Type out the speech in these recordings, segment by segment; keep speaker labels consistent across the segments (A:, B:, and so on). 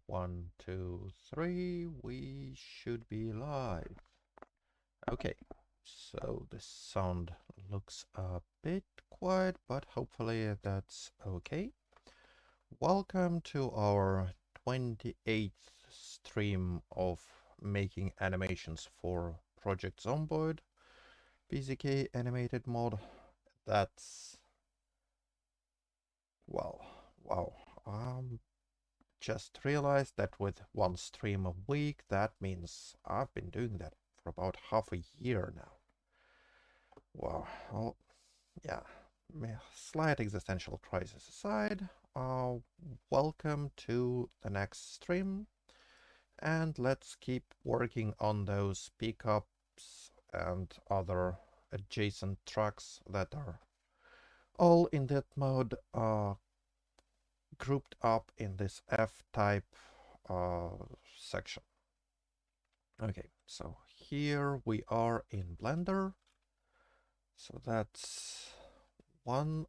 A: One, two, three. We should be live. Okay, so the sound looks a bit quiet, but hopefully that's okay. Welcome to our 28th stream of making animations for Project Zomboid, PZK Animated Mod. That's... well, wow. Just realized that with one stream a week, that means I've been doing that for about half a year now. Wow, well, yeah, slight existential crisis aside, welcome to the next stream, and let's keep working on those pickups and other adjacent tracks that are all in that mode, grouped up in this FType section. Okay, so here we are in Blender. So that's one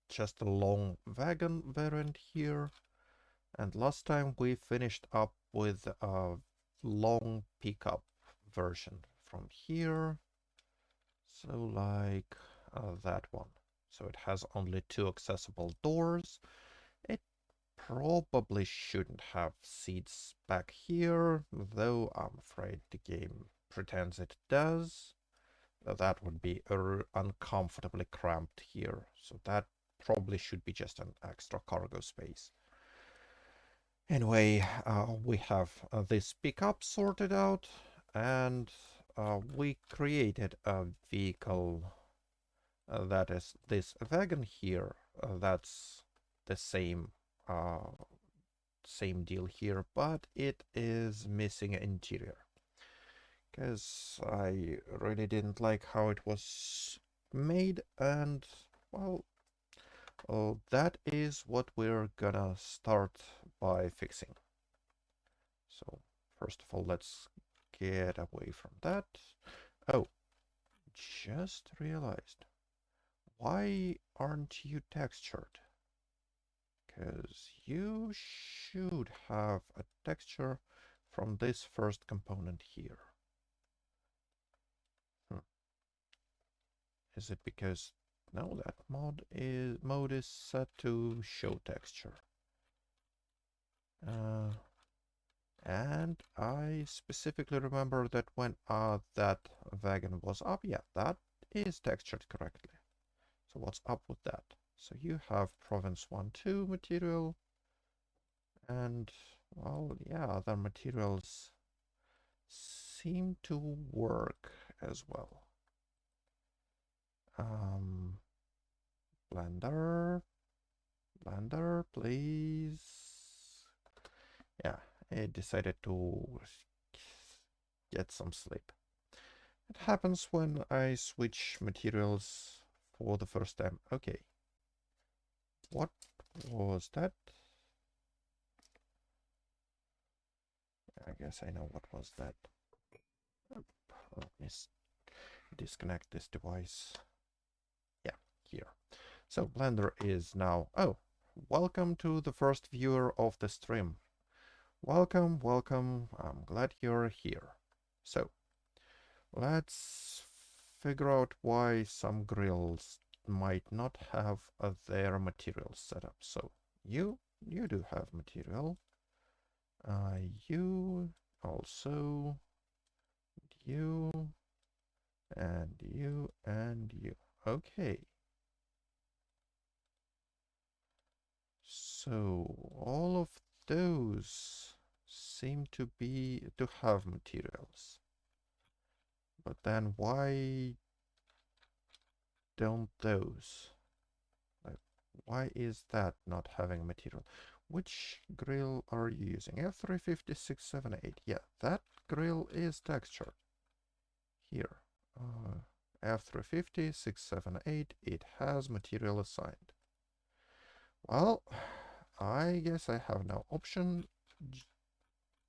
A: just a long wagon variant here. And last time we finished up with a long pickup version from here. So like that one. So it has only two accessible doors. It probably shouldn't have seats back here, though I'm afraid the game pretends it does. That would be uncomfortably cramped here, so that probably should be just an extra cargo space. Anyway, we have this pickup sorted out, and we created a vehicle that is this wagon here. That's the same deal here, but it is missing an interior. Because I really didn't like how it was made, and well, that is what we're gonna start by fixing. So first of all, let's get away from that. Oh, just realized. Why aren't you textured? Because you should have a texture from this first component here. Is it because no, that mode is set to show texture. And I specifically remember that when that wagon was up, yeah, that is textured correctly. So what's up with that? So you have province 1-2 material, and well, yeah, other materials seem to work as well. Blender, please. Yeah, it decided to get some sleep. It happens when I switch materials for the first time. Okay. What was that? I guess I know what was that. Let me disconnect this device. Yeah, here. So Blender is now... Oh, welcome to the first viewer of the stream. Welcome, welcome. I'm glad you're here. So, let's figure out why some grills might not have their materials set up. So, you do have material. You also, you, and you, and you. Okay. So all of those seem to have materials. But then why don't those? Like, why is that not having material? Which grill are you using? F350-678. Yeah, that grill is textured. Here. F350-678, it has material assigned. Well, I guess I have no option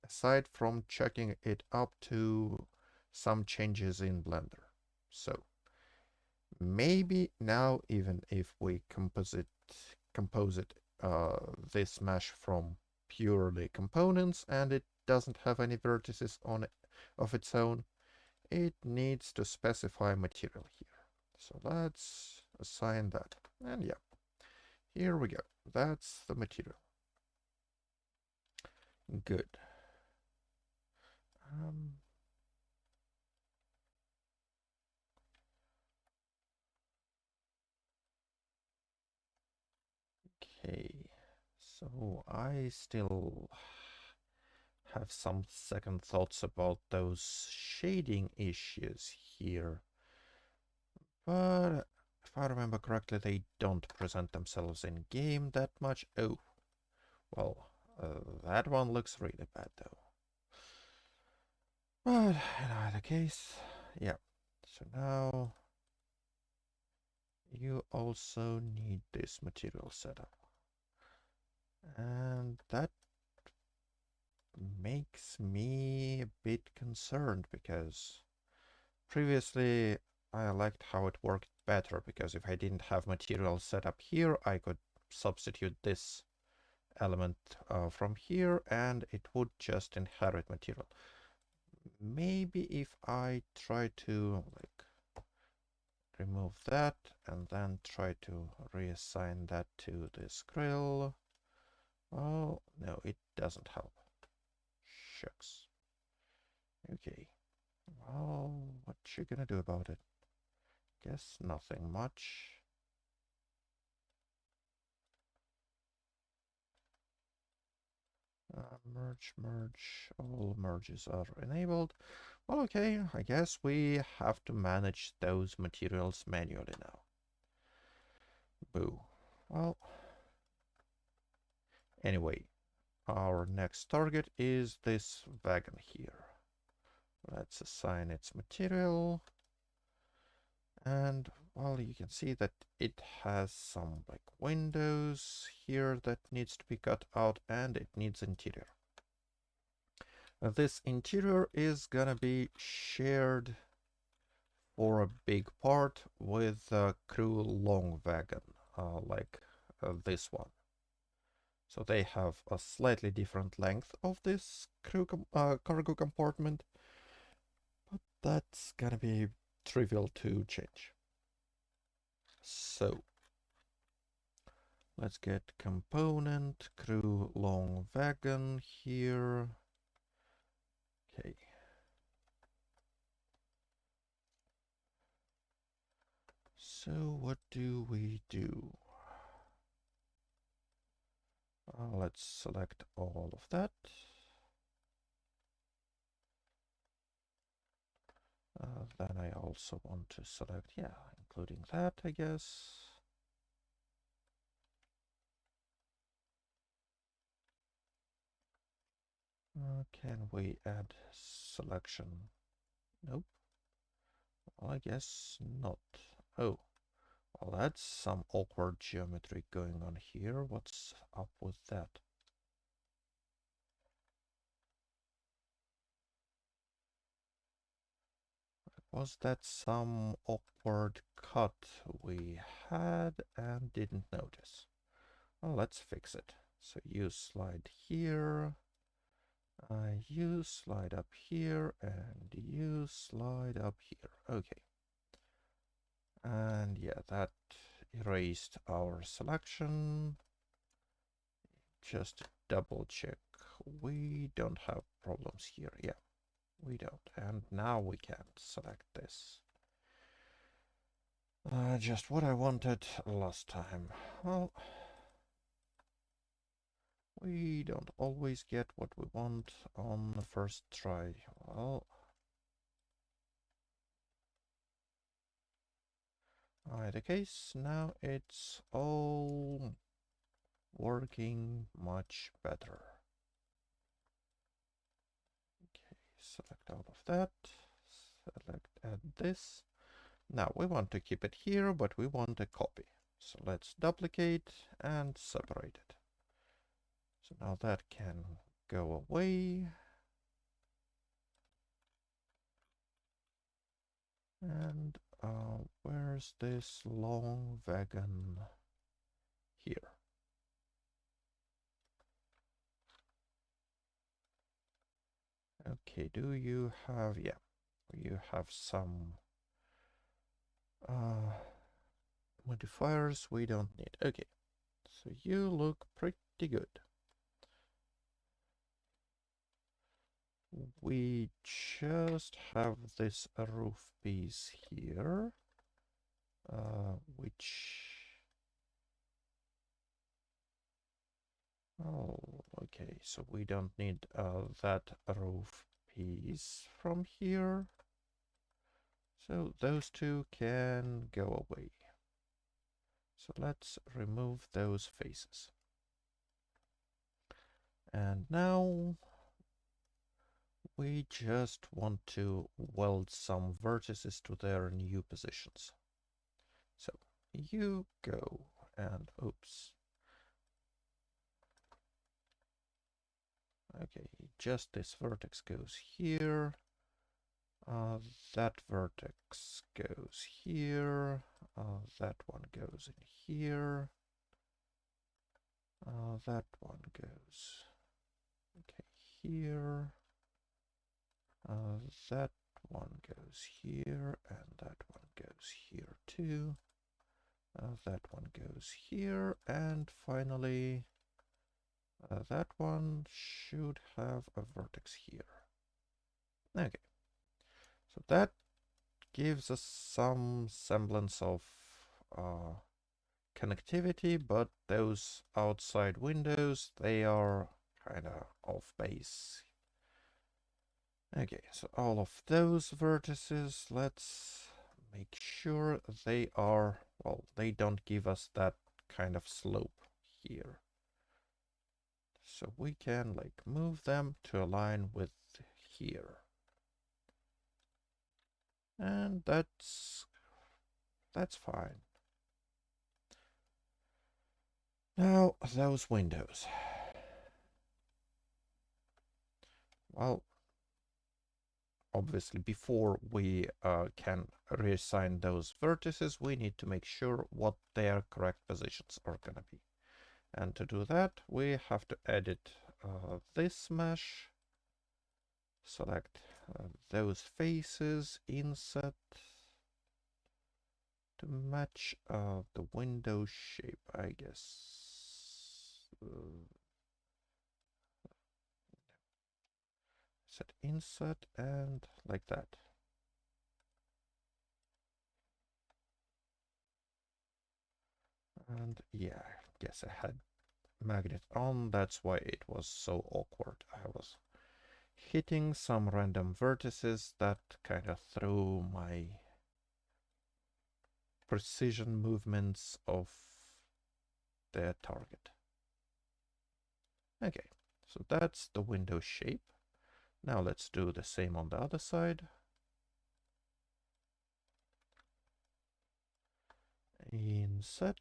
A: aside from checking it up to some changes in Blender. So maybe now, even if we compose it this mesh from purely components and it doesn't have any vertices on it of its own, it needs to specify material here. So let's assign that. And yeah, here we go. That's the material. Good. Okay, so I still have some second thoughts about those shading issues here. But if I remember correctly, they don't present themselves in game that much. Oh, well, that one looks really bad though. But in either case, yeah. So now you also need this material setup. And that makes me a bit concerned because previously I liked how it worked better because if I didn't have material set up here, I could substitute this element from here and it would just inherit material. Maybe if I try to remove that and then try to reassign that to this grill. Oh, no, it doesn't help. Shucks. Okay. Well, what you gonna do about it? Guess nothing much. Merge. All merges are enabled. Well, okay, I guess we have to manage those materials manually now. Boo. Well, anyway, our next target is this wagon here. Let's assign its material. And well, you can see that it has some windows here that needs to be cut out and it needs interior. This interior is gonna be shared for a big part with the crew Long Wagon, this one. So they have a slightly different length of this cargo compartment, but that's gonna be trivial to change. So let's get component crew Long Wagon here. Okay. So what do we do? Let's select all of that. Then I also want to select, yeah, including that, I guess. Can we add selection? Nope. Well, I guess not. Oh, well, that's some awkward geometry going on here. What's up with that? Was that some awkward cut we had and didn't notice? Well, let's fix it. So you slide here, you slide up here, and you slide up here. Okay. And yeah, that erased our selection. Just double check. We don't have problems here. Yeah, we don't. And now we can select this. Just what I wanted last time. Well, we don't always get what we want on the first try. Well, the case now it's all working much better. Okay, select all of that. Select add this. Now we want to keep it here, but we want a copy. So let's duplicate and separate it. So now that can go away. And where's this long wagon? Here. Okay, do you have, yeah, you have some modifiers we don't need. Okay, so you look pretty good. We just have this roof piece here, which... Oh, okay, so we don't need that roof piece from here. So those two can go away. So let's remove those faces. And now we just want to weld some vertices to their new positions. So you go and oops. Okay, just this vertex goes here. That vertex goes here. That one goes in here. That one goes okay here. That one goes here, and that one goes here too. That one goes here, and finally that one should have a vertex here. Okay, so that gives us some semblance of connectivity, but those outside windows, they are kind of off base. Okay, so all of those vertices, let's make sure they are, well, they don't give us that kind of slope here. So we can like move them to align with here. And that's fine. Now those windows. Well, obviously before we can reassign those vertices, we need to make sure what their correct positions are gonna be. And to do that, we have to edit this mesh, select those faces, inset to match the window shape, I guess. Set inset and like that. And yeah, I guess I had magnet on, that's why it was so awkward. I was hitting some random vertices that kind of threw my precision movements of the target. Okay, so that's the window shape. Now let's do the same on the other side. Inset.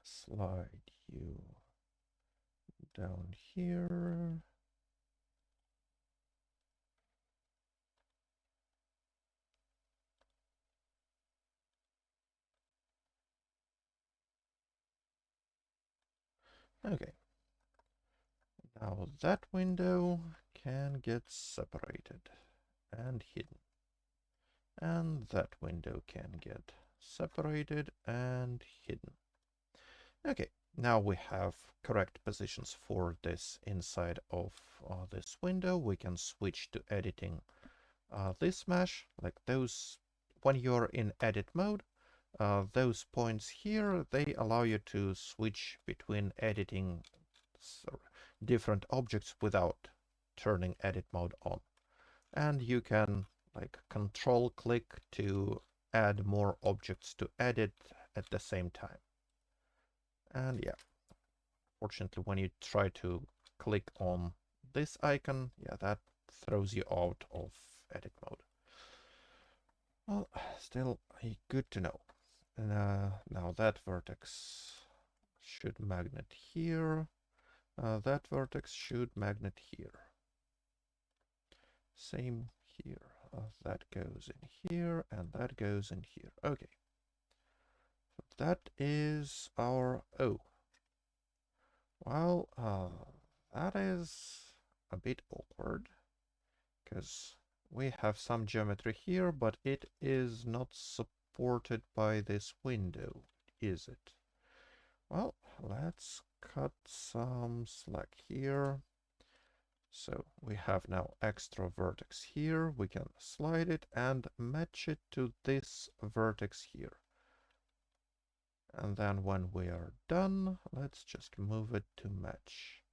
A: Slide you down here. Okay. Now that window can get separated and hidden. And that window can get separated and hidden. Okay, now we have correct positions for this inside of this window. We can switch to editing this mesh, like those, when you're in edit mode, those points here, they allow you to switch between editing different objects without turning edit mode on. And you can like control click to add more objects to edit at the same time. And yeah, fortunately when you try to click on this icon, yeah, that throws you out of edit mode. Well, still good to know. Now that vertex should magnet here. That vertex should magnet here. Same here. That goes in here, and that goes in here. Okay. So that is our O. Well, that is a bit awkward, because we have some geometry here, but it is not supported by this window, is it? Well, let's cut some slack here. So we have now extra vertex here. We can slide it and match it to this vertex here. And then when we are done, let's just move it to match.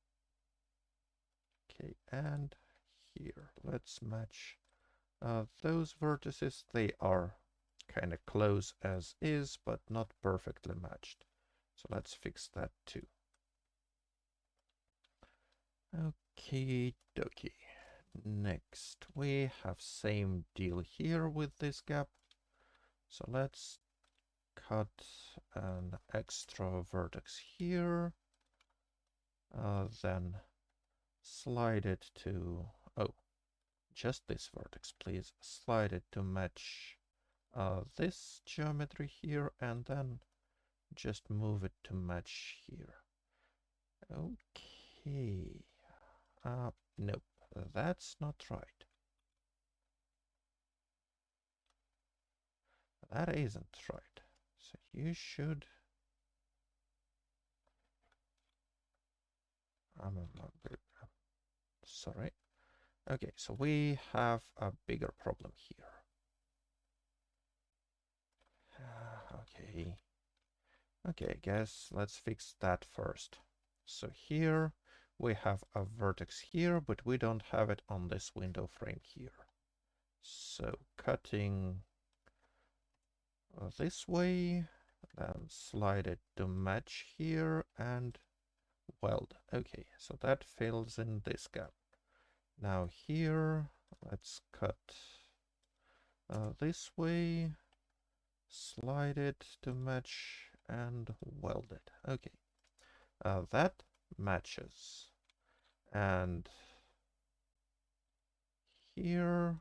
A: Okay, and here, let's match those vertices. They are kind of close as is, but not perfectly matched. So let's fix that too. Okay, dokie. Next, we have same deal here with this gap. So let's cut an extra vertex here. Then slide it to, oh, just this vertex, please. Slide it to match this geometry here, and then just move it to match here. Okay. Nope, that's not right. That isn't right. So you should... sorry. Okay, so we have a bigger problem here. Okay. Okay, I guess let's fix that first. So here we have a vertex here, but we don't have it on this window frame here. So cutting this way, then slide it to match here and weld. Okay, so that fills in this gap. Now here, let's cut this way, slide it to match and weld it. Okay, that matches. And here,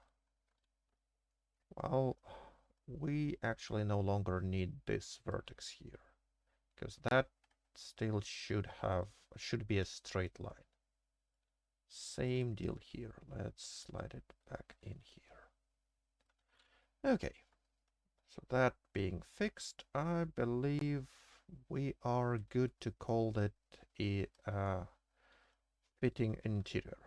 A: well, we actually no longer need this vertex here, because that still should be a straight line. Same deal here. Let's slide it back in here. Okay, so that being fixed, I believe we are good to call it a fitting interior.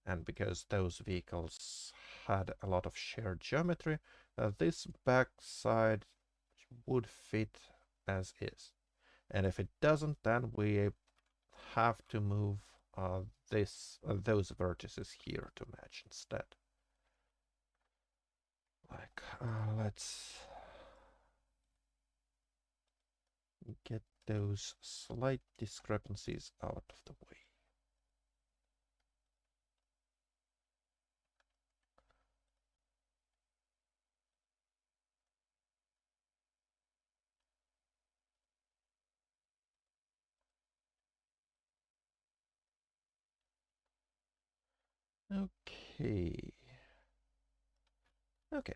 A: And because those vehicles had a lot of shared geometry, this backside would fit as is. And if it doesn't, then we have to move those vertices here to match instead. Like, let's get those slight discrepancies out of the way. Okay. Okay.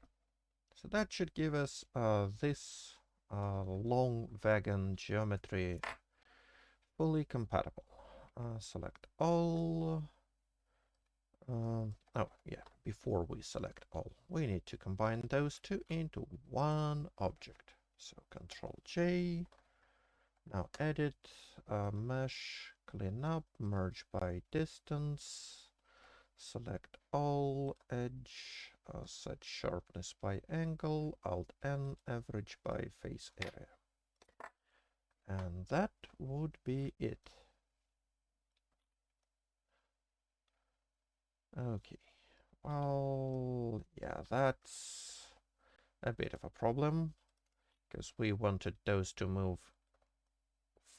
A: So that should give us this long wagon geometry fully compatible. Select all. Oh yeah, before we select all, we need to combine those two into one object. So Control J. Now edit, mesh, clean up, merge by distance. Select all, edge, set sharpness by angle, Alt N, average by face area. And that would be it. Okay, well, yeah, that's a bit of a problem, because we wanted those to move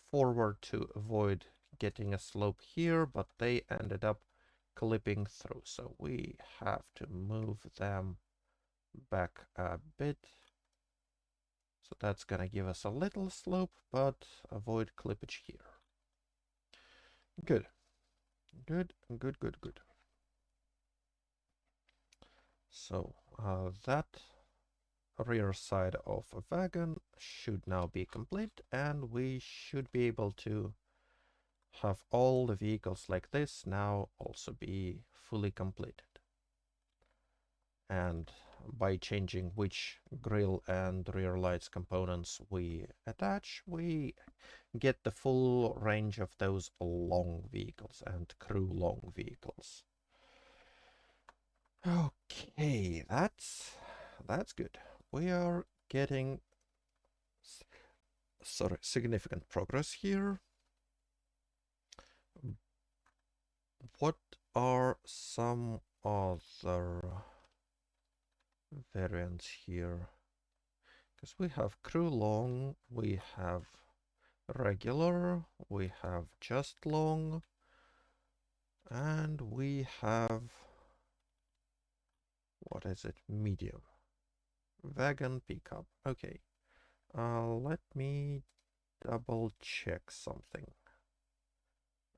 A: forward to avoid getting a slope here, but they ended up clipping through, so we have to move them back a bit. So that's gonna give us a little slope, but avoid clippage here. Good. Good, good, good, good. So that rear side of a wagon should now be complete, and we should be able to have all the vehicles like this now also be fully completed. And by changing which grille and rear lights components we attach, we get the full range of those long vehicles and crew long vehicles. Okay, that's good. We are getting significant progress here. What are some other variants here? Because we have crew long, we have regular, we have just long, and we have, what is it, medium. Wagon pickup. Okay. Let me double check something.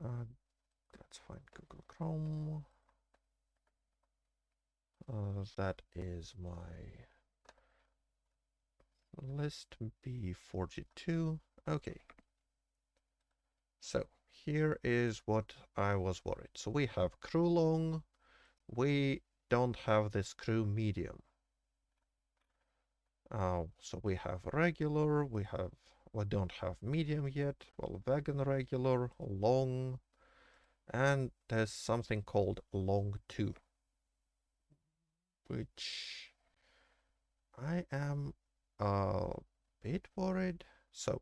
A: Let's find Google Chrome. That is my list B42. Okay. So here is what I was worried. So we have crew long. We don't have this crew medium. So we have regular. We don't have medium yet. Well, wagon regular, long, and there's something called long 2, which I am a bit worried. So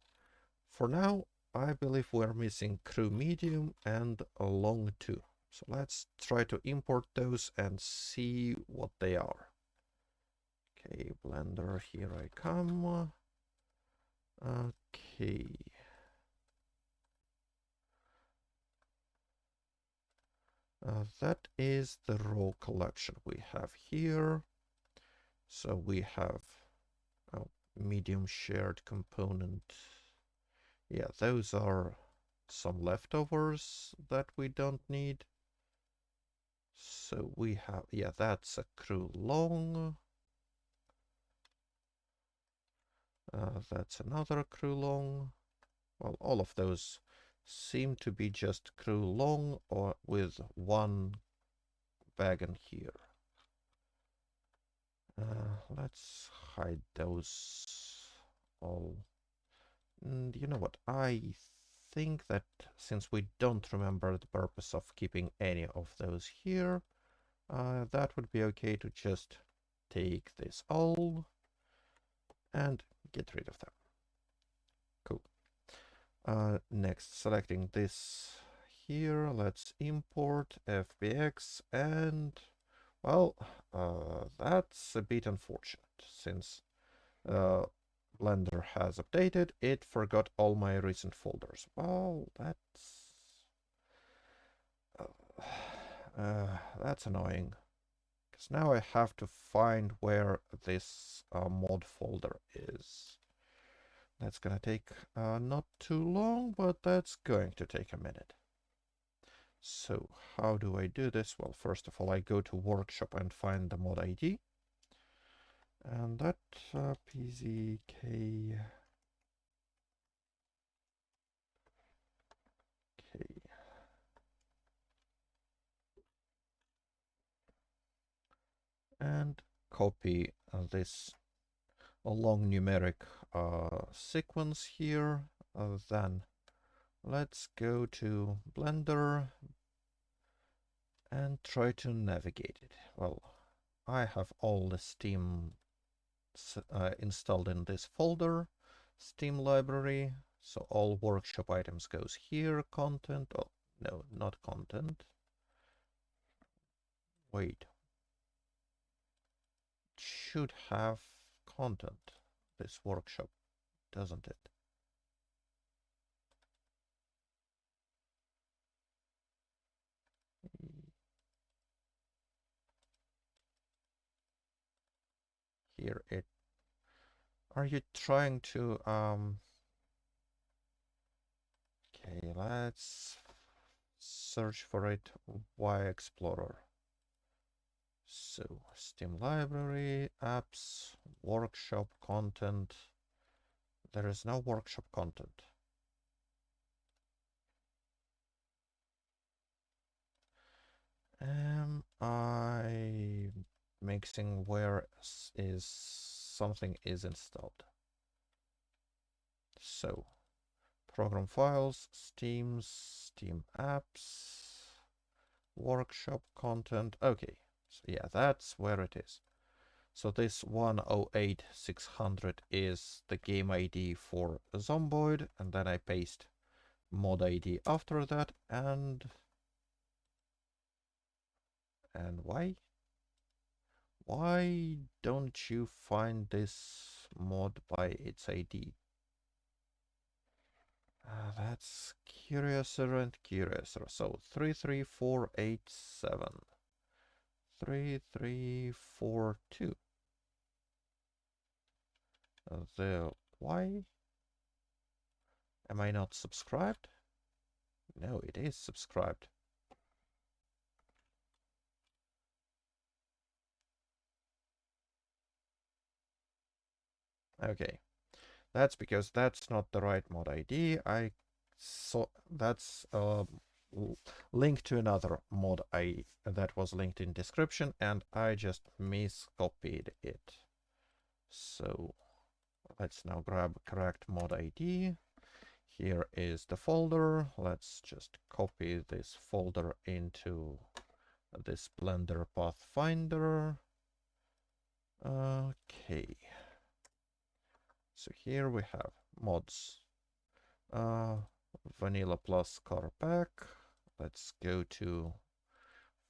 A: for now, I believe we're missing crew medium and a long 2. So let's try to import those and see what they are. Okay, Blender, here I come. Okay. That is the raw collection we have here. So we have a medium shared component. Yeah, those are some leftovers that we don't need. So we have, yeah, that's a crew long. That's another crew long. Well, all of those seem to be just crew long or with one wagon here. Let's hide those all. And you know what? I think that since we don't remember the purpose of keeping any of those here, that would be okay to just take this all and get rid of them. Cool. Next, selecting this here, let's import FBX, and well, that's a bit unfortunate since Blender has updated, it forgot all my recent folders. Well, that's annoying. Because now I have to find where this mod folder is. That's gonna take not too long, but that's going to take a minute. So how do I do this? Well, first of all, I go to workshop and find the mod ID. And that PZK. Okay. And copy this long numeric sequence here. Then let's go to Blender and try to navigate it. Well, I have all the Steam installed in this folder, Steam library. So all workshop items goes here, content. Oh, no, not content. Wait. It should have content, this workshop, doesn't it? Here it. Are you trying to okay, let's search for it via Explorer. So Steam library, apps, workshop content. There is no workshop content. Am I mixing where is something is installed? So program files, Steam apps, workshop content. Okay, so yeah, that's where it is. So this 108600 is the game ID for Zomboid, and then I paste mod ID after that, and why? Why don't you find this mod by its ID? That's curiouser and curiouser. So 33487. 3342. Why am I not subscribed? No, it is subscribed. Okay, that's because that's not the right mod ID. I saw that's link to another mod I that was linked in description, and I just miscopied it. So let's now grab correct mod ID. Here is the folder. Let's just copy this folder into this Blender Pathfinder. Okay. So here we have mods. Vanilla plus car pack. Let's go to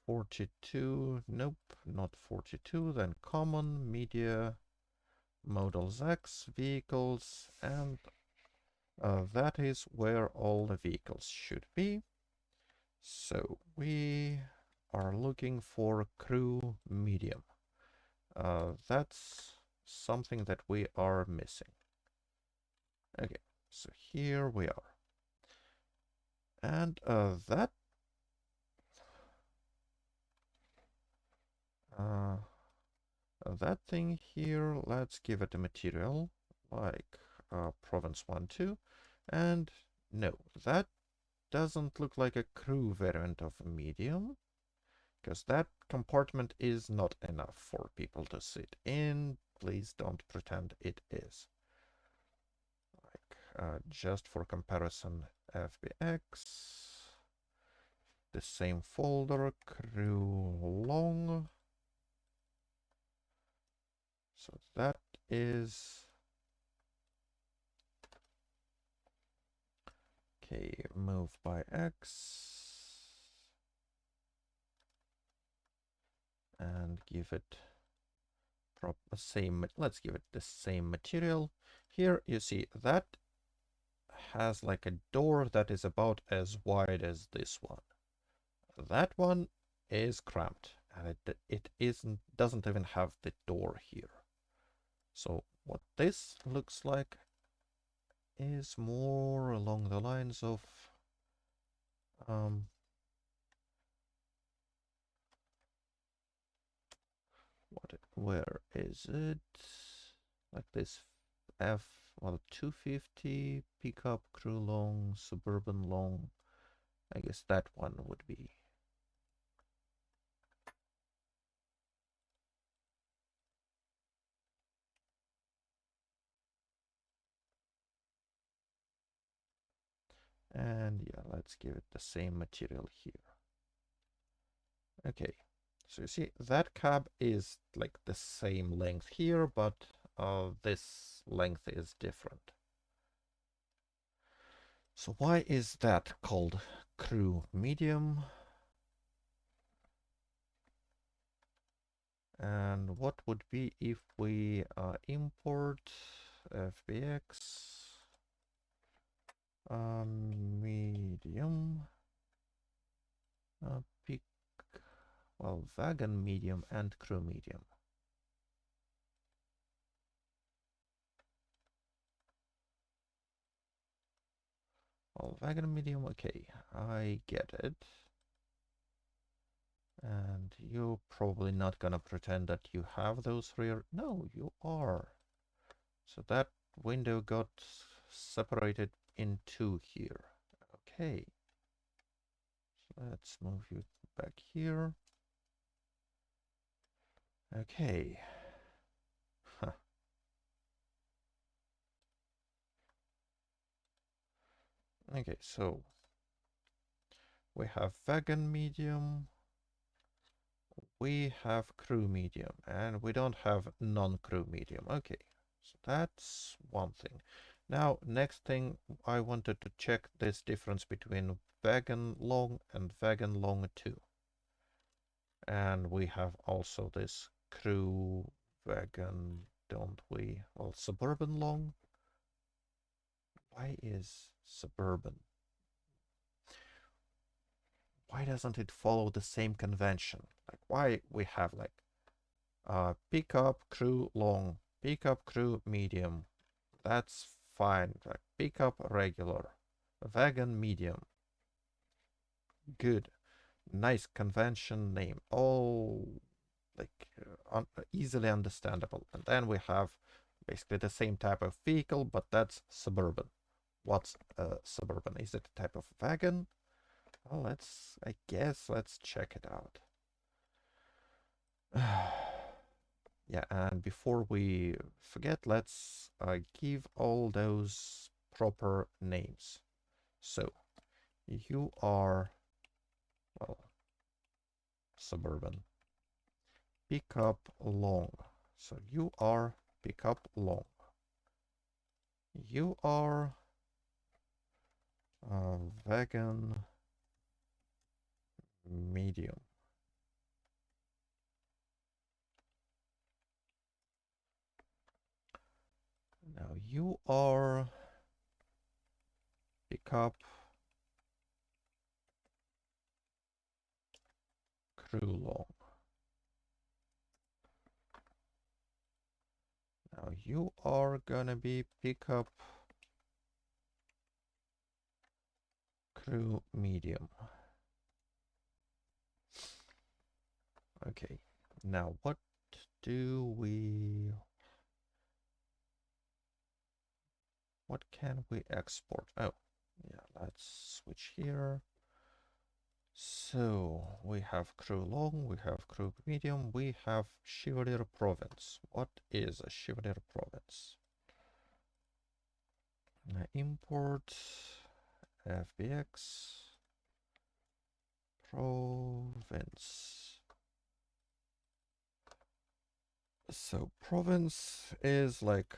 A: 42. Nope, not 42. Then common, media, models X, vehicles, and that is where all the vehicles should be. So we are looking for crew medium. That's something that we are missing. Okay, so here we are. And that thing here, let's give it a material like province 1, 2. And no, that doesn't look like a crew variant of a medium, because that compartment is not enough for people to sit in. Please don't pretend it is. Like, just for comparison, FBX, the same folder, crew long. So that is... Okay, move by X. And give it let's give it the same material. Here you see that has like a door that is about as wide as this one. That one is cramped, and it doesn't even have the door here. So what this looks like is more along the lines of where is it? Like this well, 250 pickup crew long, suburban long. I guess that one would be. And yeah, let's give it the same material here. Okay, so you see that cab is like the same length here, but this length is different. So why is that called crew medium? And what would be if we import FBX medium pick, well, wagon medium and crew medium. Well, wagon medium, okay, I get it. And you're probably not gonna pretend that you have those rear. No, you are. So that window got separated in two here. Okay. So let's move you back here. Okay. Huh. Okay, so we have wagon medium, we have crew medium, and we don't have non-crew medium. Okay, so that's one thing. Now, next thing, I wanted to check this difference between wagon long and wagon long 2. And we have also this crew wagon, don't we? Well, suburban long. Why is suburban? Why doesn't it follow the same convention? Like, why we have like pickup crew long, pickup crew medium. That's fine. Like pickup regular, wagon medium. Good. Nice convention name. All like easily understandable. And then we have basically the same type of vehicle, but that's suburban. What's suburban? Is it a type of wagon? Well, I guess let's check it out. Yeah, and before we forget, let's give all those proper names. So, you are, well, suburban. Pickup long. So you are pickup long. You are wagon medium. Now you are pickup crew long. Now you are gonna be pickup crew medium. Okay, now what can we export? Oh, yeah, let's switch here. So we have crew long, we have crew medium, we have Chevalier province. What is a Chevalier province? Import FBX province. So province is like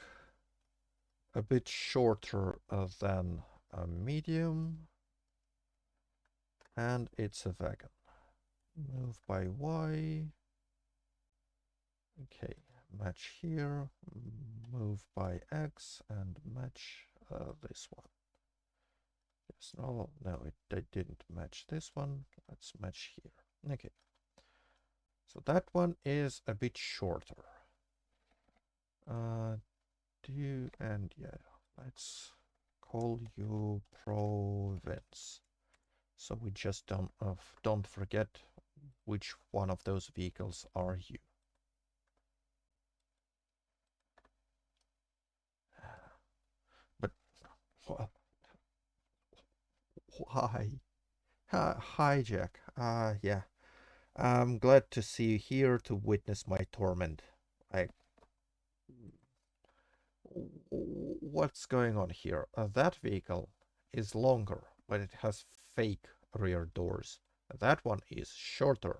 A: a bit shorter than a medium, and it's a wagon. Move by Y. Okay, match here, move by X, and match this one. Yes, no, it didn't match this one. Let's match here. Okay, so that one is a bit shorter. And yeah, let's call you province. So we just don't forget which one of those vehicles are you. But why? Hi, Jack. Yeah. I'm glad to see you here to witness my torment. I... What's going on here? That vehicle is longer, but it has fake rear doors. That one is shorter.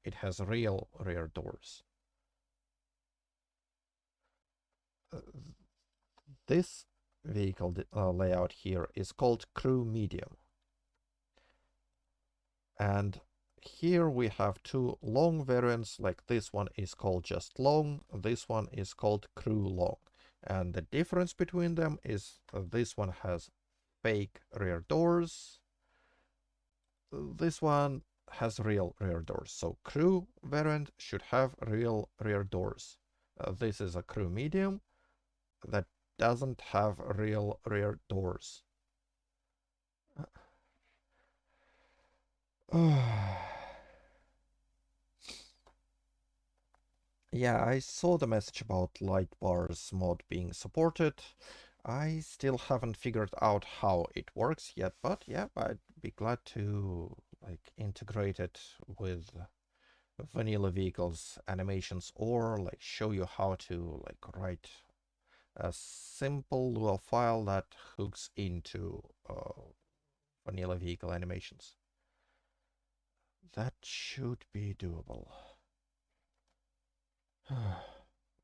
A: It has real rear doors. Uh, this vehicle layout here is called crew medium. And here we have two long variants, like this one is called just long, this one is called crew long. And the difference between them is this one has fake rear doors, this one has real rear doors. So crew variant should have real rear doors. This is a crew medium that doesn't have real rear doors. Yeah, I saw the message about light bars mod being supported. I still haven't figured out how it works yet, but yeah, I'd be glad to like integrate it with vanilla vehicles animations, or like show you how to like write a simple little file that hooks into vanilla vehicle animations. That should be doable.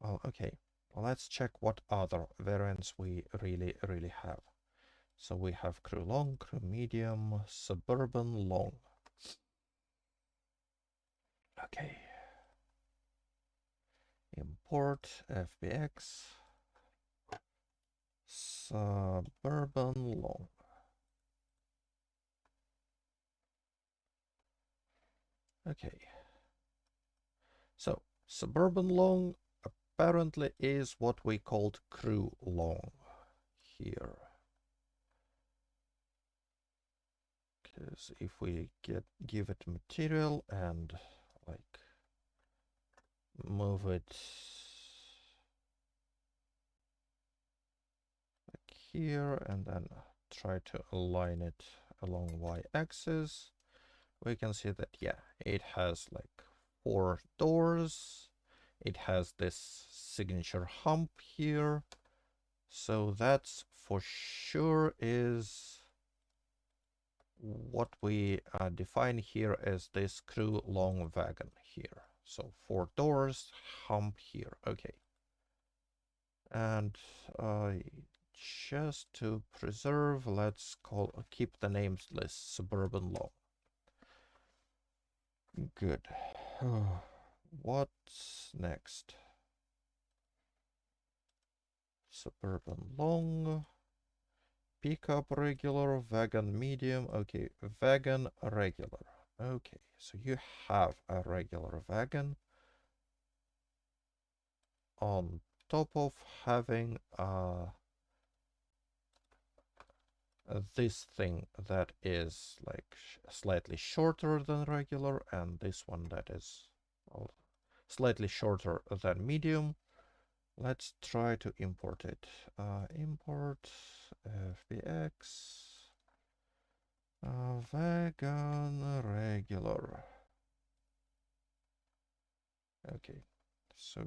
A: Well, okay. Well, let's check what other variants we really have. So we have crew long, crew medium, suburban long. Okay. Import FBX, suburban long. Okay. So suburban long apparently is what we called crew long here. Because if we give it material and like move it like here and then try to align it along y-axis, we can see that yeah, it has like 4 doors. It has this signature hump here. So that's for sure is what we define here as this crew long wagon here. So 4 doors, hump here. Okay. And just to preserve, let's keep the names list suburban long. Good. What's next? Suburban long, pickup regular, wagon medium. Okay, wagon regular. Okay, so you have a regular wagon on top of having this thing that is like slightly shorter than regular, and this one that is well, slightly shorter than medium. Let's try to import it. Import FBX wagon regular. Okay, so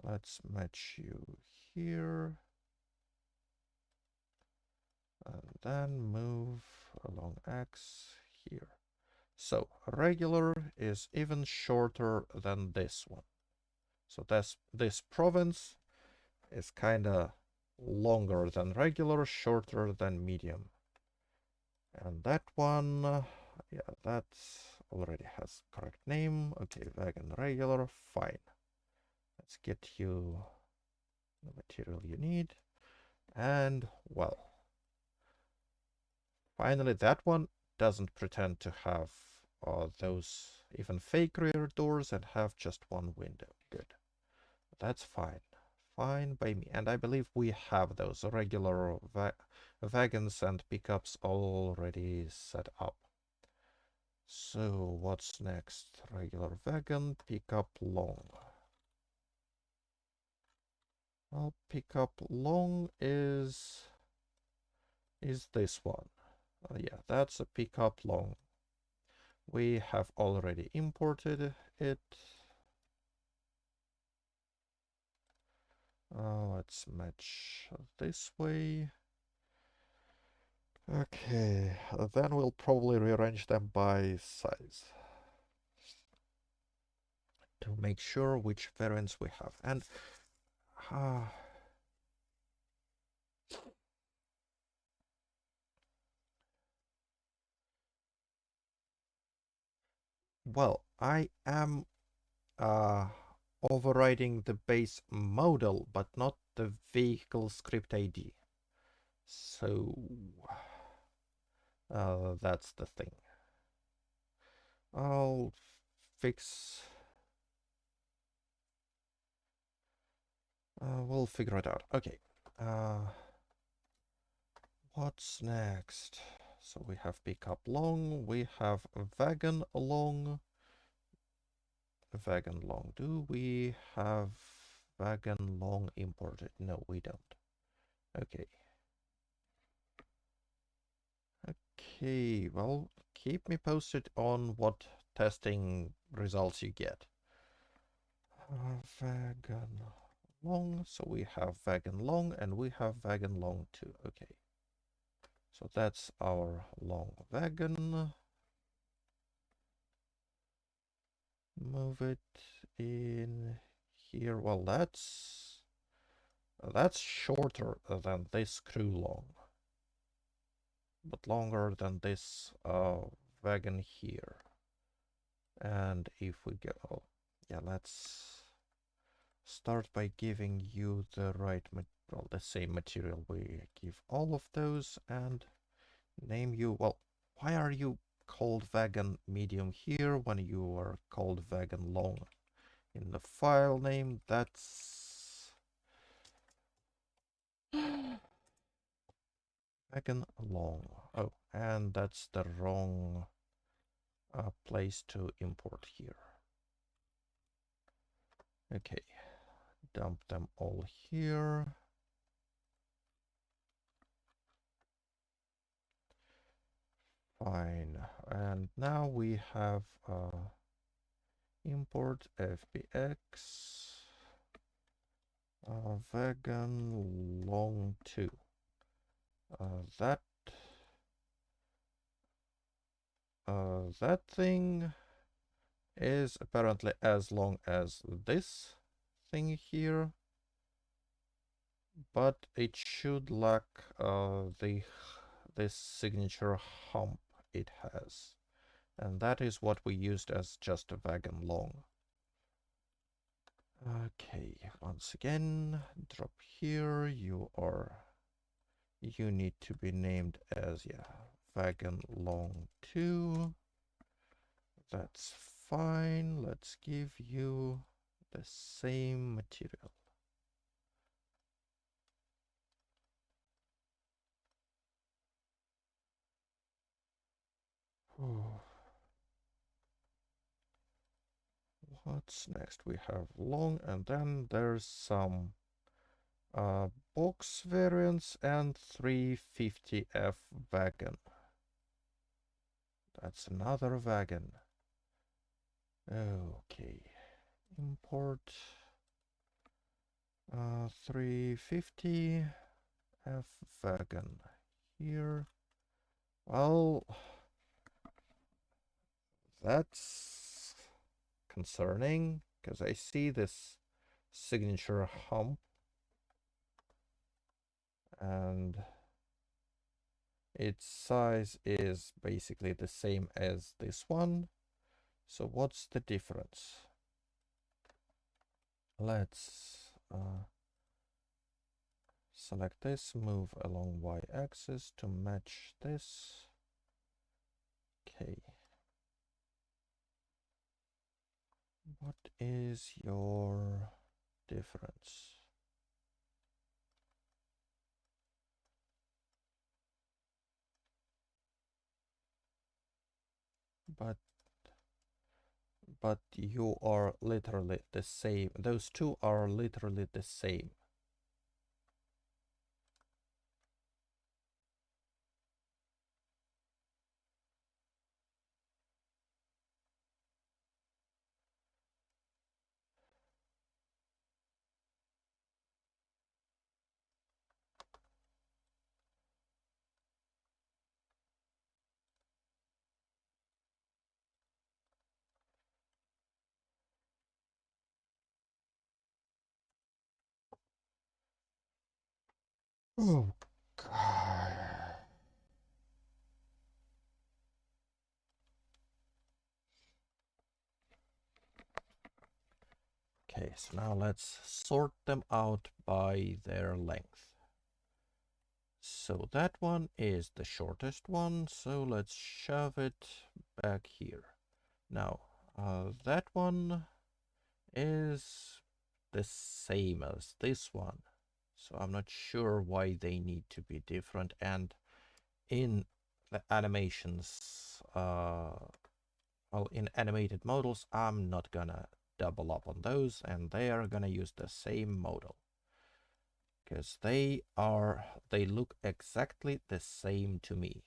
A: let's match you here. And then move along X here. So regular is even shorter than this one. So this province is kind of longer than regular, shorter than medium. And that one, yeah, that already has correct name. Okay, wagon regular, fine. Let's get you the material you need. And, well, finally that one doesn't pretend to have those even fake rear doors and have just one window. Good. That's fine. Fine by me. And I believe we have those regular wagons and pickups already set up. So what's next? Regular wagon, pickup long. Well, pickup long is this one. Yeah, that's a pickup long. We have already imported it. Let's match this way. Okay, then we'll probably rearrange them by size to make sure which variants we have. And well, I am overriding the base model, but not the vehicle script ID. So that's the thing. I'll fix. We'll figure it out. Okay. What's next? So we have pickup long, we have wagon long. wagon long. Do we have wagon long imported? No, we don't. Okay. Okay, well, keep me posted on what testing results you get. Wagon long, so we have wagon long and we have wagon long too. Okay, so that's our long wagon. Move it in here. Well, that's shorter than this crew long, but longer than this wagon here. And if we go, yeah, let's start by giving you the right, well, the same material. We give all of those and name you, well, why are you called wagon medium here when you are called wagon long in the file name? That's wagon long. Oh, and that's the wrong place to import here. Okay, dump them all here. Fine, and now we have import fbx wagon long 2. That thing is apparently as long as this thing here, but it should lack this signature hump it has, and that is what we used as just a wagon long. Okay, once again, drop here. You need to be named as, yeah, wagon long 2. That's fine. Let's give you the same material. What's next? We have long, and then there's some box variants and 350F wagon. That's another wagon. Okay, import 350F wagon here. Well, that's concerning because I see this signature hump and its size is basically the same as this one. So what's the difference? Let's select this, move along y-axis to match this. Okay. What is your difference? But you are literally the same. Those two are literally the same. Oh, God. Okay, so now let's sort them out by their length. So that one is the shortest one, so let's shove it back here. Now, that one is the same as this one, so I'm not sure why they need to be different. And in the animations, well, in animated models, I'm not gonna double up on those, and they are gonna use the same model. Because they look exactly the same to me.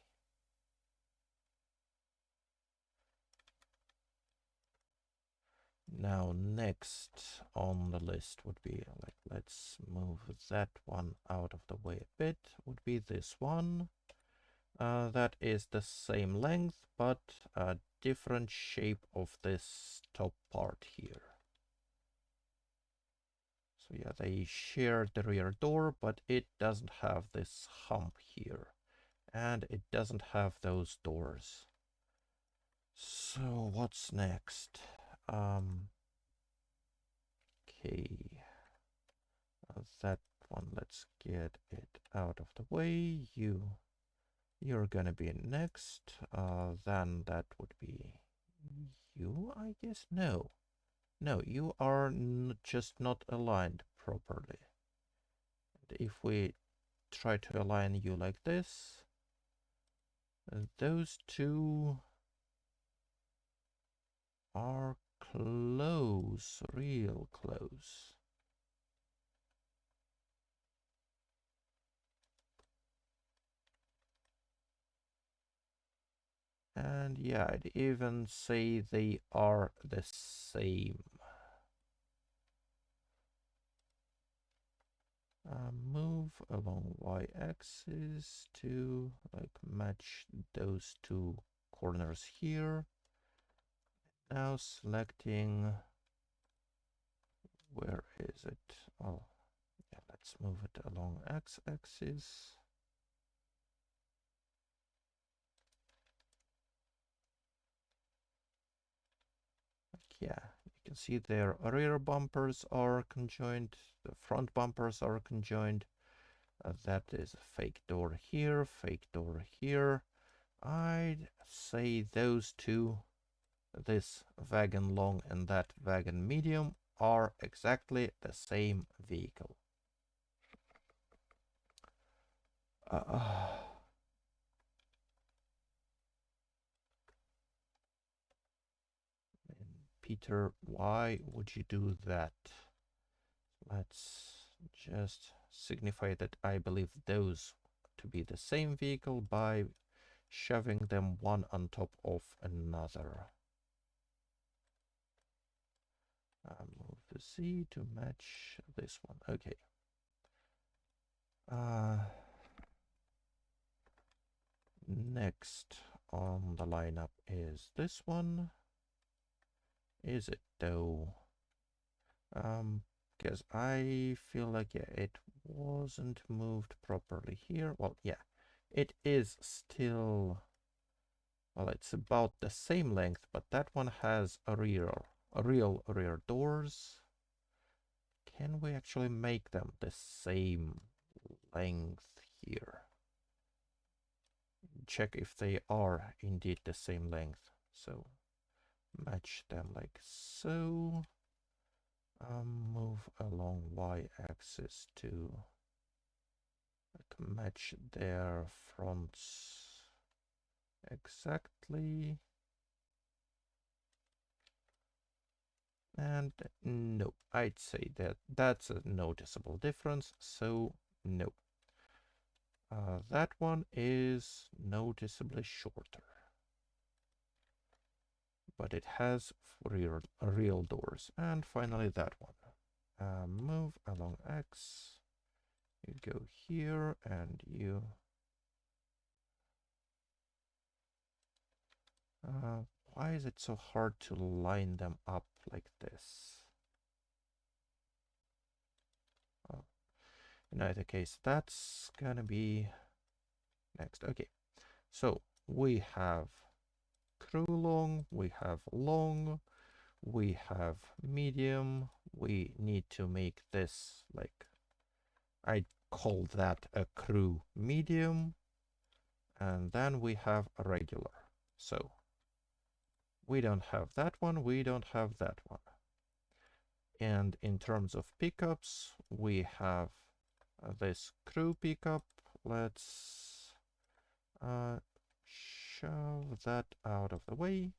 A: Now next on the list would be, like, let's move that one out of the way a bit, would be this one. That is the same length, but a different shape of this top part here. So yeah, they share the rear door, but it doesn't have this hump here. And it doesn't have those doors. So what's next? Okay. That one, let's get it out of the way. You're gonna be next. Then that would be you, I guess? No. No, you are just not aligned properly. And if we try to align you like this, those two are close, real close. And yeah, I'd even say they are the same. Move along y-axis to like match those two corners here. Now selecting, where is it? Oh, yeah, let's move it along x-axis. Yeah, you can see their rear bumpers are conjoined, the front bumpers are conjoined. That is a fake door here, fake door here. I'd say those two, this wagon long and that wagon medium, are exactly the same vehicle. Peter, why would you do that? Let's just signify that I believe those to be the same vehicle by shoving them one on top of another. Move the Z to match this one. Okay. Next on the lineup is this one. Is it though? Because I feel like, yeah, it wasn't moved properly here. Well, yeah, it is still, well, it's about the same length, but that one has a real rear doors. Can we actually make them the same length here? Check if they are indeed the same length. So match them like so. Move along y-axis to match their fronts exactly. And no, I'd say that that's a noticeable difference, so no. That one is noticeably shorter, but it has real doors. And finally that one. Move along X. You go here and you... why is it so hard to line them up like this? Oh, in either case, that's gonna be next. Okay, so we have crew long, we have long, we have medium. We need to make this, like, I call that a crew medium. And then we have a regular. So we don't have that one, we don't have that one. And in terms of pickups, we have this crew pickup. Let's shove that out of the way.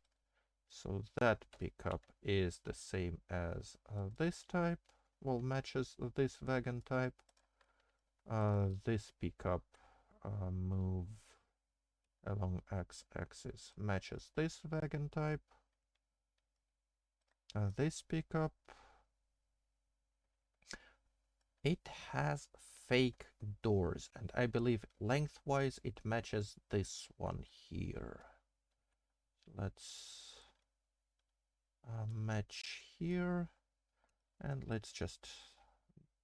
A: So that pickup is the same as this type, well, matches this wagon type. This pickup move along x-axis matches this wagon type. This pickup, it has fake doors, and I believe lengthwise it matches this one here. Let's match here, and let's just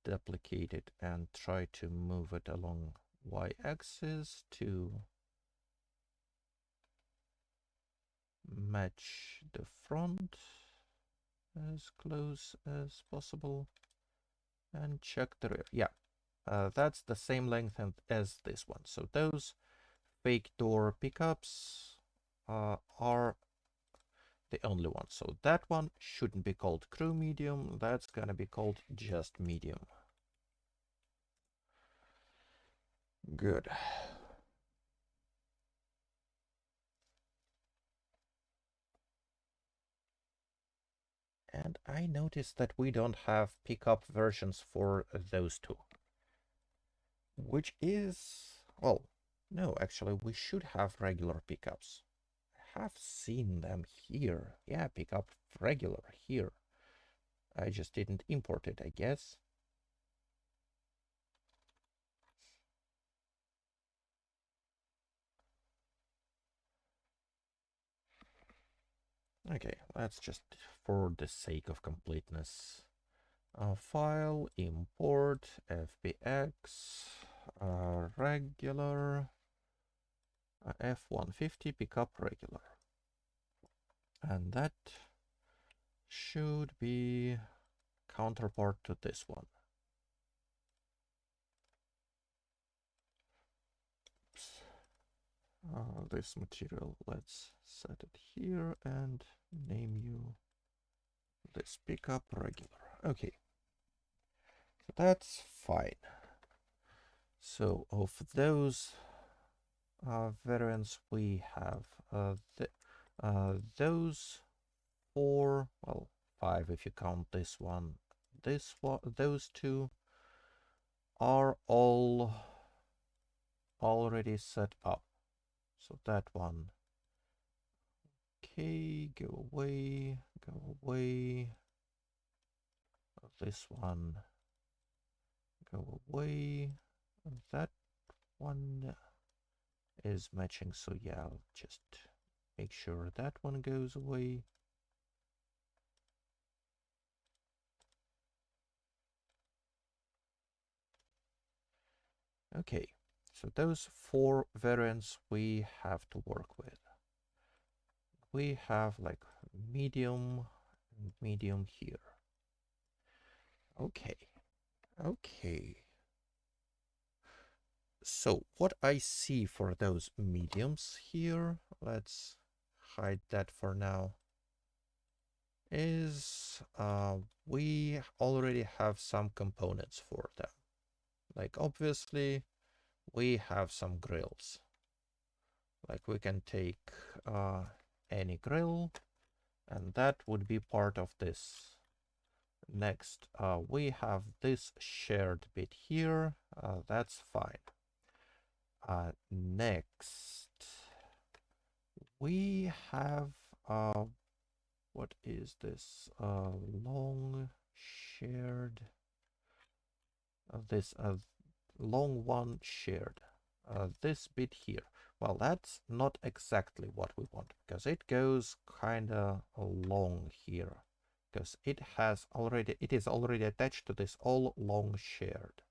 A: duplicate it and try to move it along y-axis to match the front as close as possible, and check the rear. Yeah, that's the same length as this one. So those fake door pickups are the only one. So that one shouldn't be called crew medium. That's gonna be called just medium. Good. And I noticed that we don't have pickup versions for those two. Which is, well, no, actually we should have regular pickups. I have seen them here. Yeah, pickup regular here. I just didn't import it, I guess. Okay, let's just, for the sake of completeness, file, import, fbx, regular, F150, pickup regular. And that should be counterpart to this one. This material, let's set it here and name you this pickup regular. Okay, so that's fine. So of those variants, we have those four, well, five if you count this one, those two are all already set up. So that one, okay, go away, go away. This one, go away. That one is matching, so yeah, I'll just make sure that one goes away. Okay, so those four variants we have to work with. We have like medium and medium here. Okay, okay. So what I see for those mediums here, let's hide that for now, is we already have some components for them. Like obviously we have some grills. Like we can take any grill, and that would be part of this. Next, we have this shared bit here. That's fine. Next, we have what is this? Long shared. This long one shared. This bit here. Well, that's not exactly what we want, because it goes kinda long here, because it is already attached to this all long shared.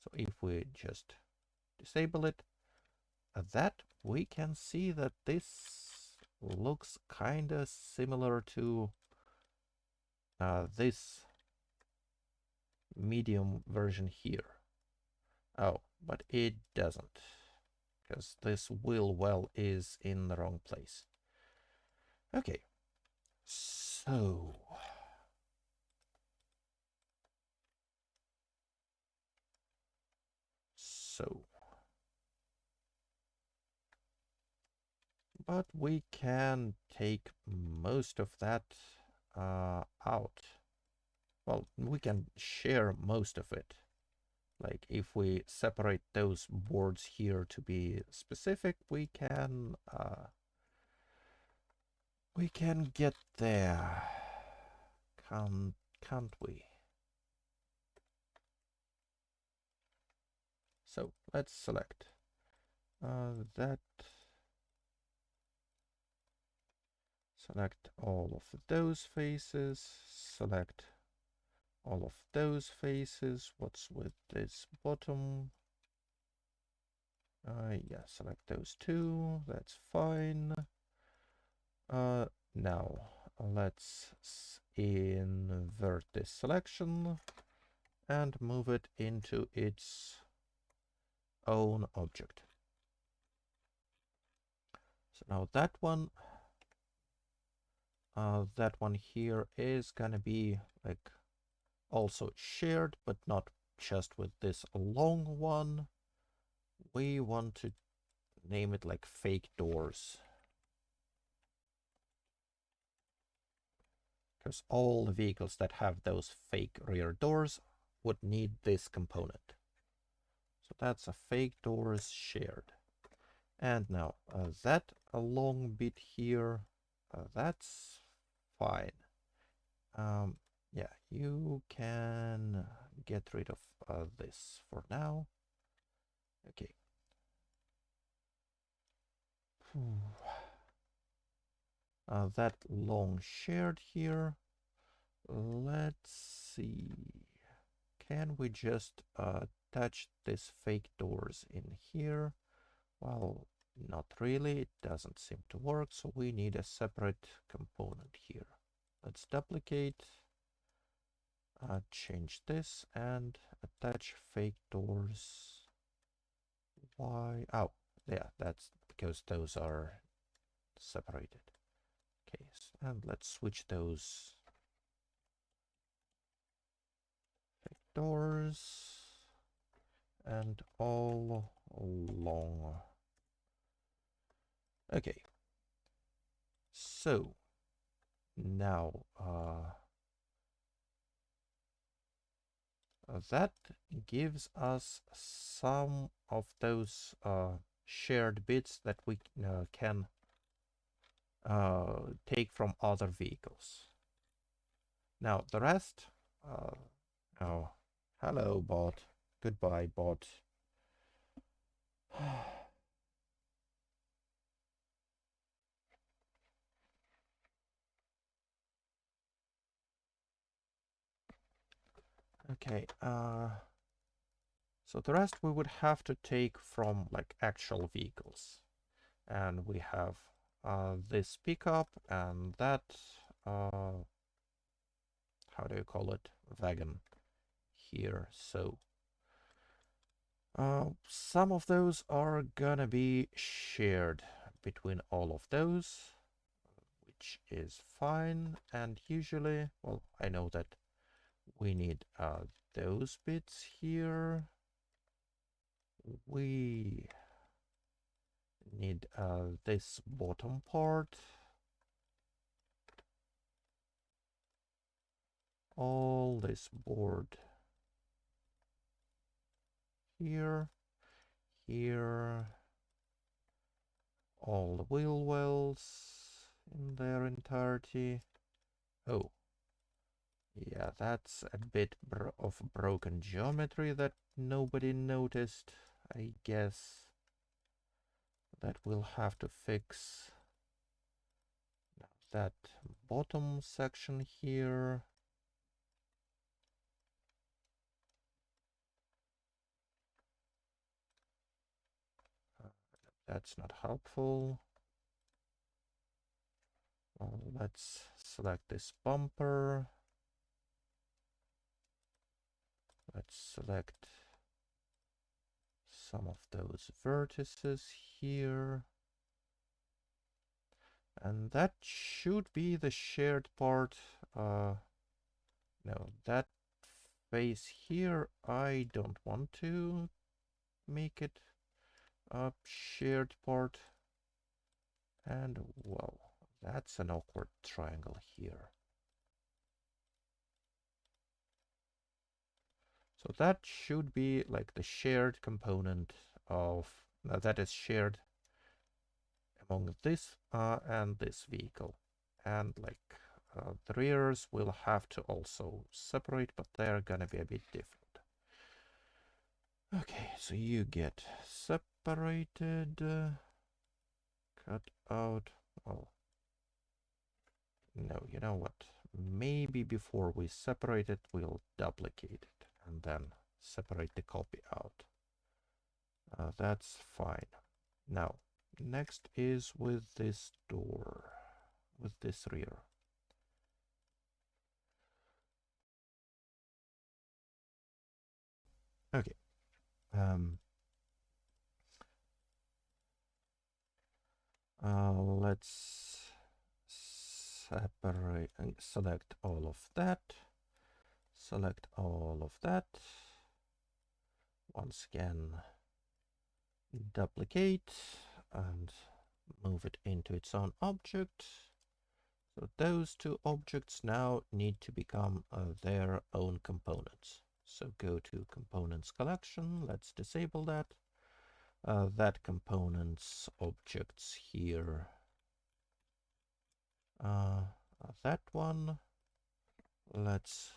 A: So if we just disable it, that we can see that this looks kinda similar to this medium version here. Oh, but it doesn't, because this wheel well is in the wrong place. Okay, so but we can take most of that out. Well, we can share most of it. Like if we separate those boards here to be specific, we can get there. Can't we? So let's select that. Select all of those faces. Select all of those faces. What's with this bottom? Yeah, select those two. That's fine. Now let's invert this selection and move it into its own object. So now that one here is gonna be like also shared, but not just with this long one. We want to name it like fake doors, because all the vehicles that have those fake rear doors would need this component. So that's a fake doors shared. And now that a long bit here, that's fine. Yeah, you can get rid of this for now. Okay. That long shared here. Let's see. Can we just attach this fake doors in here? Well, not really. It doesn't seem to work, so we need a separate component here. Let's duplicate, change this, and attach fake doors. Why? Oh, yeah, that's because those are separated. Okay, and let's switch those fake doors and all long. Okay, so now that gives us some of those shared bits that we can take from other vehicles. Now the rest, oh, hello bot, goodbye bot. Okay, so the rest we would have to take from like actual vehicles. And we have this pickup and that, how do you call it, wagon here. So some of those are gonna be shared between all of those, which is fine. And usually, well, I know that we need those bits here. We need this bottom part. All this board here, here, all the wheel wells in their entirety. Oh, yeah, that's a bit of broken geometry that nobody noticed. I guess that we'll have to fix. That bottom section here. That's not helpful. Well, let's select this bumper. Let's select some of those vertices here. And that should be the shared part. No, that face here, I don't want to make it a shared part. And well, That's an awkward triangle here. So that should be like the shared component of that is shared among this and this vehicle. And like the rears will have to also separate, but they're gonna be a bit different. Okay, so you get separated, cut out, well, no, you know what? Maybe before we separate it, we'll duplicate it and then separate the copy out. That's fine. Now, next is with this door, with this rear. Okay. Let's separate and select all of that. Select all of that. Once again, duplicate and move it into its own object. So those two objects now need to become their own components. So go to components collection. Let's disable that. That components objects here. That one. Let's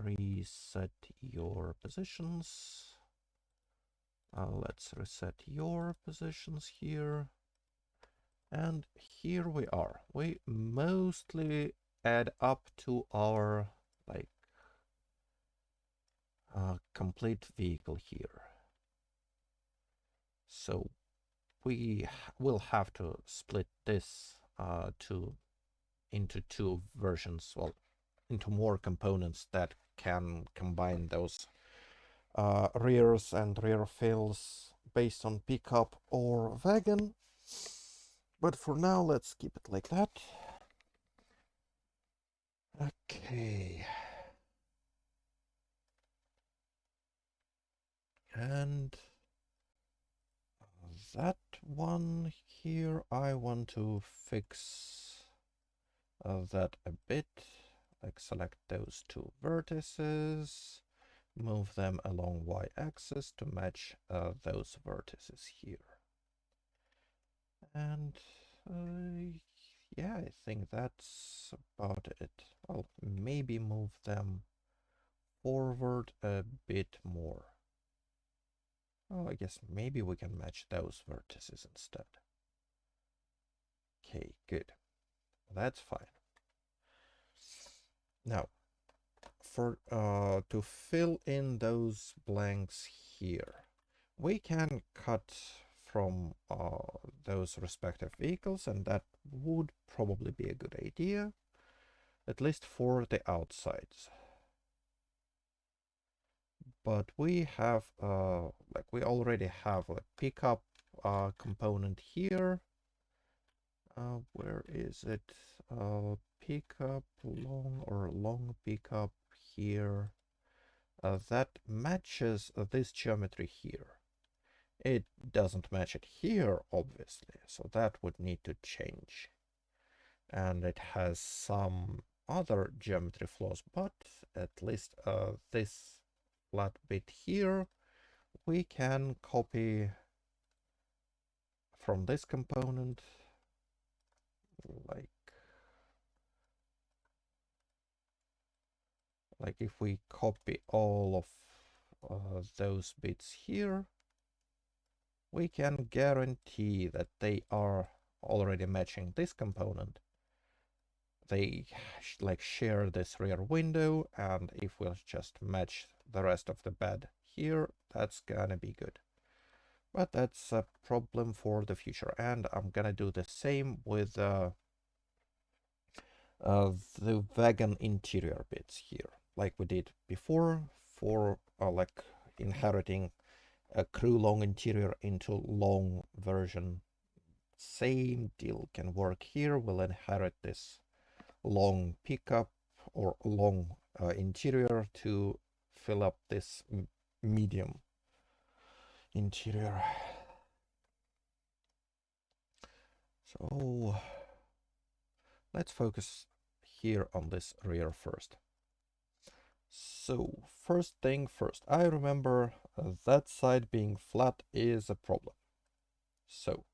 A: reset your positions. Let's reset your positions here. And here we are. We mostly add up to our like complete vehicle here. So we will have to split this into two versions, well, into more components that can combine those rears and rear fills based on pickup or wagon. But for now, let's keep it like that. Okay. And that one here, I want to fix that a bit. Like select those two vertices, move them along y-axis to match those vertices here. And yeah, I think that's about it. I'll maybe move them forward a bit more. Oh, I guess maybe we can match those vertices instead. Okay, good. That's fine. Now, for to fill in those blanks here, we can cut from those respective vehicles, and that would probably be a good idea, at least for the outsides. But we have like we already have a pickup component here. Where is it? Pickup long pickup here. That matches this geometry here. It doesn't match it here, obviously, so that would need to change. And it has some other geometry flaws, but at least this flat bit here we can copy from this component, like if we copy all of those bits here, we can guarantee that they are already matching this component. They like share this rear window, and if we'll just match the rest of the bed here, that's gonna be good. But that's a problem for the future, and I'm gonna do the same with the wagon interior bits here, like we did before for like inheriting a crew long interior into long version. Same deal can work here. We'll inherit this long pickup or long interior to fill up this medium interior. So Let's focus here on this rear first. So, first thing first, I remember that side being flat is a problem. So,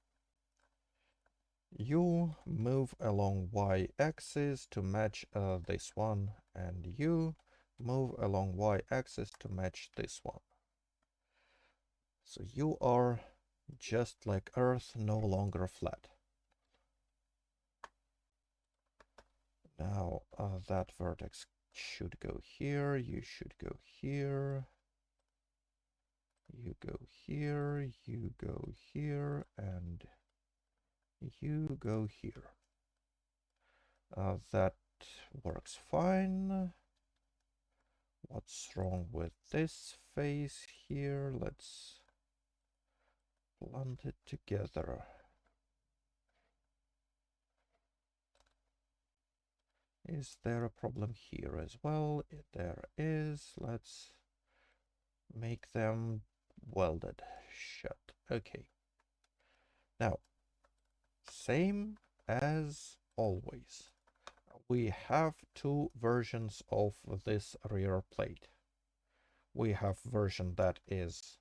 A: you move along y-axis to match this one, and you move along y-axis to match this one. So you are just like Earth, no longer flat. Now that vertex should go here, you should go here, you go here, you go here, and you go here. That works fine. What's wrong with this face here? Let's plant it together. Is there a problem here as well? There is. Let's make them welded shut. Okay. Now, same as always. We have two versions of this rear plate. We have version that is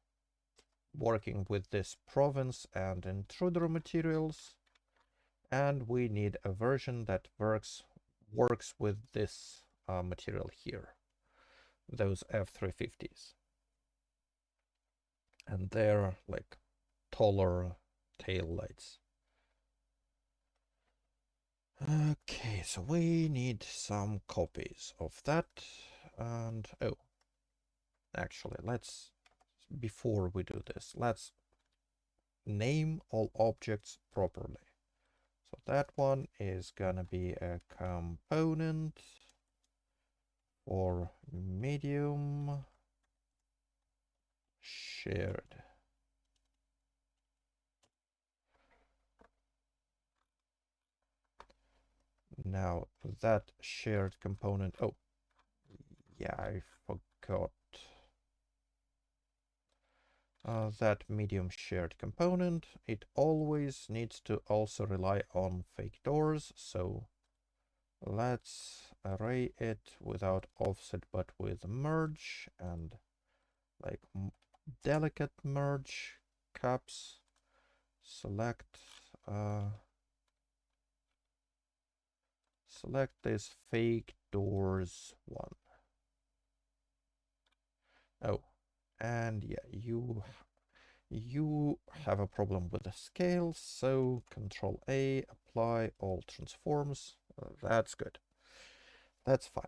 A: working with this province and intruder materials, and we need a version that works with this material here, those F350s, and they're like taller tail lights. Okay, so we need some copies of that, and oh, actually, before we do this, let's name all objects properly. So that one is gonna be a component for medium shared. Now that shared component, oh, yeah, I forgot. That medium shared component, it always needs to also rely on fake doors, so let's array it without offset but with merge and like delicate merge caps. Select select this fake doors one. Oh, and yeah, you have a problem with the scale, so Control A, apply all transforms. That's good. That's fine.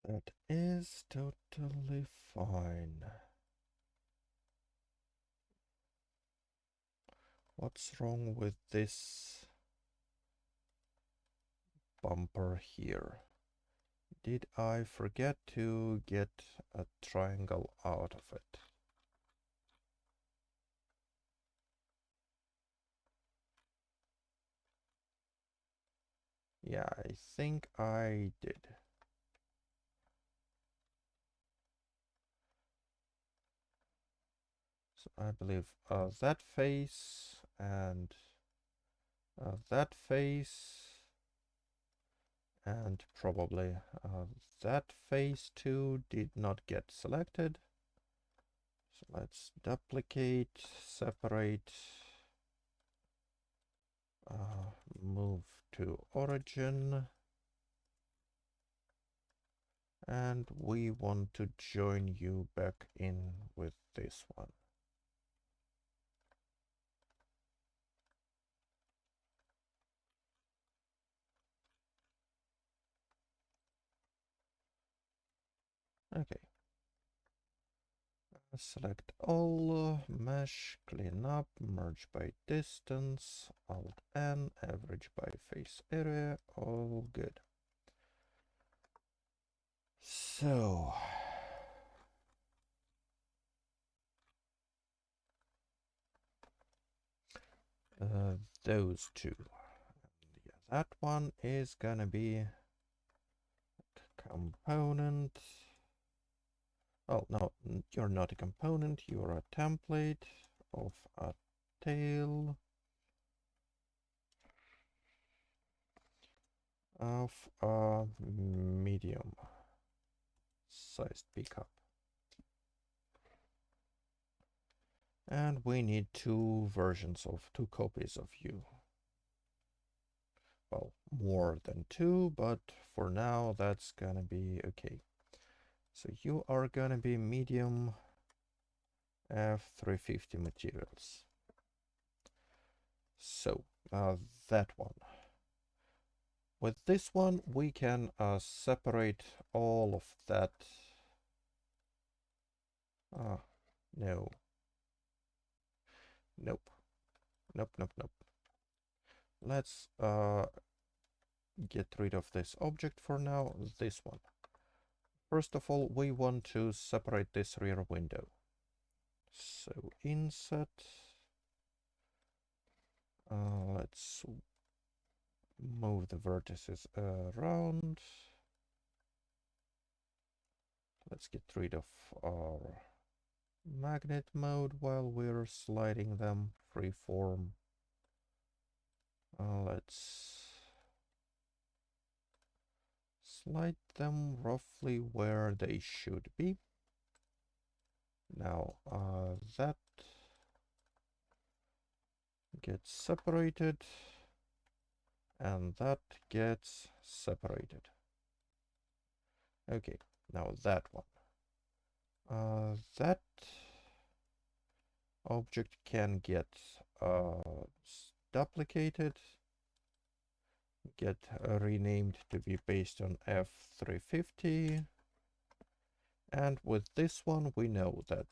A: That is totally fine. What's wrong with this bumper here? Did I forget to get a triangle out of it? Yeah, I think I did. So I believe that face and that face and probably that face too did not get selected. So let's duplicate, separate, move to origin, and we want to join you back in with this one. Okay. Select all, mesh, clean up, merge by distance, Alt N, average by face area, all good. So, those two. Yeah, that one is gonna be component. Oh, no, you're not a component, you're a template of a tail of a medium sized pickup. And we need two copies of you. Well, more than two, but for now that's gonna be okay. So you are gonna be medium F350 materials. So that one. With this one we can separate all of that. No. Nope. Nope, nope, nope. Let's get rid of this object for now, this one. First of all, we want to separate this rear window. So inset, let's move the vertices around. Let's get rid of our magnet mode while we're sliding them freeform. Let's slide them roughly where they should be. Now that gets separated and that gets separated. Okay, now that one. That object can get duplicated, get renamed to be based on F350, and with this one we know that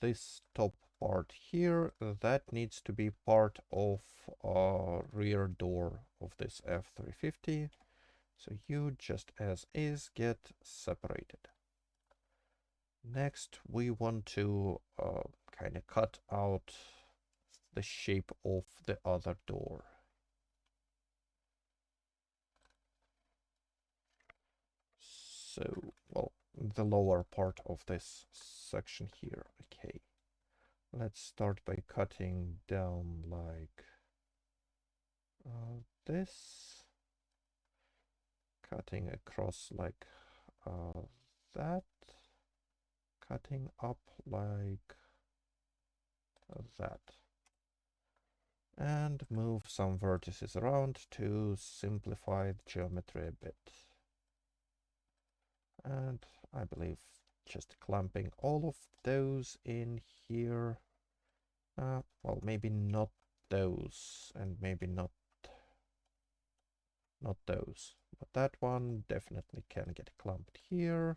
A: this top part here, that needs to be part of rear door of this F350, so you just as is get separated. Next we want to kind of cut out the shape of the other door. So, well, the lower part of this section here. Okay, let's start by cutting down like this, cutting across like that, cutting up like that, and move some vertices around to simplify the geometry a bit. And I believe just clamping all of those in here. Well, maybe not those, and maybe not those, but that one definitely can get clamped here.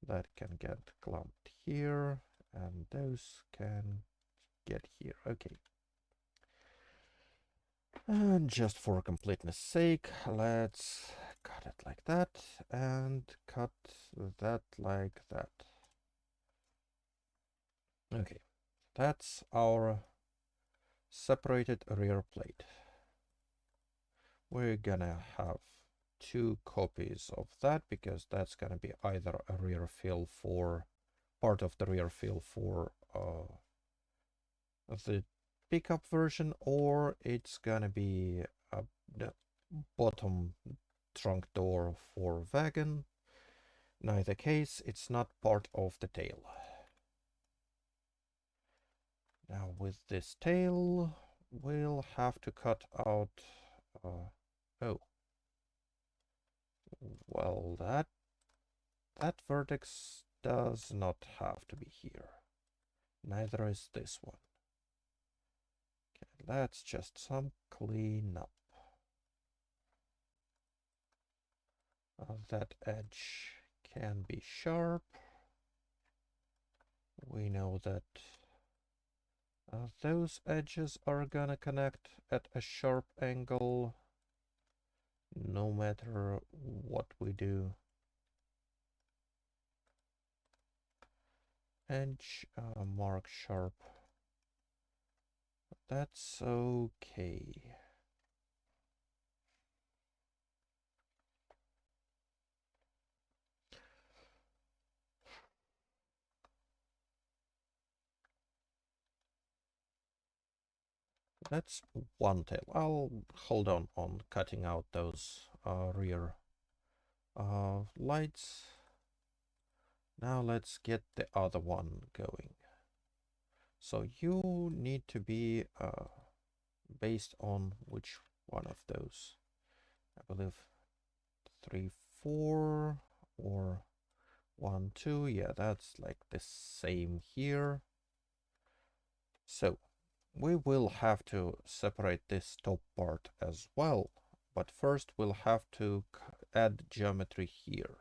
A: That can get clamped here, and those can get here. Okay. And just for completeness sake, let's cut it like that and cut that like that. Okay, that's our separated rear plate. We're gonna have two copies of that because that's gonna be either a rear fill for part of the rear fill for the pickup version, or it's gonna be the bottom trunk door for wagon. In either case, it's not part of the tail. Now with this tail, we'll have to cut out oh, well, that vertex does not have to be here. Neither is this one. Okay, that's just some cleanup. That edge can be sharp. we know that those edges are gonna connect at a sharp angle no matter what we do. Edge mark sharp. That's okay. That's one tail. I'll hold on cutting out those rear lights. Now let's get the other one going. So you need to be based on which one of those? I believe 3, 4 or 1, 2. Yeah, that's like the same here. So we will have to separate this top part as well, but first we'll have to add geometry here.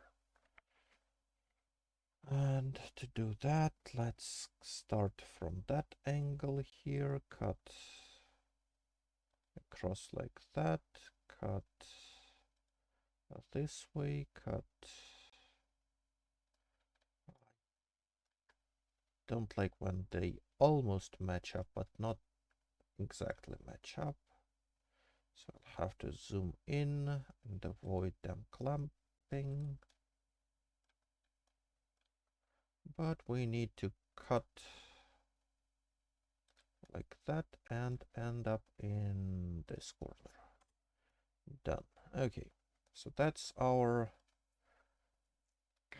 A: And to do that, let's start from that angle here, cut across like that, cut this way, cut. Don't like when they almost match up, but not exactly match up. So I'll have to zoom in and avoid them clamping. But we need to cut like that and end up in this corner. Done. Okay, so that's our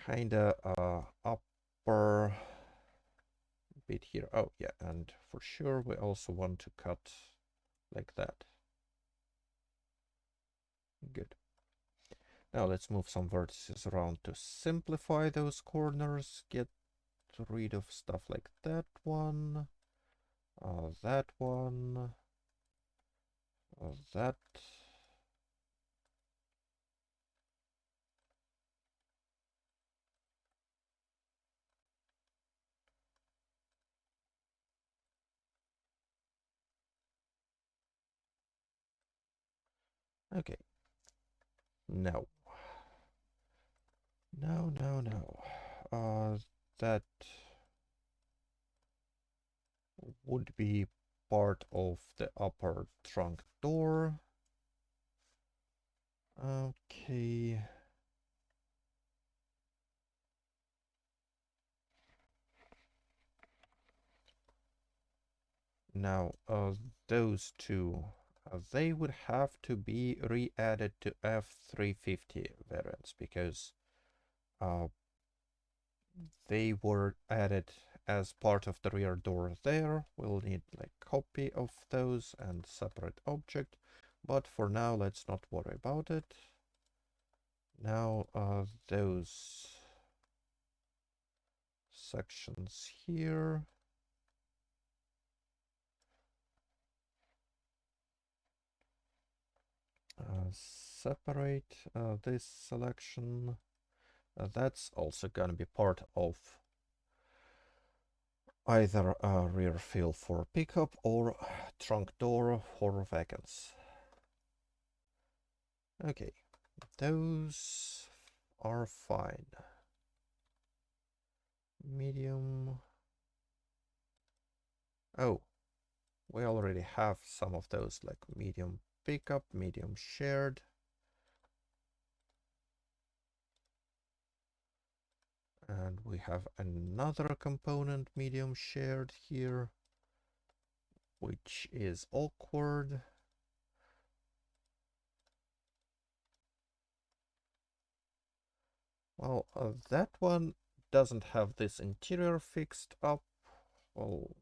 A: kinda upper bit here. Oh yeah, and for sure we also want to cut like that. Good. Now let's move some vertices around to simplify those corners, get rid of stuff like that one, that one, that. Okay. No. No, no, no. That would be part of the upper trunk door. Okay. Now, those two, they would have to be re-added to F350 variants because they were added as part of the rear door there. We'll need like copy of those and separate object, but for now let's not worry about it. Now those sections here, separate this selection. That's also gonna be part of either a rear fill for pickup or trunk door for wagons. Okay, those are fine. Medium. Oh, we already have some of those, like medium pickup, medium shared. And we have another component, medium shared here, which is awkward. Well, that one doesn't have this interior fixed up. Well,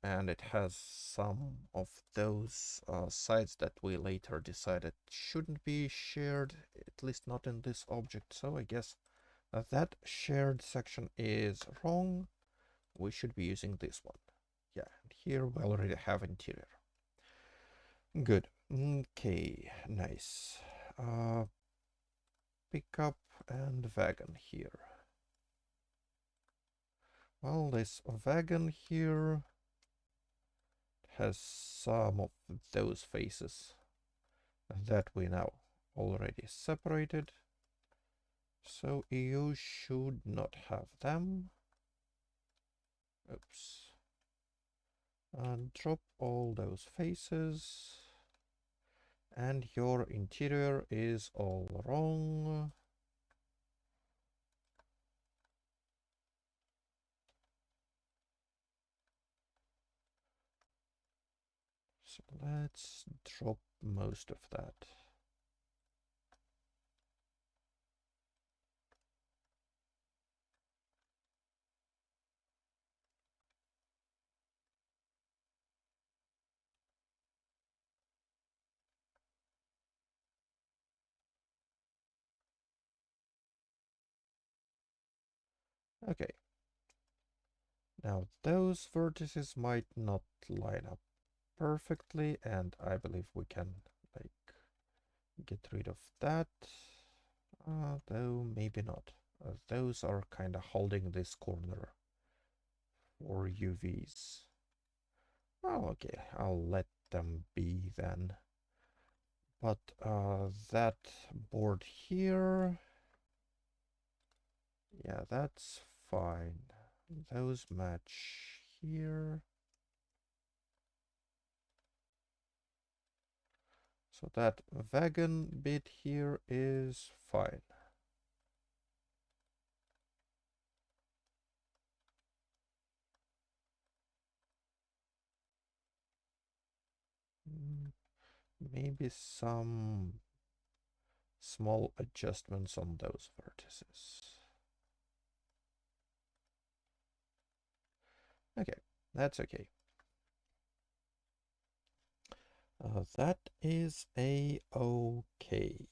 A: and it has some of those sides that we later decided shouldn't be shared, at least not in this object. So I guess that shared section is wrong. We should be using this one. Yeah, and here we already have interior. Good. Okay, nice. Pickup and wagon here. Well, this wagon here has some of those faces that we now already separated. So you should not have them. Oops. And drop all those faces. And your interior is all wrong. So let's drop most of that. Okay. Now those vertices might not line up perfectly, and I believe we can like get rid of that. Though maybe not. Those are kind of holding this corner for UVs. Oh, okay, I'll let them be then. But that board here, yeah, that's fine. Those match here. So that wagon bit here is fine. Maybe some small adjustments on those vertices. Okay, that's okay. That is a-okay.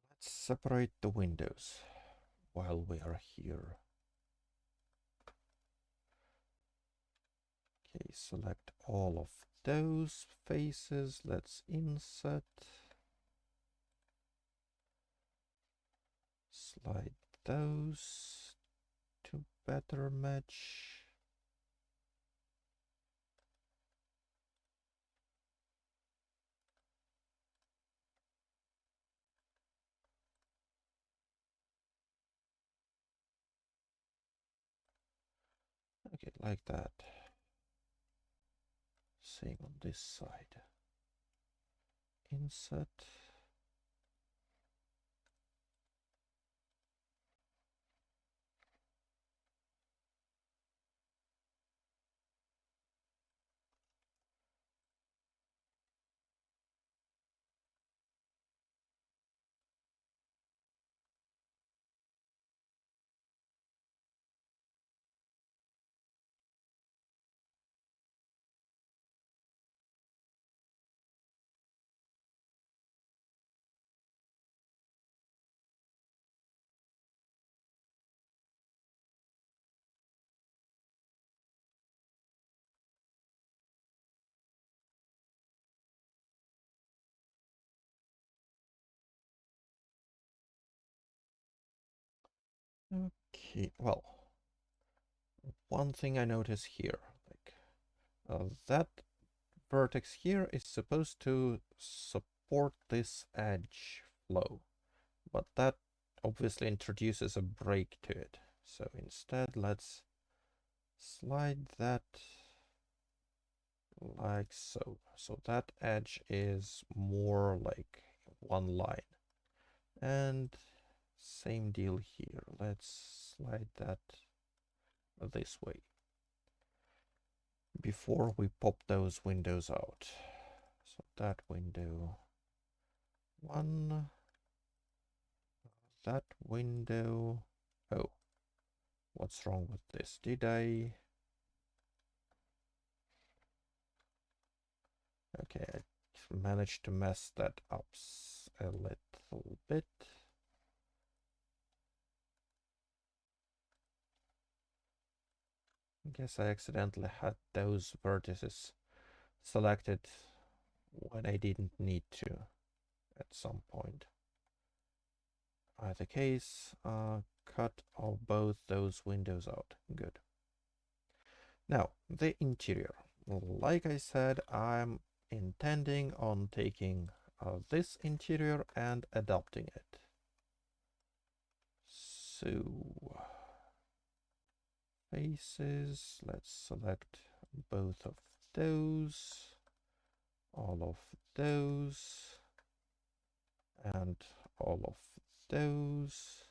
A: Let's separate the windows while we are here. Okay, select all of those faces. Let's inset. Slide those to better match. Okay, like that. Same on this side. Inset. Okay, well, one thing I notice here, like that vertex here is supposed to support this edge flow, but that obviously introduces a break to it. So instead, let's slide that like so. So that edge is more like one line. And same deal here. Let's slide that this way before we pop those windows out. So that window one, that window. Oh, what's wrong with this? Did I? Okay, I managed to mess that up a little bit. guess I accidentally had those vertices selected when I didn't need to at some point. Either case, cut all both those windows out. Good. Now, the interior. Like I said, I'm intending on taking this interior and adapting it. So, faces, let's select both of those, all of those, and all of those,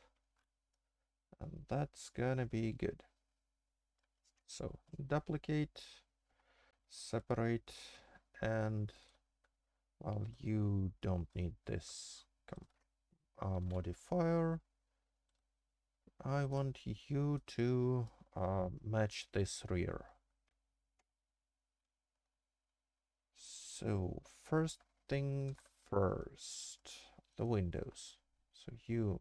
A: and that's gonna be good. So duplicate, separate, and well, you don't need this modifier. I want you to match this rear. So first thing first, the windows. So you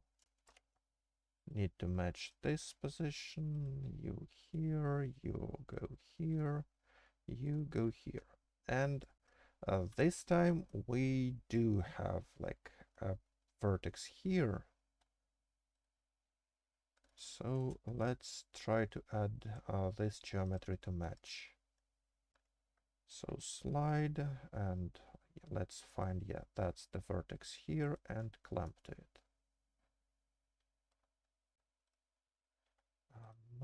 A: need to match this position, you here, you go here, you go here. And this time we do have like a vertex here. So let's try to add this geometry to match. So slide and let's find, yeah, that's the vertex here, and clamp to it.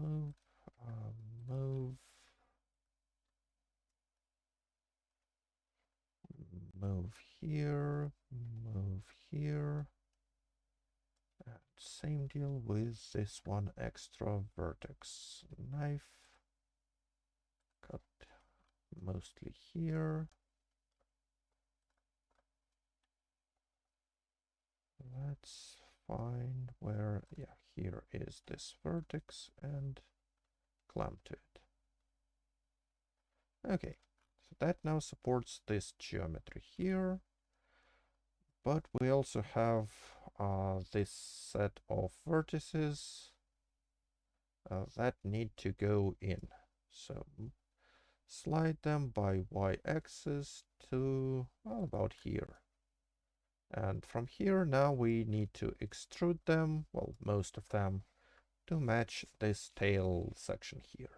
A: Move, move, move here, move here. And same deal with this one extra vertex. Knife, cut mostly here. Let's find where, yeah, here is this vertex and clamp to it. Okay, so that now supports this geometry here, but we also have this set of vertices that need to go in. So slide them by y-axis to, well, about here. And from here now we need to extrude them, well, most of them, to match this tail section here.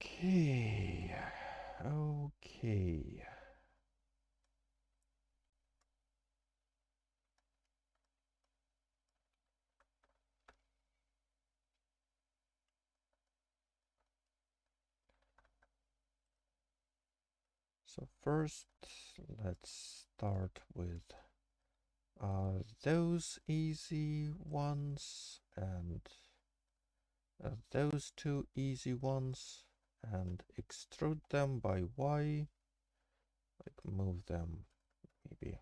A: Okay, okay. So first, let's start with those easy ones and those two easy ones, and extrude them by Y, like move them maybe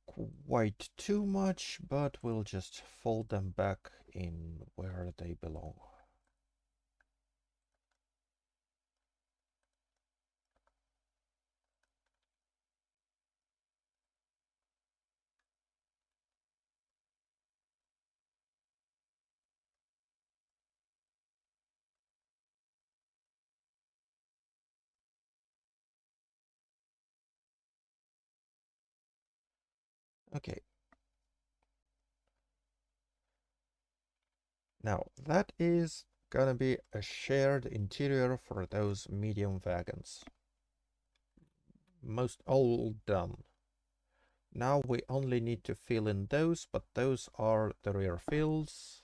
A: quite too much, but we'll just fold them back in where they belong. Okay. Now that is gonna be a shared interior for those medium wagons. Most all done. Now we only need to fill in those, but those are the rear fills,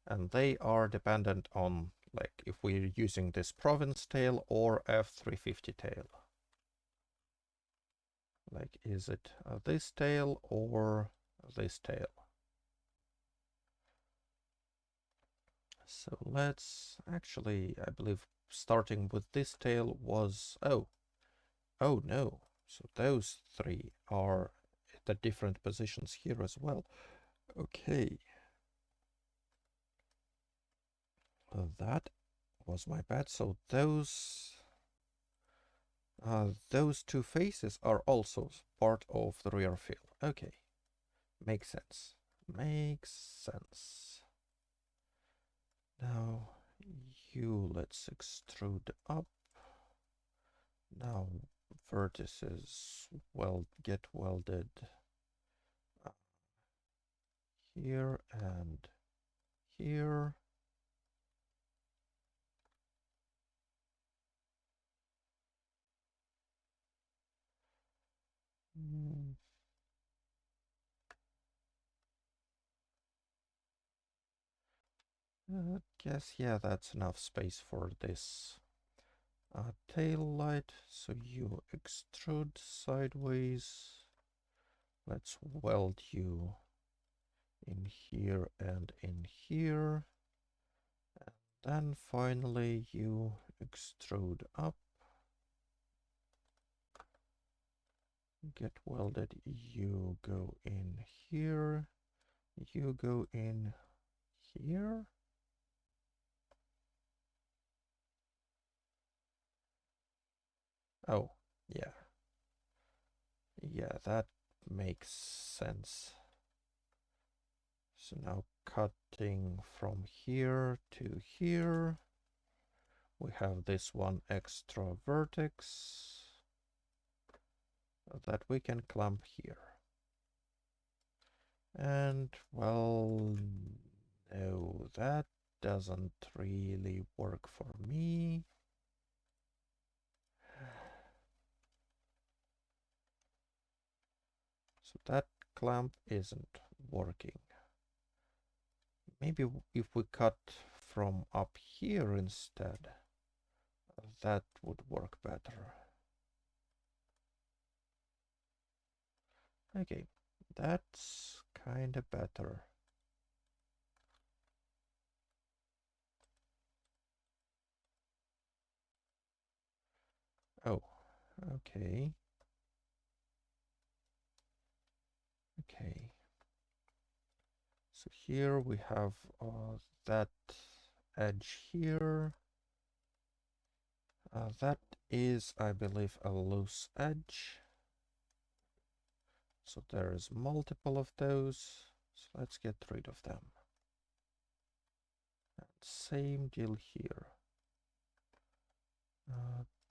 A: and they are dependent on, like, if we're using this province tail or F350 tail. Like, is it this tail or this tail? So let's actually, I believe starting with this tail was, oh no. So those three are at the different positions here as well. Okay. That was my bad. So those two faces are also part of the rear fill. Okay. Makes sense. Makes sense. Now you let's extrude up. Now vertices get welded here and here. Guess, yeah, that's enough space for this tail light. So you extrude sideways. Let's weld you in here and in here. And then finally you extrude up. Get welded. You go in here. You go in here. Oh, yeah. Yeah, that makes sense. So now cutting from here to here, we have this one extra vertex that we can clamp here. And, well, no, that doesn't really work for me. So that clamp isn't working. Maybe if we cut from up here instead, that would work better. Okay, that's kinda better. Oh, okay. Okay. So here we have that edge here. That is, I believe, a loose edge. So there is multiple of those. So let's get rid of them. And same deal here.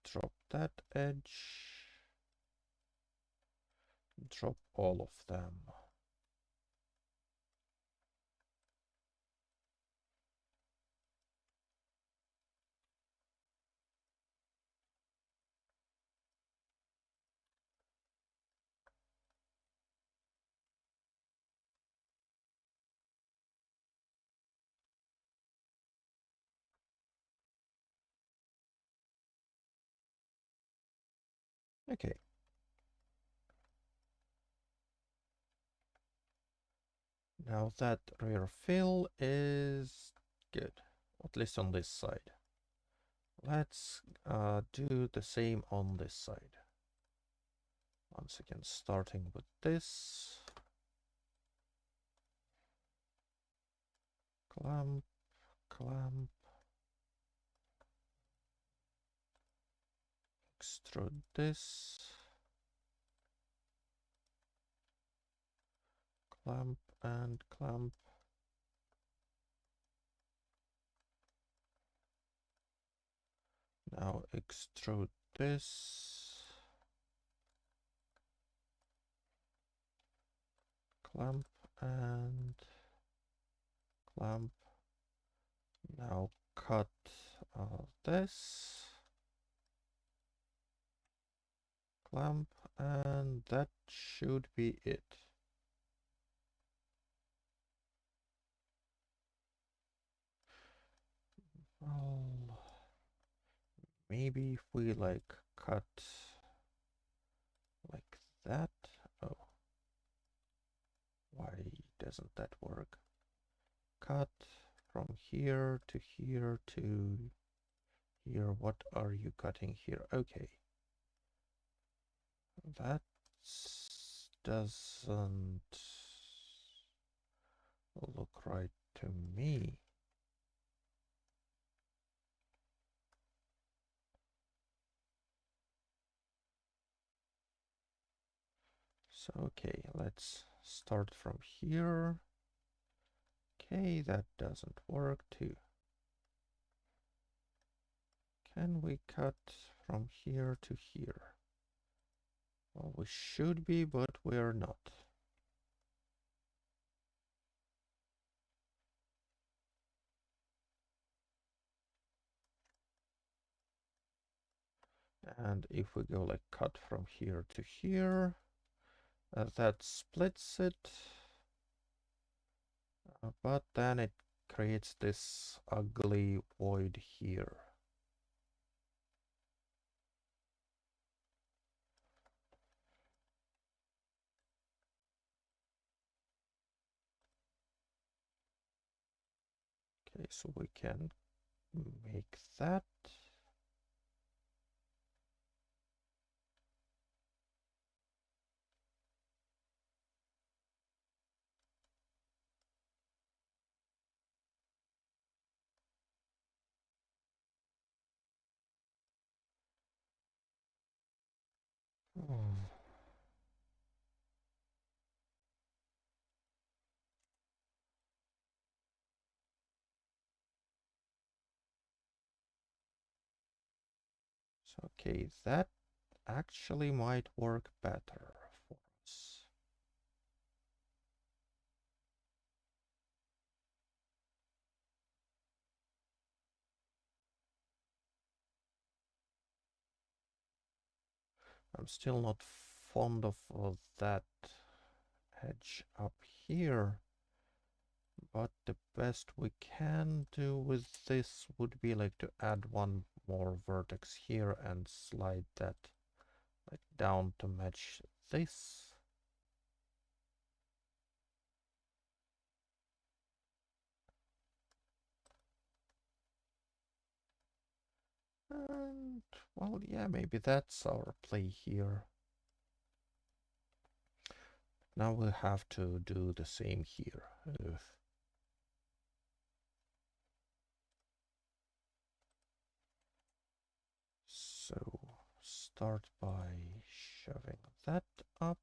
A: Drop that edge. Drop all of them. Okay. Now that rear fill is good, at least on this side. Let's do the same on this side. Once again, starting with this. Clamp, clamp. Extrude this. Clamp and clamp. Now extrude this. Clamp and clamp. Now cut this. Clamp, and that should be it. Well, maybe if we like cut like that. Oh, why doesn't that work? Cut from here to here to here. What are you cutting here? Okay. That doesn't look right to me. So, okay, let's start from here. Okay, that doesn't work too. Can we cut from here to here? Well, we should be, but we're not. And if we go like cut from here to here, that splits it. But then it creates this ugly void here. Okay, so we can make that. Hmm. So, okay, that actually might work better for us. I'm still not fond of that edge up here, but the best we can do with this would be like to add one more vertex here and slide that like down to match this. And well, yeah, maybe that's our play here. Now we'll have to do the same here. Ugh. So start by shoving that up.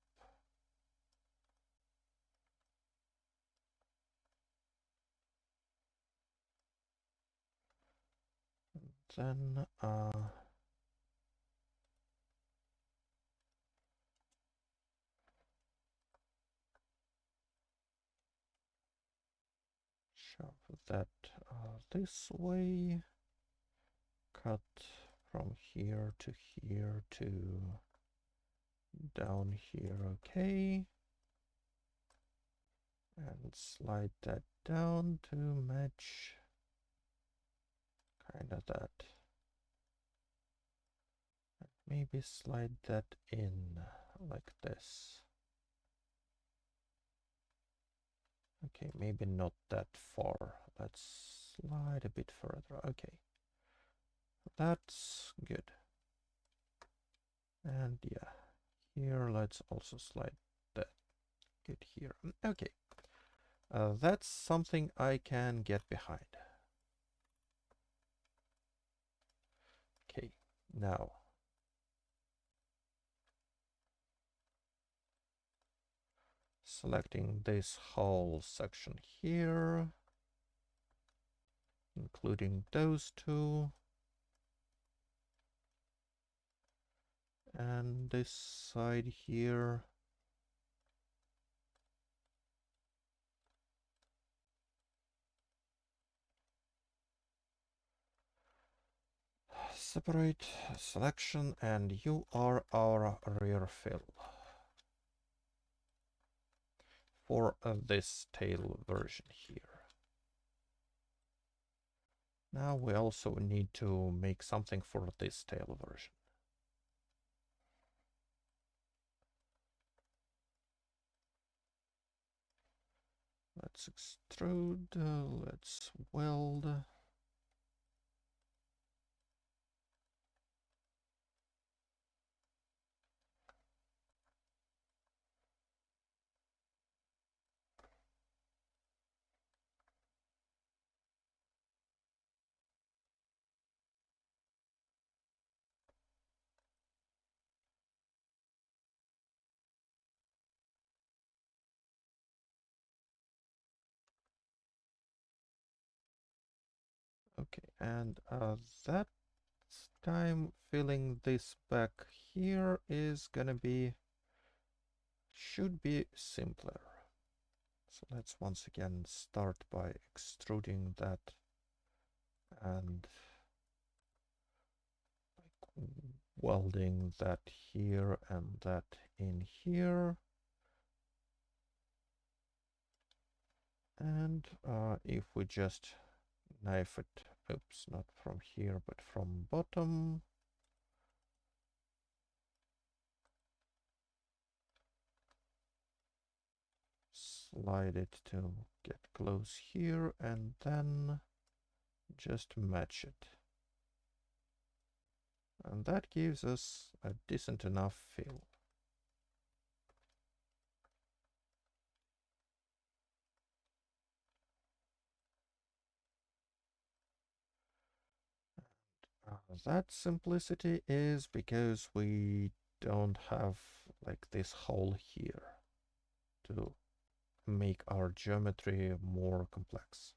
A: Then shove that this way. Cut from here to here to down here, okay. And slide that down to match kind of that. And maybe slide that in like this. Okay, maybe not that far. Let's slide a bit further. Okay, that's good. And yeah, here let's also slide that good here. Okay, that's something I can get behind. Okay, now selecting this whole section here, including those two, and this side here. Separate selection, and you are our rear fill for this tail version here. Now we also need to make something for this tail version. Let's extrude, let's weld. Okay, and that's time filling this back here is gonna be, should be simpler. So let's once again start by extruding that and like welding that here and that in here. And if we just knife it, oops, not from here, but from bottom. Slide it to get close here and then just match it. And that gives us a decent enough fill. That simplicity is because we don't have like this hole here to make our geometry more complex.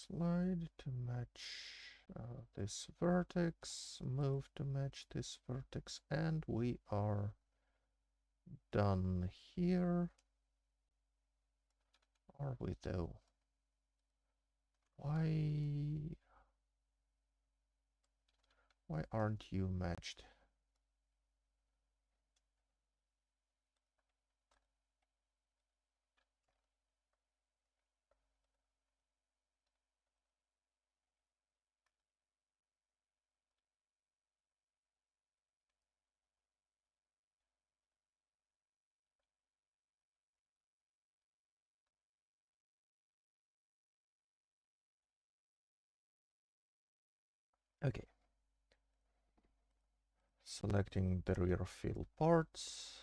A: Slide to match this vertex, move to match this vertex, and we are done here. Are we though? Why aren't you matched? Okay. Selecting the rear fill parts.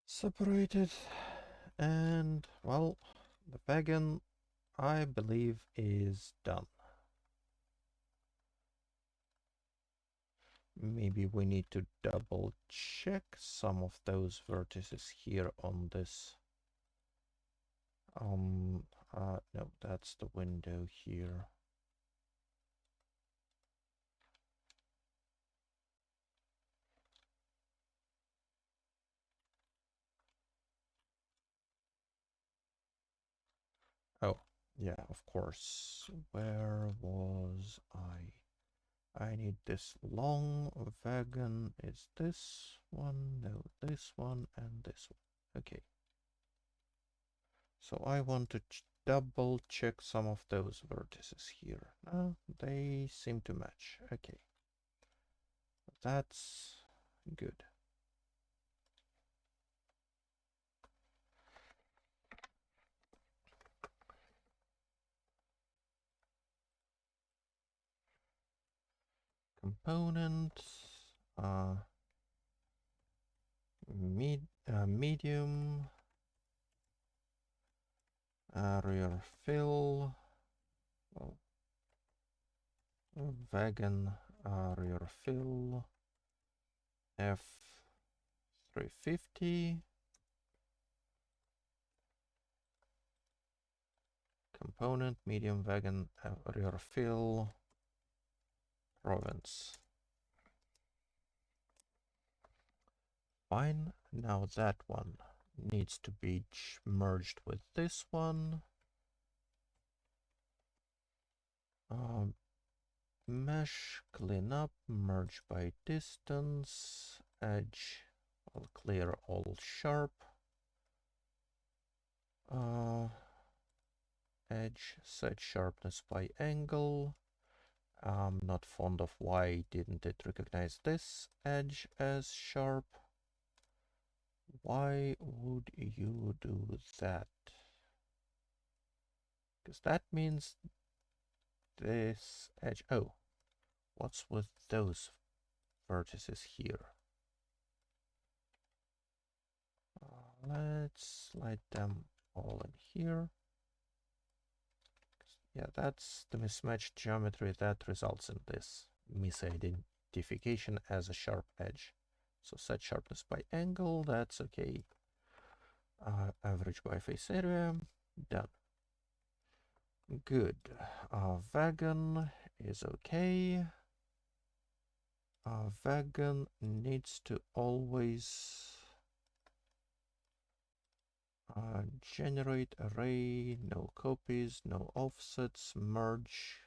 A: Separated. And, well, the wagon, I believe, is done. Maybe we need to double check some of those vertices here on this. No, that's the window here. Oh, yeah, of course. Where was I? I need this long wagon. Is this one? No, this one and this one. Okay. So I want to double check some of those vertices here. They seem to match. Okay. That's good. Components. Medium. Rear fill. Well, wagon rear fill. F350. Component, medium wagon, rear fill, province. Fine. Now that one needs to be merged with this one. mesh, clean up, merge by distance, edge, I'll clear all sharp, edge, set sharpness by angle. I'm not fond of why didn't it recognize this edge as sharp. Why would you do that? Because that means this edge. Oh, what's with those vertices here? Let's slide them all in here. Yeah, that's the mismatched geometry that results in this misidentification as a sharp edge. So set sharpness by angle, that's okay. Average by face area, done. Good. Wagon is okay. Wagon needs to always generate array, no copies, no offsets, merge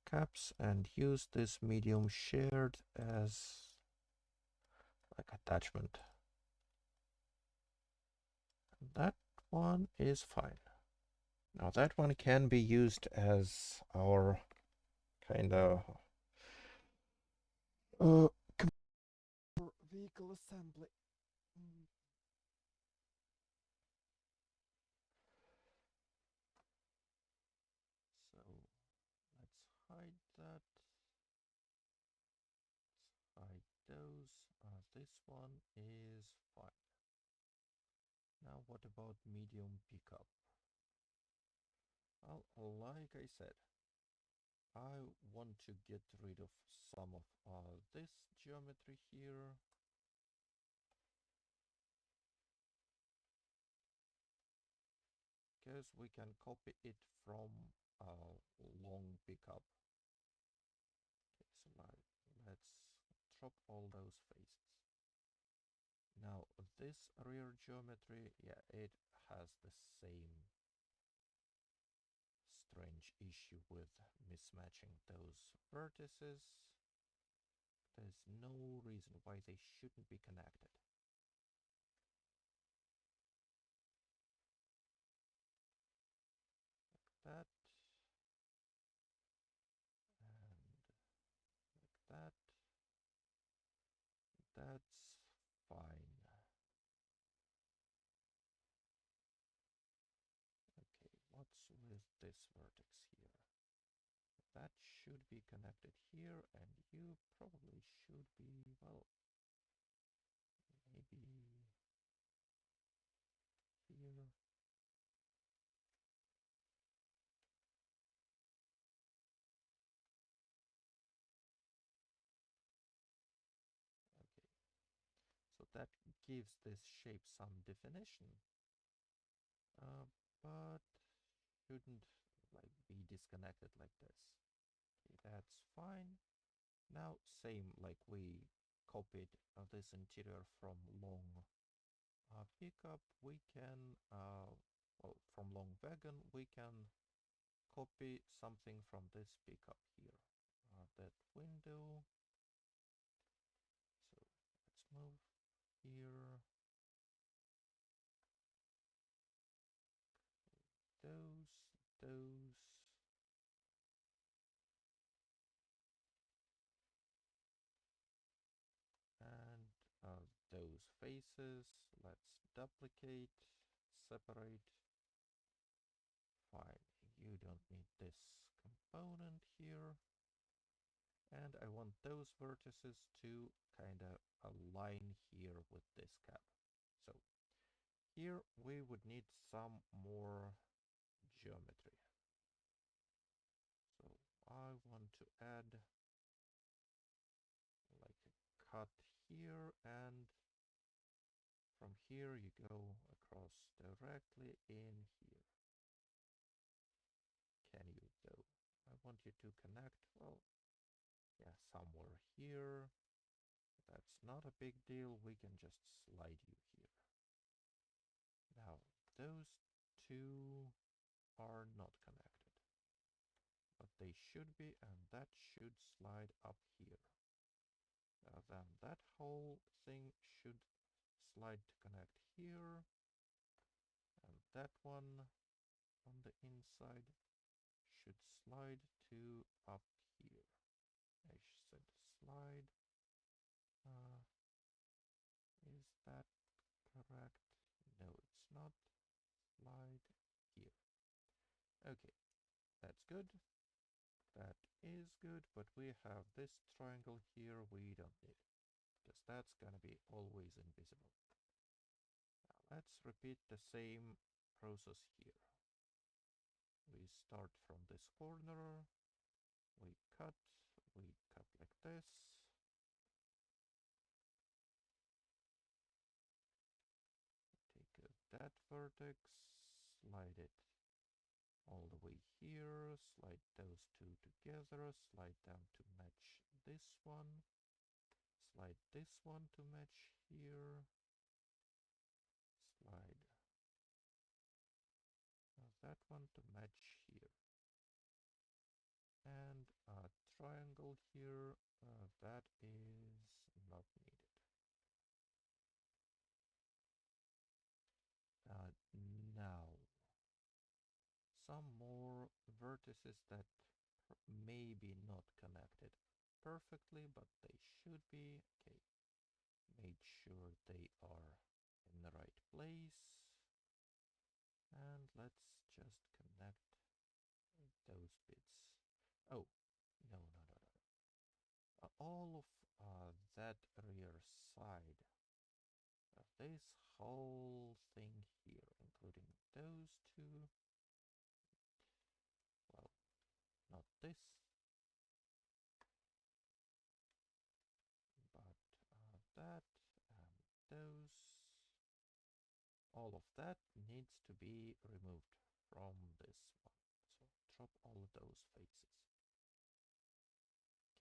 A: caps, and use this medium shared as like attachment. That one is fine. Now that one can be used as our kind of vehicle assembly. So let's hide that. Hide those. This one is fine. Now what about medium pickup? Well, like I said, I want to get rid of some of this geometry here. Because we can copy it from long pickup. Okay, so now let's drop all those faces. Now this rear geometry, yeah, it has the same strange issue with mismatching those vertices. There's no reason why they shouldn't be connected. Like that. And like that. That's fine. Okay, what's with this vertex here? That should be connected here, and you probably should be, well, maybe here. Okay, so that gives this shape some definition, but shouldn't like be disconnected like this. Okay, that's fine. Now, same like we copied this interior from long pickup, we can, well, from long wagon, we can copy something from this pickup here. That window. So let's move here. Those. And those faces. Let's duplicate, separate. Fine, you don't need this component here. And I want those vertices to kind of align here with this cap. So here we would need some more geometry. So I want to add like a cut here, and from here you go across directly in here. Can you though? I want you to connect, well, yeah, somewhere here. That's not a big deal, we can just slide you here. Now, those two are not connected, but they should be, and that should slide up here. Then that whole thing should slide to connect here, and that one on the inside should slide to up here. I said slide. Is that correct? No, it's not. Slide here. Okay, that's good. That is good, but we have this triangle here we don't need, because that's gonna be always invisible. Now let's repeat the same process here. We start from this corner, we cut like this. Take that vertex, slide it all the way here, slide those two together, slide down to match this one, slide this one to match here, slide that one to match here, and a triangle here, that is not needed. Now, some more vertices that may be not connected perfectly, but they should be. Okay, made sure they are in the right place. And let's just connect those bits. Oh, no. All of that rear side of this whole thing here, including those two. Well, not this, but that and those. All of that needs to be removed from this one. So drop all of those faces.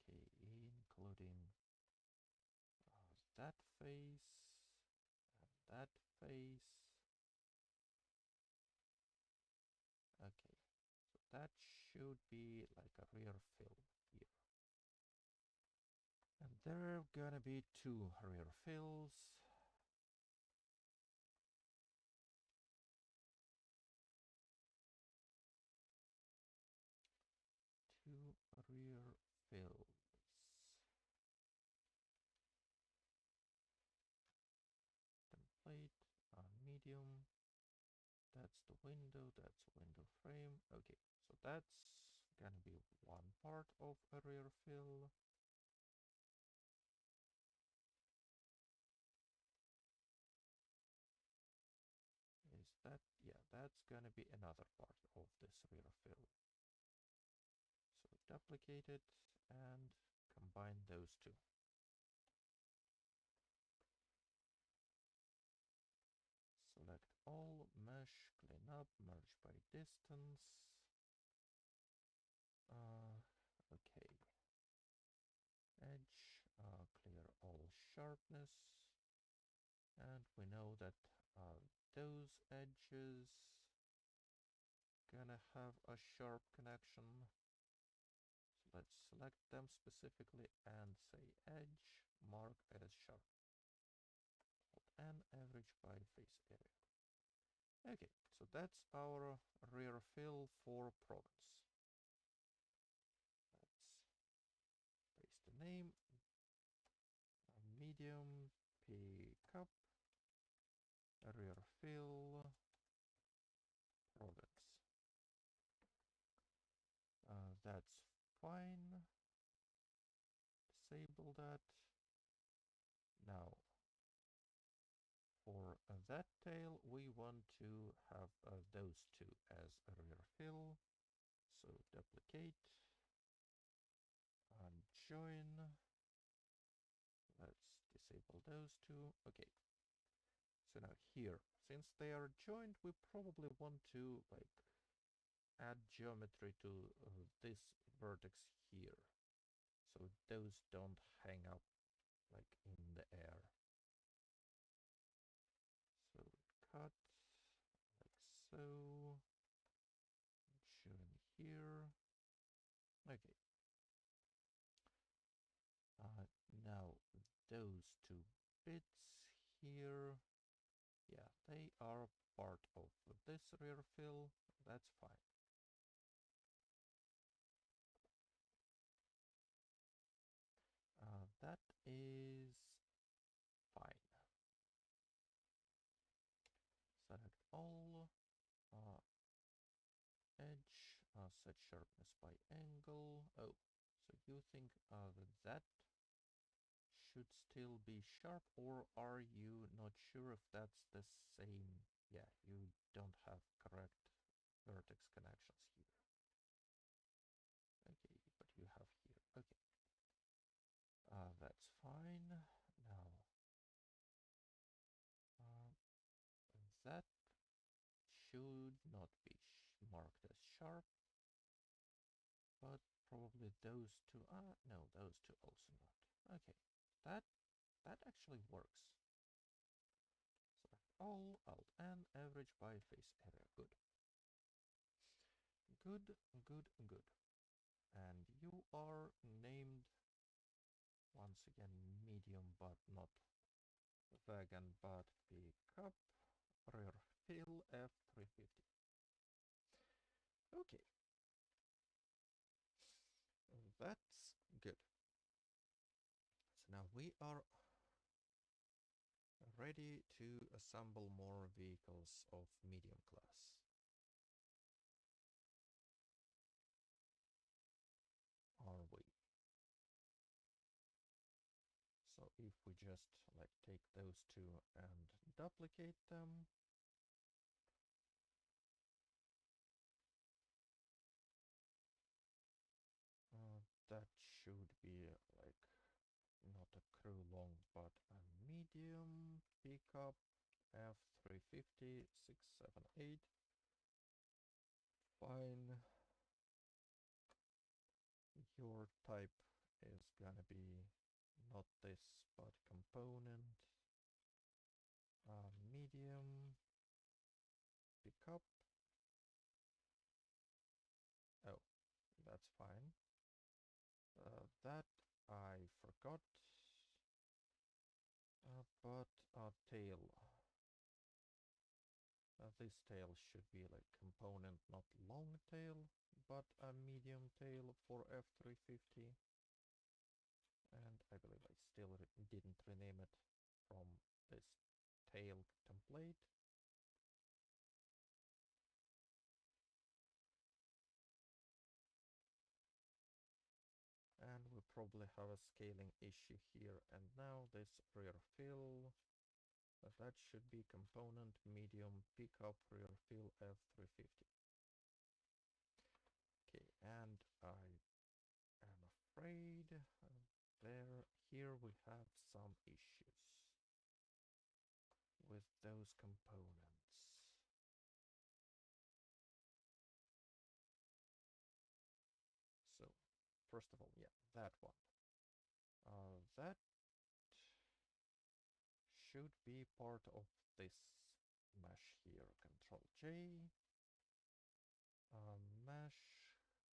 A: Okay, including that face and that face. Okay, so that should be like a rear fill here. And there are gonna be two rear fills. Two rear fills. Template on medium. That's the window, that's window frame. Okay, so that's gonna be one part of a rear fill. Is that, yeah, that's gonna be another part of this rear fill. So duplicate it and combine those two. Select all, mesh, clean up, merge by distance. Okay. Edge, clear all sharpness. And we know that those edges gonna have a sharp connection. So let's select them specifically and say edge, mark as sharp. And average by face area. Okay, so that's our rear fill for province. Let's paste the name, medium, pick up, rear fill, province. That's fine. Disable that. Now, for that tail, we want to have those two as a rear fill. So duplicate and join. Let's disable those two. Okay. So now here, since they are joined, we probably want to like add geometry to this vertex here. So those don't hang up like in the air. So cut like so, join here, bits here, yeah, they are part of this rear fill. That's fine. That is fine. Select all, edge, set sharpness by angle. Oh, so you think that should still be sharp, or are you not sure if that's the same? Yeah, you don't have correct vertex connections here. Okay, but you have here. Okay. That's fine. Now, that should not be marked as sharp, but probably those two. No, those two also not. Okay, that actually works. Select all, Alt N, average by face area. Good. Good, good, good. And you are named once again medium, but not wagon, but pickup rear fill F350. Okay, that's good. So now we are ready to assemble more vehicles of medium class. Are we? So if we just like take those two and duplicate them, that should be like not a crew long, but a medium pickup F350 678. Fine. Your type is gonna be not this, but component. Medium pickup. Oh, that's fine. That I forgot. But tail. This tail should be like component, not long tail, but a medium tail for F350. And I believe I still didn't rename it from this tail template. And we probably have a scaling issue here. And now this rear fill, that should be component medium pickup rear fill F350. Okay, and I am afraid here we have some issues with those components. So, first of all, yeah, that one. That should be part of this mesh here. Control J. Mesh,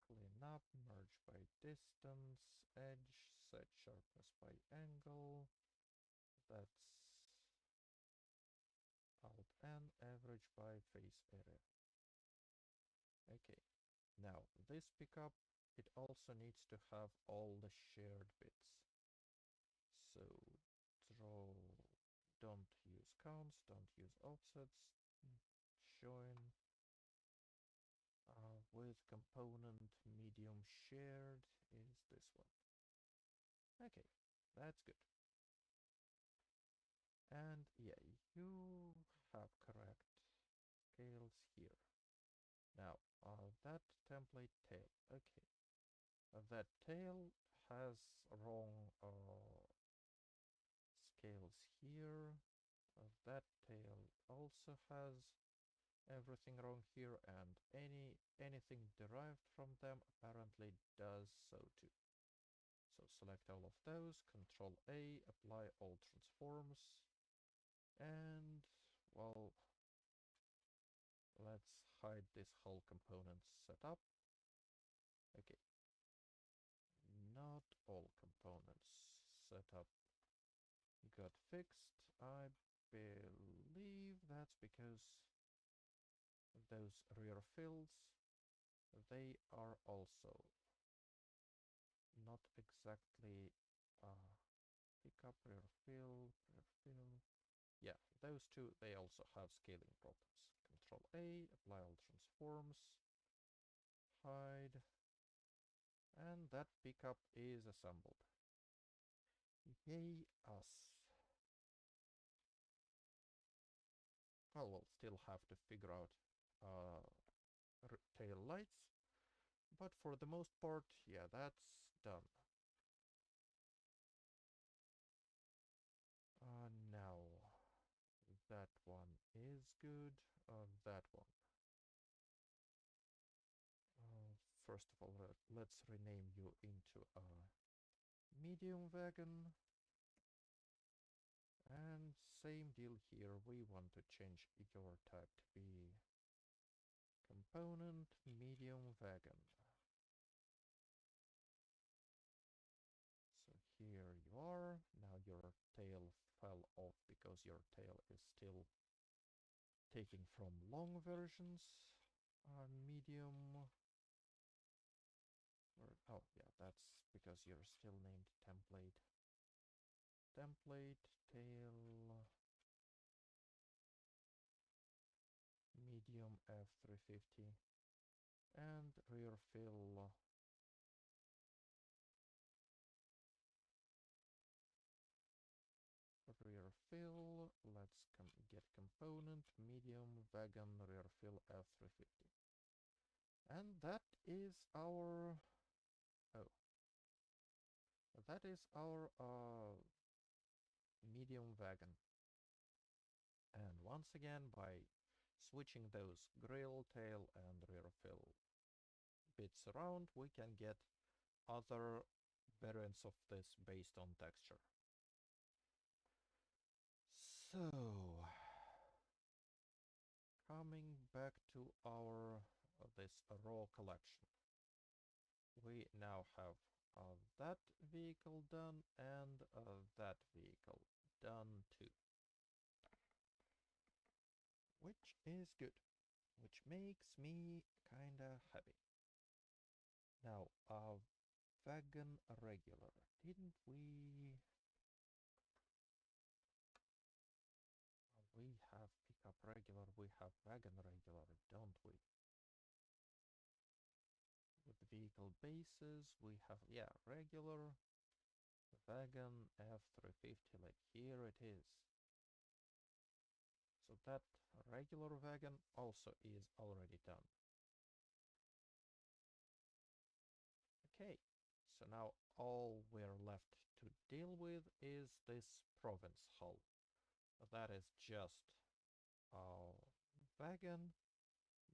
A: clean up, merge by distance, edge, set sharpness by angle. That's Alt N, average by face area. Okay, now this pickup, it also needs to have all the shared bits. So draw, don't use counts, don't use offsets, join with component medium shared is this one. Okay, that's good. And yeah, you have correct scales here. Now, that template tail, okay. That tail has wrong scales here. That tail also has everything wrong here, and anything derived from them apparently does so too. So select all of those, Control A, apply all transforms, and well, let's hide this whole component setup. Okay, not all components set up got fixed. I believe that's because those rear fills, they are also not exactly pick up rear fill. Yeah, those two, they also have scaling problems. Control A, apply all transforms, hide, and that pickup is assembled. Yay us. Well, we'll still have to figure out tail lights, but for the most part, yeah, that's done. Now, that one is good. That one. First of all, let's rename you into a medium wagon. And same deal here, we want to change your type to be component medium wagon. So here you are. Now your tail fell off because your tail is still taking from long versions. Medium. Oh yeah, that's because you're still named template. Template, tail, medium F350, and rear fill. Rear fill, let's get component, medium, wagon, rear fill, F350. And that is our... Oh. That is our medium wagon. And once again, by switching those grill, tail, and rear fill bits around, we can get other variants of this based on texture. So, coming back to our this raw collection, we now have that vehicle done and that vehicle done too, which is good, which makes me kinda happy. Now, wagon regular, didn't we? We have pickup regular, we have wagon regular, don't we? With vehicle bases, we have, yeah, regular, wagon, F350, like here it is. So that regular wagon also is already done. Okay, so now all we're left to deal with is this province hull. That is just a wagon,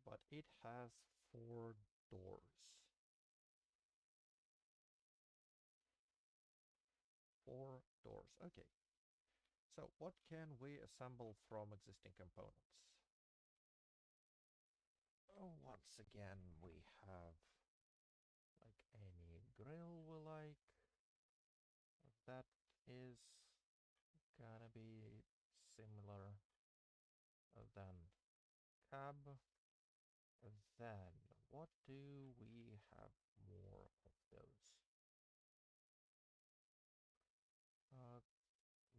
A: but it has 4 doors. 4 doors, okay. So what can we assemble from existing components? Oh, once again, we have like any grill we like. That is gonna be similar than cab. Then what do we have more of those?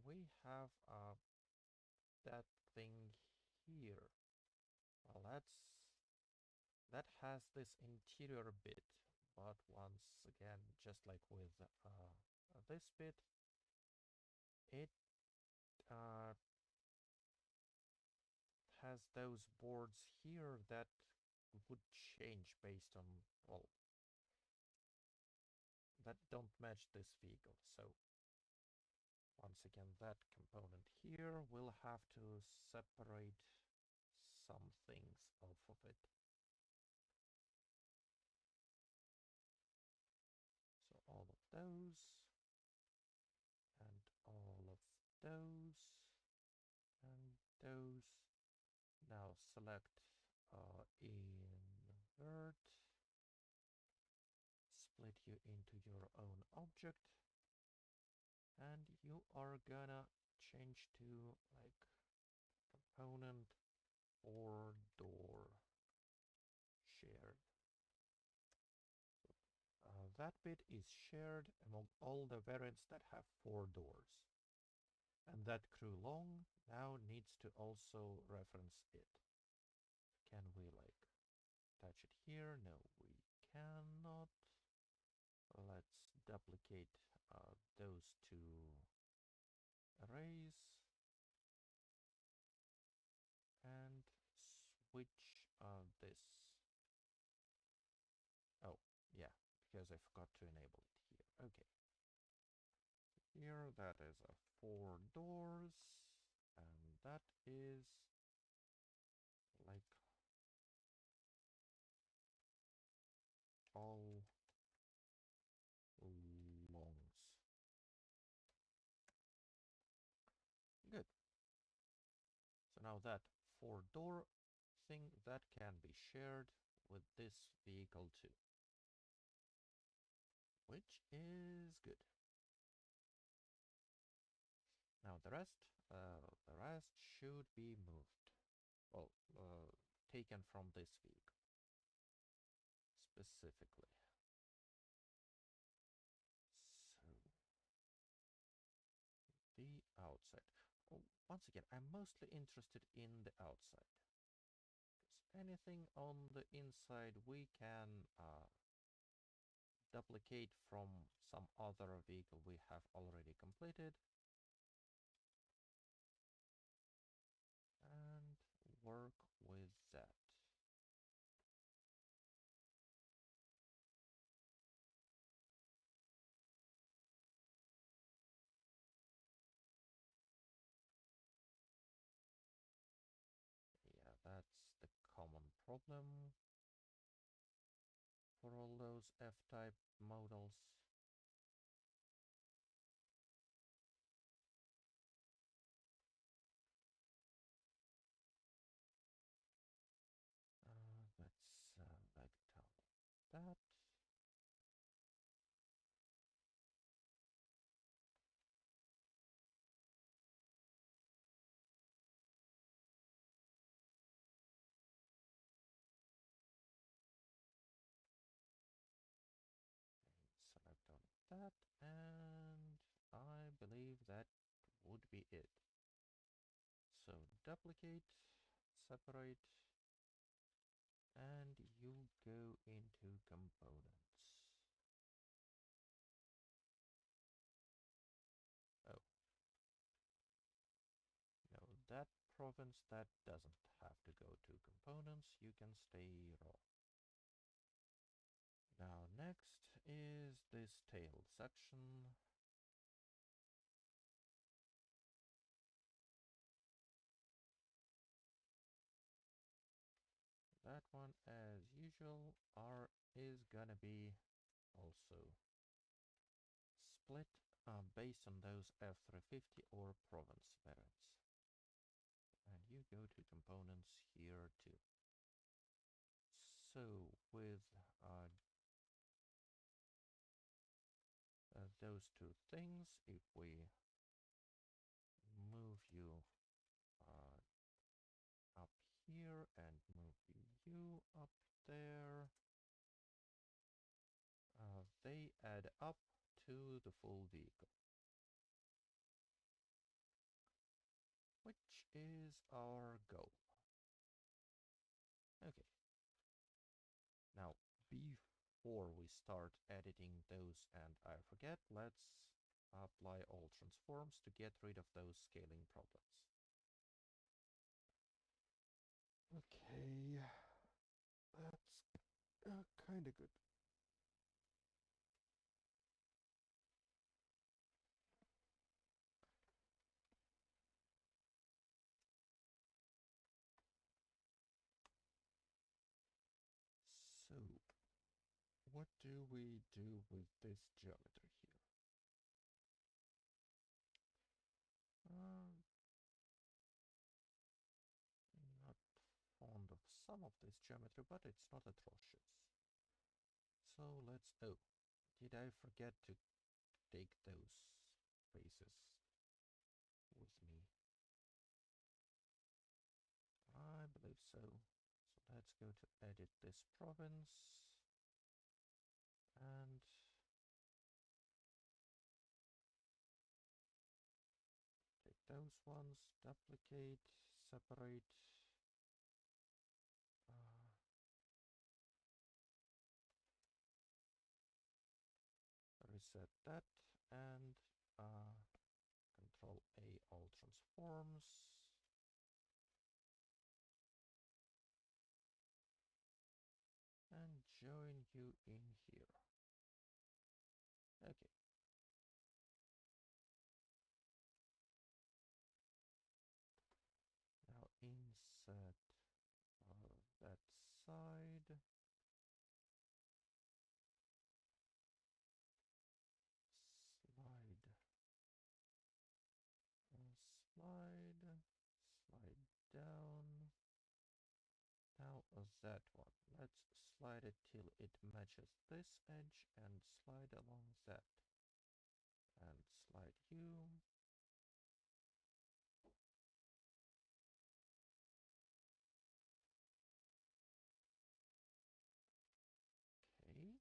A: We have that thing here. Well, that has this interior bit, but once again, just like with this bit, it has those boards here that would change based on, well, that don't match this vehicle. So once again, that component here will have to separate some things off of it. So all of those, and all of those, and those. Now select invert, split you into your own object, and you are gonna change to like component or door shared. That bit is shared among all the variants that have 4 doors. And that crew long now needs to also reference it. Can we like attach it here? No, we cannot. Let's duplicate those 2 arrays and switch this. Oh, yeah, because I forgot to enable it here. Okay. Here, that is a 4 doors, and that is like all longs. Good. So now that 4 door thing, that can be shared with this vehicle too, which is good. Now the rest should be moved. Well, taken from this vehicle specifically. So the outside. Oh, once again, I'm mostly interested in the outside. Because anything on the inside we can duplicate from some other vehicle we have already completed and work with that. Yeah, that's the common problem for all those F-type models. Let's like tell that. Select on that, and I believe that would be it. So duplicate, separate, and you go into components. Oh. No, that province, that doesn't have to go to components. You can stay raw. Now next is this tail section. That one, as usual, is gonna be also split based on those F350 or province variants. And you go to components here too. So with those 2 things, if we move you up here and move you up there, they add up to the full vehicle, which is our goal. Okay. Now, before we start editing those and I forget, let's apply all transforms to get rid of those scaling problems. Okay, that's kind of good. So, what do we do with this geometry here? Not fond of some of this geometry, but it's not atrocious. So let's... Oh, did I forget to take those faces with So let's go to edit this province and take those ones, duplicate, separate, reset that, and Control A all transforms. And join you in here. Okay. Now insert that side. Slide. Slide down. Now that one. Let's slide it till it matches this edge and slide along that. And slide you. Okay.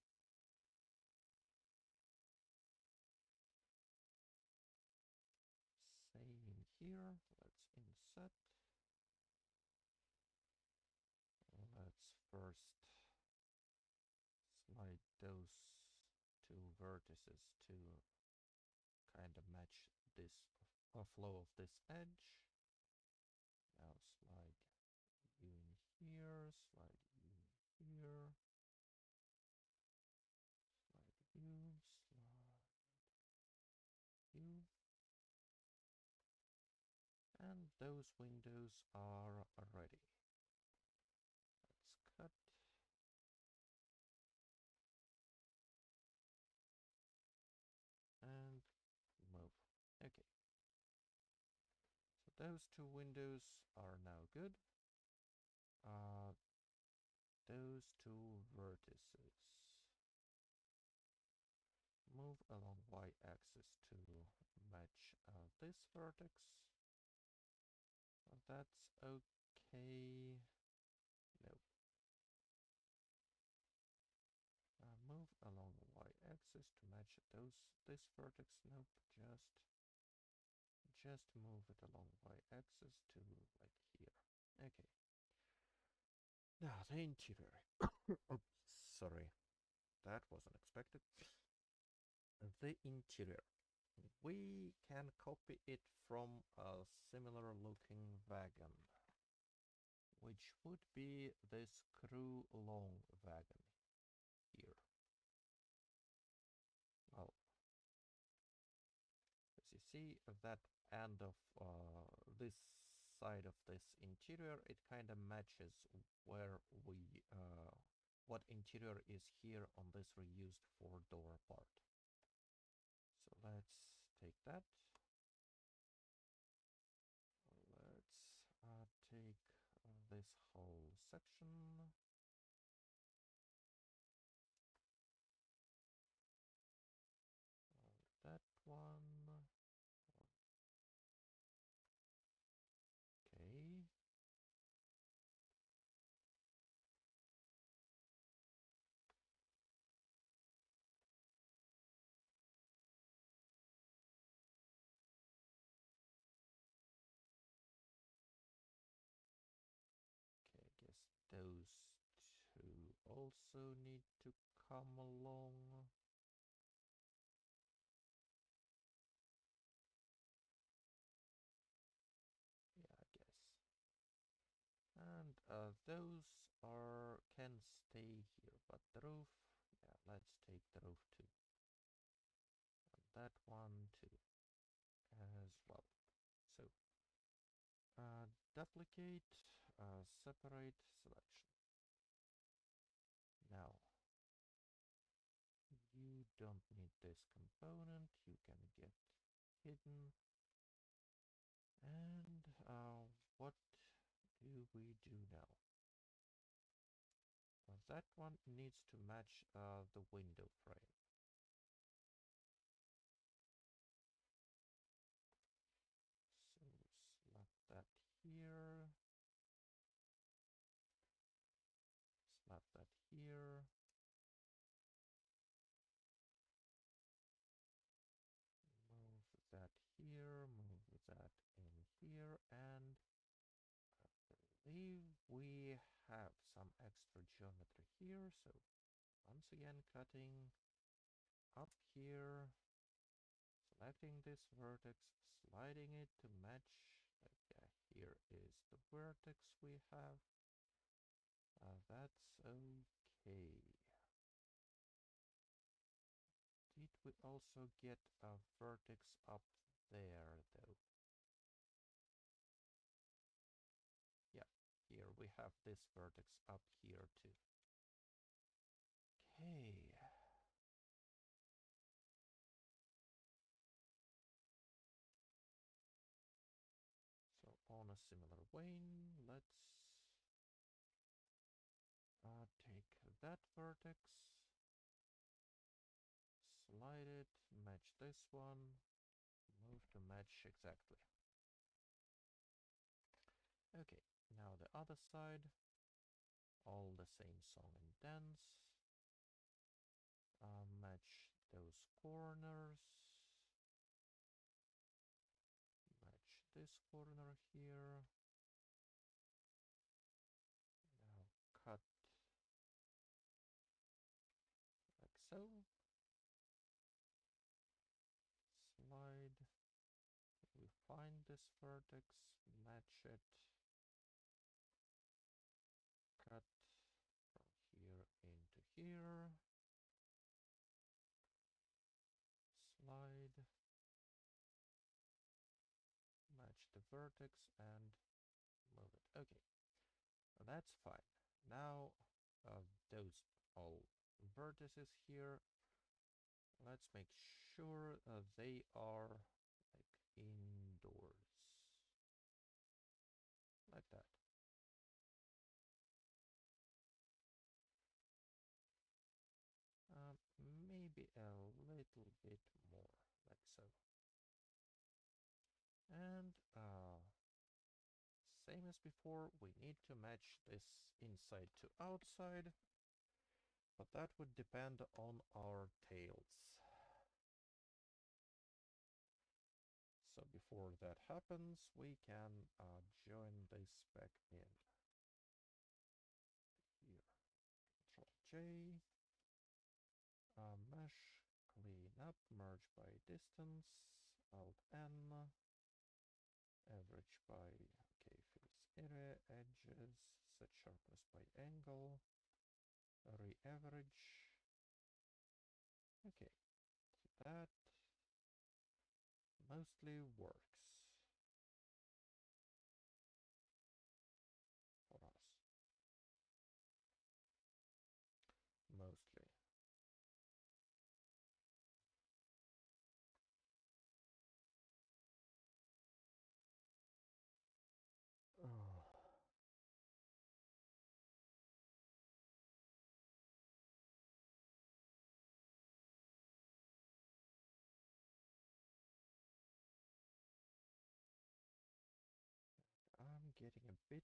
A: Same here. Let's insert. Let's first slide those two vertices to kind of match this flow of this edge. Now slide you in here, slide you in here, slide you, slide you. And those windows are ready. Let's cut. And move. Okay. So those two windows are now good. Those two vertices. Move along y-axis to match this vertex. That's okay. Nope. Move along y-axis to match this vertex. Nope. Just move it along y-axis to like here. Okay. Now the interior. Oops, sorry, that wasn't expected. The interior. We can copy it from a similar looking wagon, which would be this crew long wagon here. Well, as you see, that end of this side of this interior, it kind of matches where we what interior is here on this reused 4-door part. So let's take that. Let's take this whole section. That one. Okay. Okay, I guess those two also need to come along. Yeah, I guess. And those can stay here, but the roof, yeah, let's take the roof too. And that one too, as well. So, duplicate, separate, selection. Now, you don't need this component, you can get hidden. And what do we do now? Well, that one needs to match the window frame. So select that here. here. Move that here, move that in here, and I believe we have some extra geometry here, so once again cutting up here, selecting this vertex, sliding it to match. Yeah, here is the vertex we have. That's okay. Did we also get a vertex up there though? Yeah, here we have this vertex up here too. Okay. So on a similar vein, let's take that vertex, slide it, match this one, move to match exactly. Okay, now the other side, all the same song and dance. Match those corners. Match this corner here. Now cut like so. Slide. We find this vertex, match it. Cut from here into here. Slide. Match the vertex and move it. Okay, that's fine. Now those all vertices here, let's make sure they are like indoors, like that. Maybe a little bit more, like so. And same as before, we need to match this inside to outside, but that would depend on our tails. So before that happens, we can join this back in. Here, Control J, mesh, clean up, merge by distance, Alt N, average by, okay, face area, edges, set sharpness by angle, re-average. Okay, so that mostly works for us. Mostly. Oh. I'm getting a bit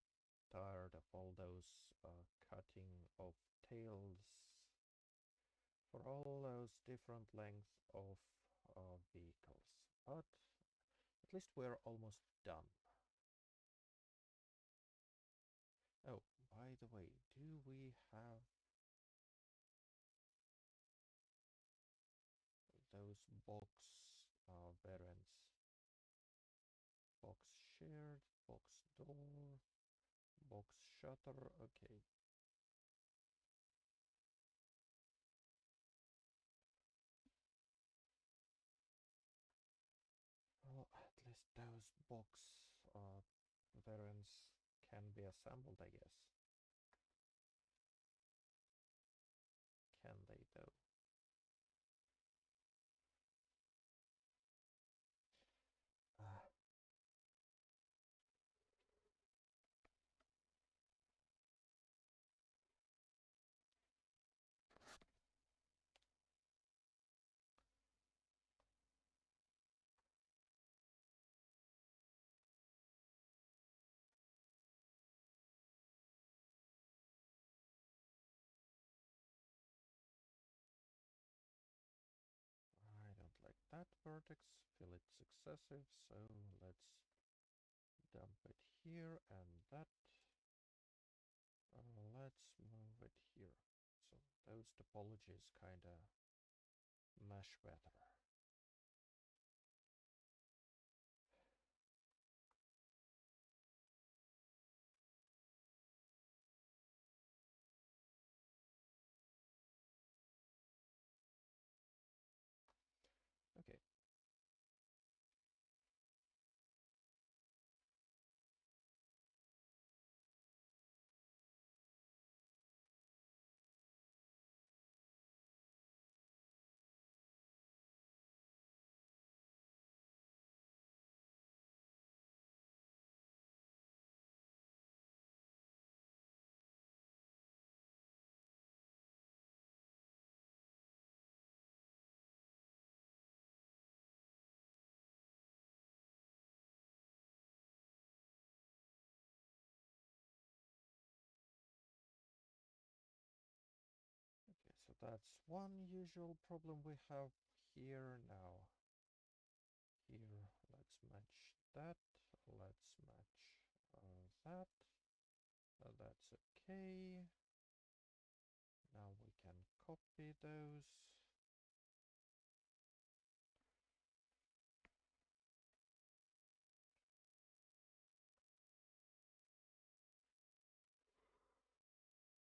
A: tired of all those cutting of tails for all those different lengths of vehicles, but at least we're almost done. Oh, by the way, do we have those box variants? Box shared, box door, box shutter, okay. Well, at least those box variants can be assembled, I guess. Can they though? Ah, that vertex, fill it successive, so let's dump it here and that. Let's move it here. So those topologies kinda mesh better. Okay. Okay, so that's one usual problem we have here now. Here, let's match that. Let's match that. That's okay. Now we can copy those.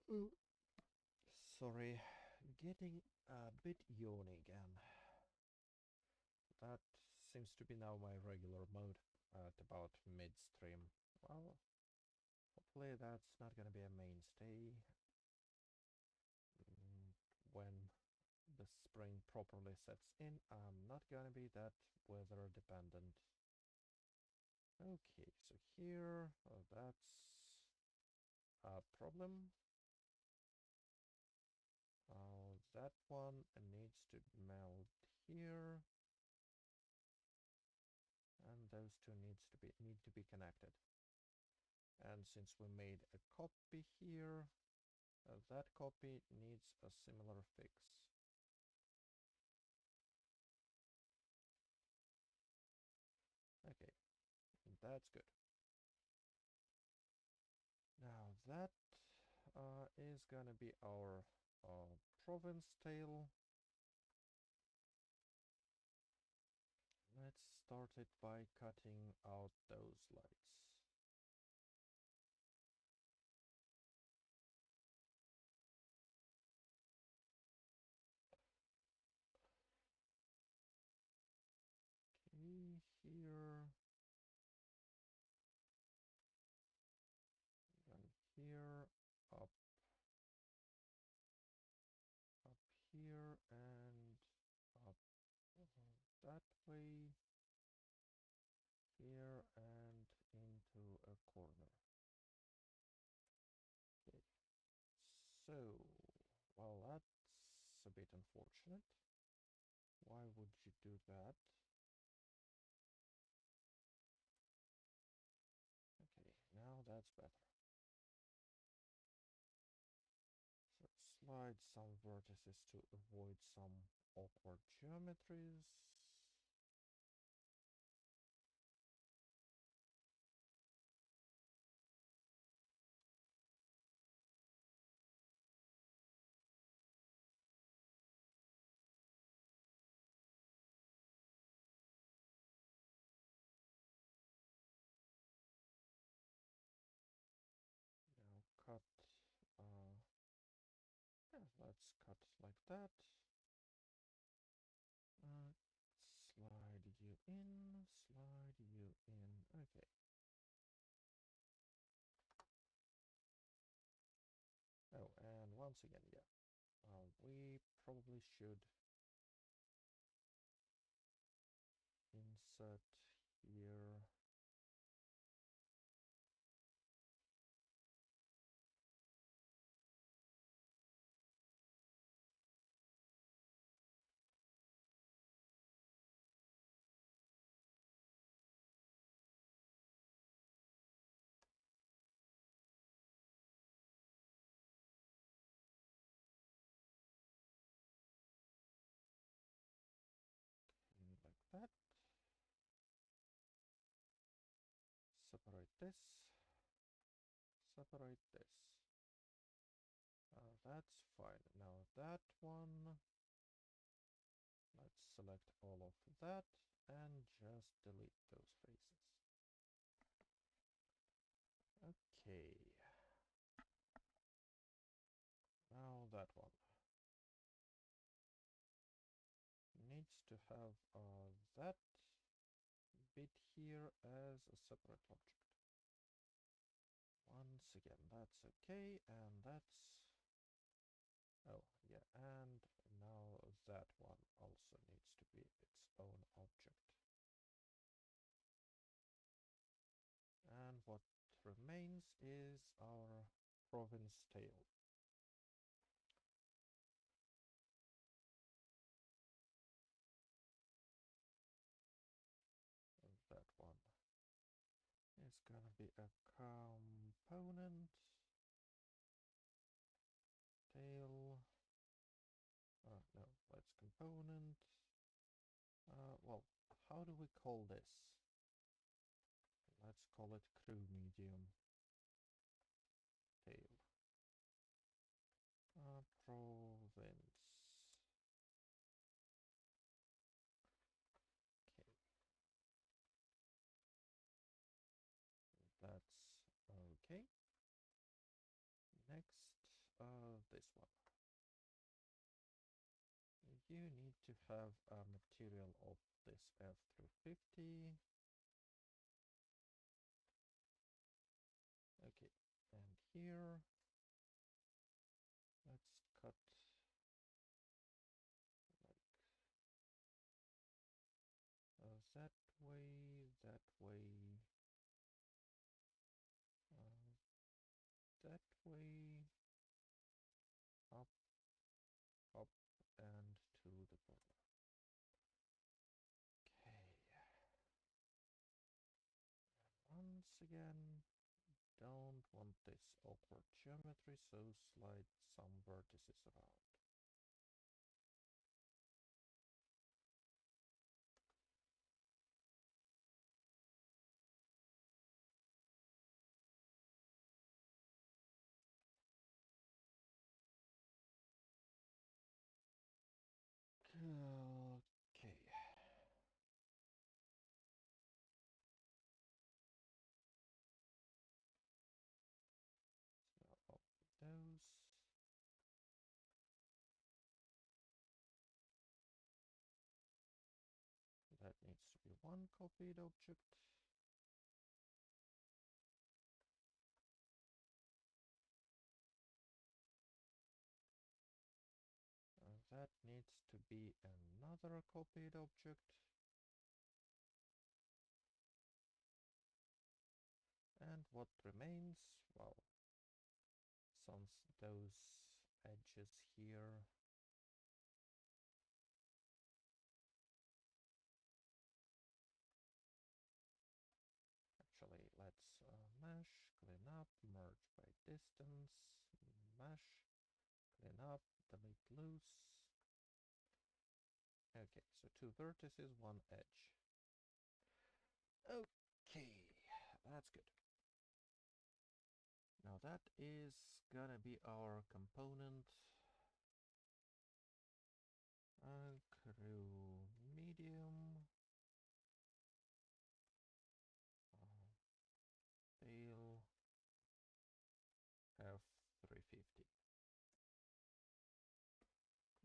A: Ooh. Sorry, getting a bit yawny again. That seems to be now my regular mode at about midstream. Well, hopefully that's not gonna be a mainstay when the spring properly sets in. I'm not gonna be that weather dependent. Okay, so here, that's a problem. That one needs to melt here, and those two need to be connected. And since we made a copy here, that copy needs a similar fix. Okay, that's good. Now that is gonna be our province tail. Let's start it by cutting out those lights. Okay, here and here, up here and up that way, here and into a corner. Okay, so, well, that's a bit unfortunate. Why would you do that? Okay, now that's better. So slide some vertices to avoid some awkward geometries. Now cut, yeah, let's cut like that. Slide you in, slide you in, okay. Oh, and once again, yeah, we probably should insert here. Like this. Separate this. That's fine. Now that one. Let's select all of that and just delete those faces. Okay. Now that one needs to have that bit here as a separate object. Once again, that's okay, and that's... Oh, yeah, and now that one also needs to be its own object. And what remains is our province tail. And that one is gonna be a component tail. No, let's component. Well, how do we call this? Let's call it crew medium tail. Province. Okay. That's okay. Next, this one. You need to have a material of this F through 50. Okay, and here, let's cut like that way, that way, that way, up, up, and to the bottom. Okay. Once again, don't want this awkward geometry, so slide some vertices around. Okay. So up those. That needs to be one copied object. That needs to be another copied object. And what remains? Well, since those edges here. Actually, let's mesh, clean up, merge by distance, mesh, clean up, delete loose. Okay, so two vertices, one edge. Okay, that's good. Now that is gonna be our component. Crew medium. Tail F350.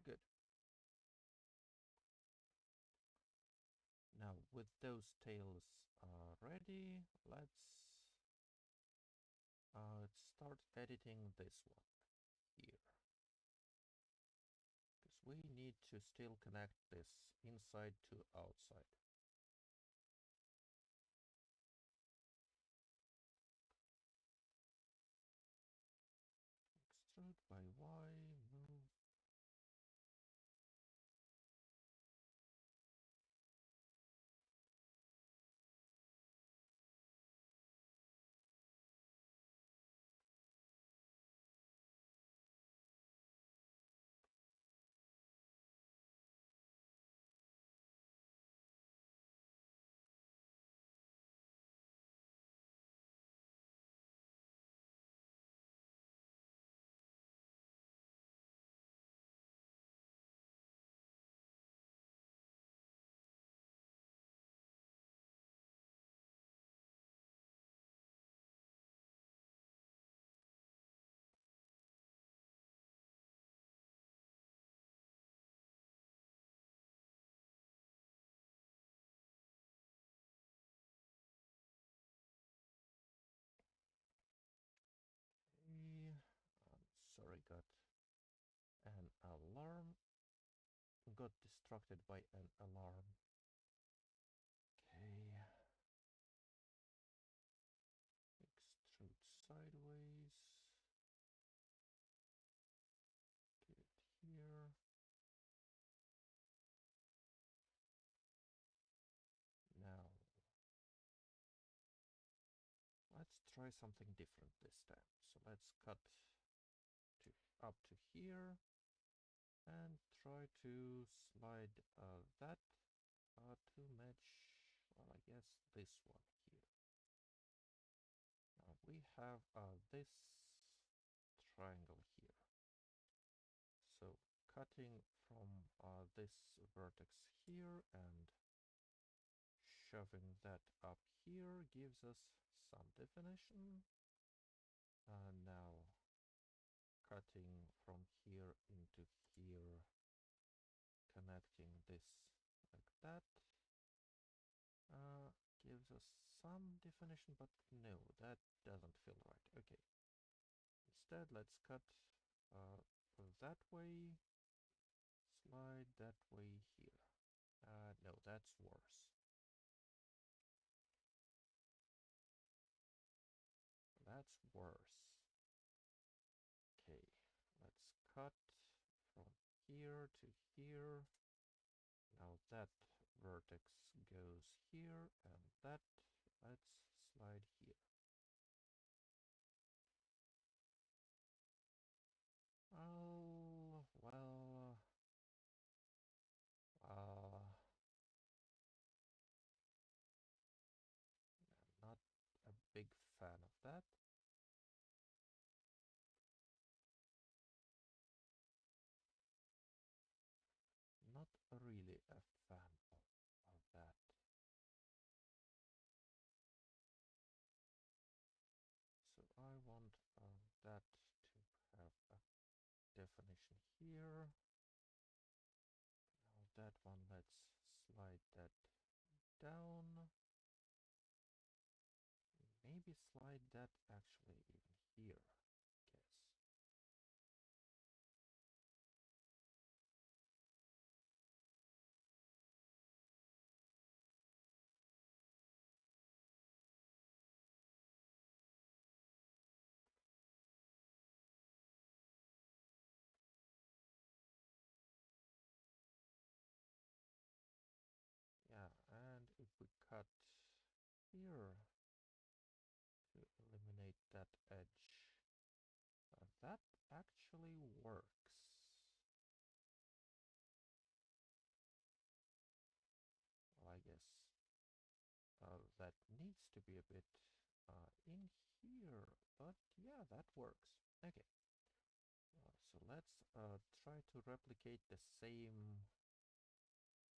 A: Good. Now with those tails ready, let's start editing this one here. Because we need to still connect this inside to outside. Extrude by Y, move got an alarm. Got distracted by an alarm. Okay. Extrude sideways. Get it here. Now, let's try something different this time. So let's cut to up to here and try to slide that to match, well, I guess this one here. Now we have this triangle here. So cutting from this vertex here and shoving that up here gives us some definition. Now cutting from here into here, connecting this like that, gives us some definition, but no, that doesn't feel right. Okay, instead let's cut that way, slide that way here. No, that's worse. That's worse. Okay, let's cut from here to here. Now that vertex goes here, and that let's slide here. Oh, well, I'm not a big fan of that. Not really a fan of that. So I want that to have a definition here. Now that one, let's slide that down. Maybe slide that actually even here, I guess. Yeah, and if we cut here to eliminate that edge, that actually works. Well, I guess that needs to be a bit in here, but yeah, that works. Okay, so let's try to replicate the same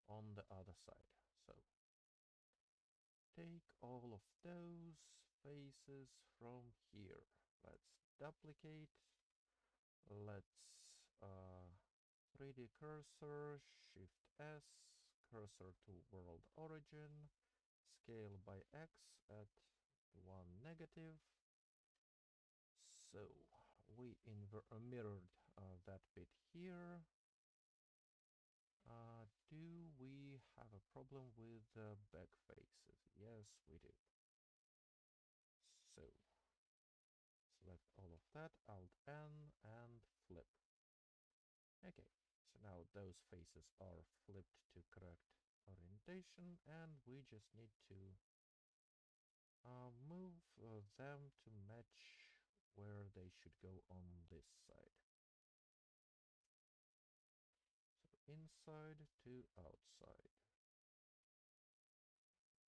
A: on the other side. So take all of those faces from here. Let's duplicate. Let's 3D cursor, Shift S, cursor to world origin, scale by X at 1 negative. So we mirrored that bit here. Do we have a problem with the back faces? Yes, we do. So select all of that, Alt N, and flip. Okay, so now those faces are flipped to correct orientation, and we just need to move them to match where they should go on this side. So inside to outside.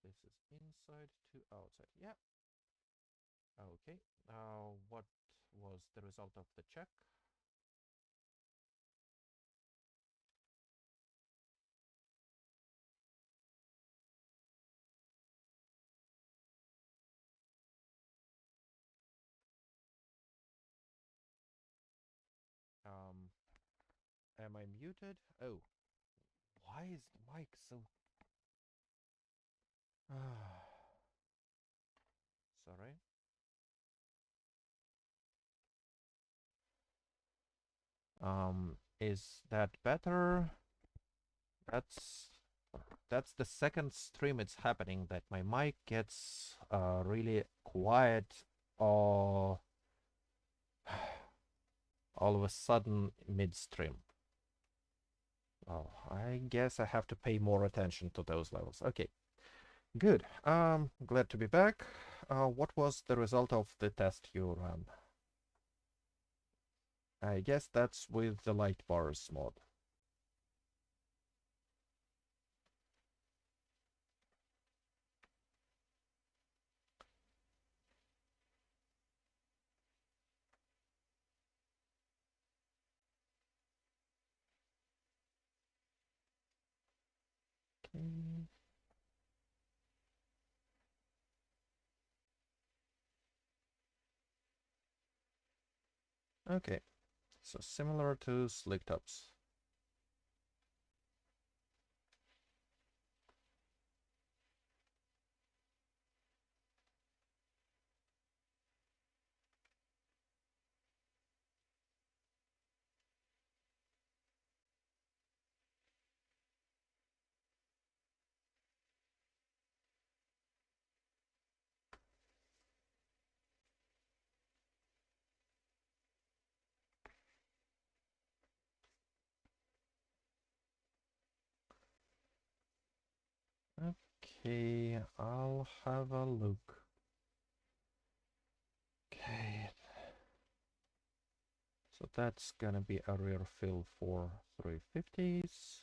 A: This is inside to outside. Yeah. Okay. Now, what was the result of the check? Am I muted? Oh, why is the mic so... Sorry. Is that better? That's that's the second stream it's happening that my mic gets really quiet or all of a sudden midstream. Oh, I guess I have to pay more attention to those levels. Okay, good. Glad to be back. What was the result of the test you ran? I guess that's with the light bars mod. Okay. Okay, so similar to slick tops. Okay, I'll have a look. Okay, so that's gonna be a rear fill for 350s.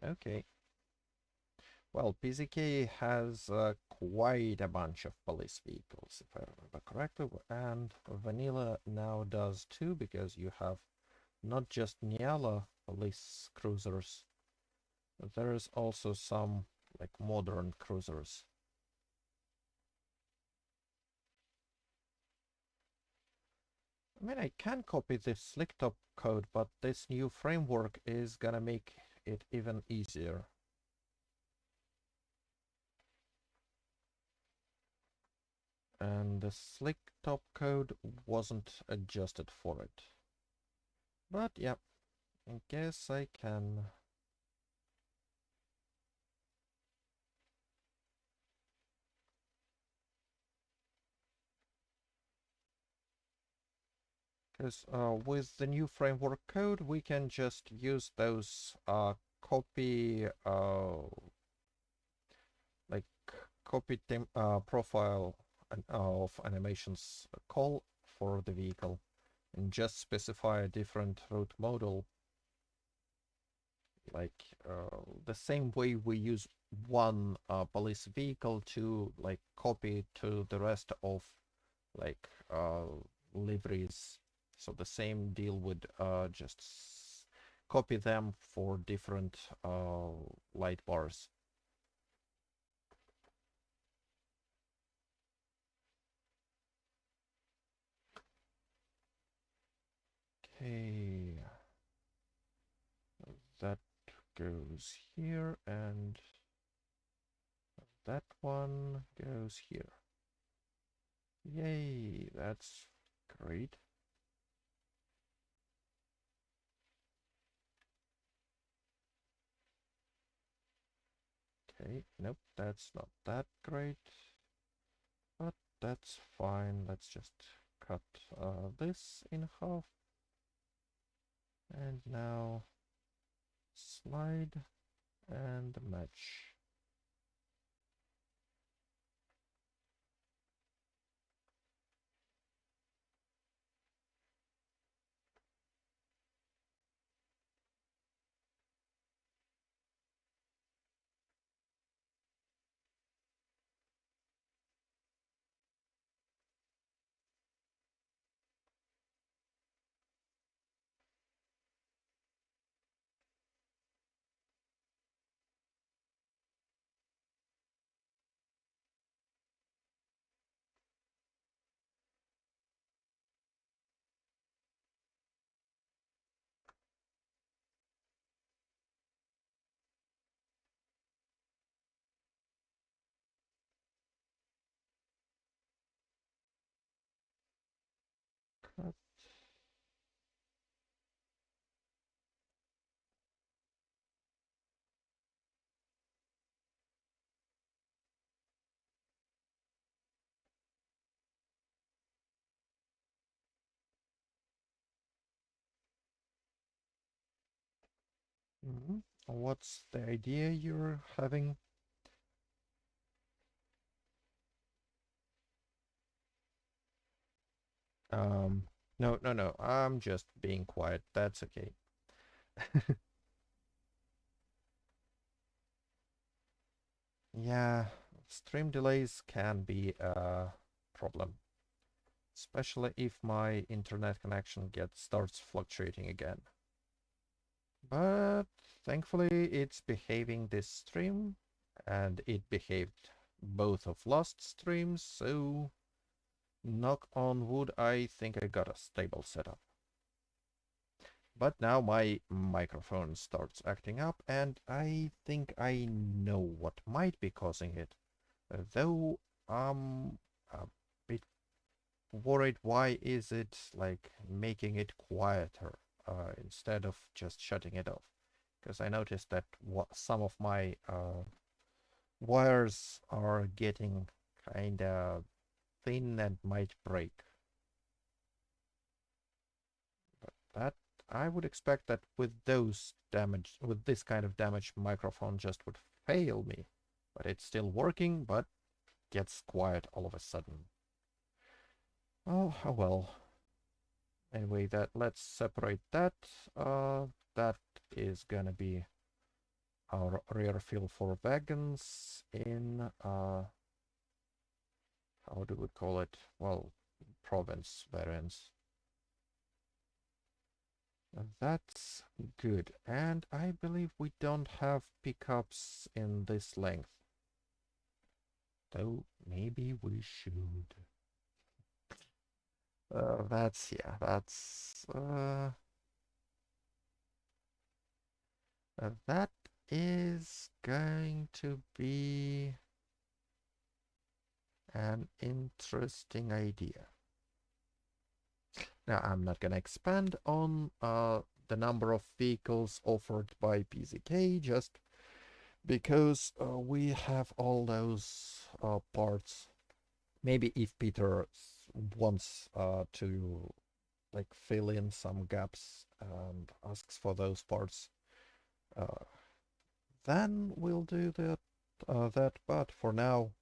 A: Okay. Well, PZK has quite a bunch of police vehicles, if I remember correctly, and Vanilla now does too, because you have not just Niala police cruisers, but there is also some like modern cruisers. I mean, I can copy the slicktop code, but this new framework is gonna make it even easier. And the slicktop code wasn't adjusted for it. But yeah, I guess I can. Because with the new framework code, we can just use those copy like copy profile of animations call for the vehicle and just specify a different route model, like the same way we use one police vehicle to like copy to the rest of like liveries. So the same deal would just copy them for different light bars. Okay, that goes here and that one goes here. Yay, that's great. Okay, nope, that's not that great, but that's fine. Let's just cut this in half. And now slide and match. But what's the idea you're having? Um, no, no, no. I'm just being quiet. That's okay. Yeah, stream delays can be a problem, especially if my internet connection gets starts fluctuating again. But thankfully, it's behaving this stream, and it behaved both of last streams, so knock on wood, I think I got a stable setup. But now my microphone starts acting up, and I think I know what might be causing it. Though I'm a bit worried, why is it like making it quieter instead of just shutting it off? Because I noticed that some of my wires are getting kind of thin and might break. But that I would expect that with this kind of damage, microphone just would fail me. But it's still working, but gets quiet all of a sudden. Oh well. Anyway, let's separate that. That is gonna be our rear fill for wagons in how do we call it? Well, province variants. That's good. And I believe we don't have pickups in this length. Though maybe we should. That is going to be an interesting idea. Now, I'm not gonna expand on the number of vehicles offered by PZK just because we have all those parts. Maybe if Peter wants to like fill in some gaps and asks for those parts, uh, then we'll do that. But for now,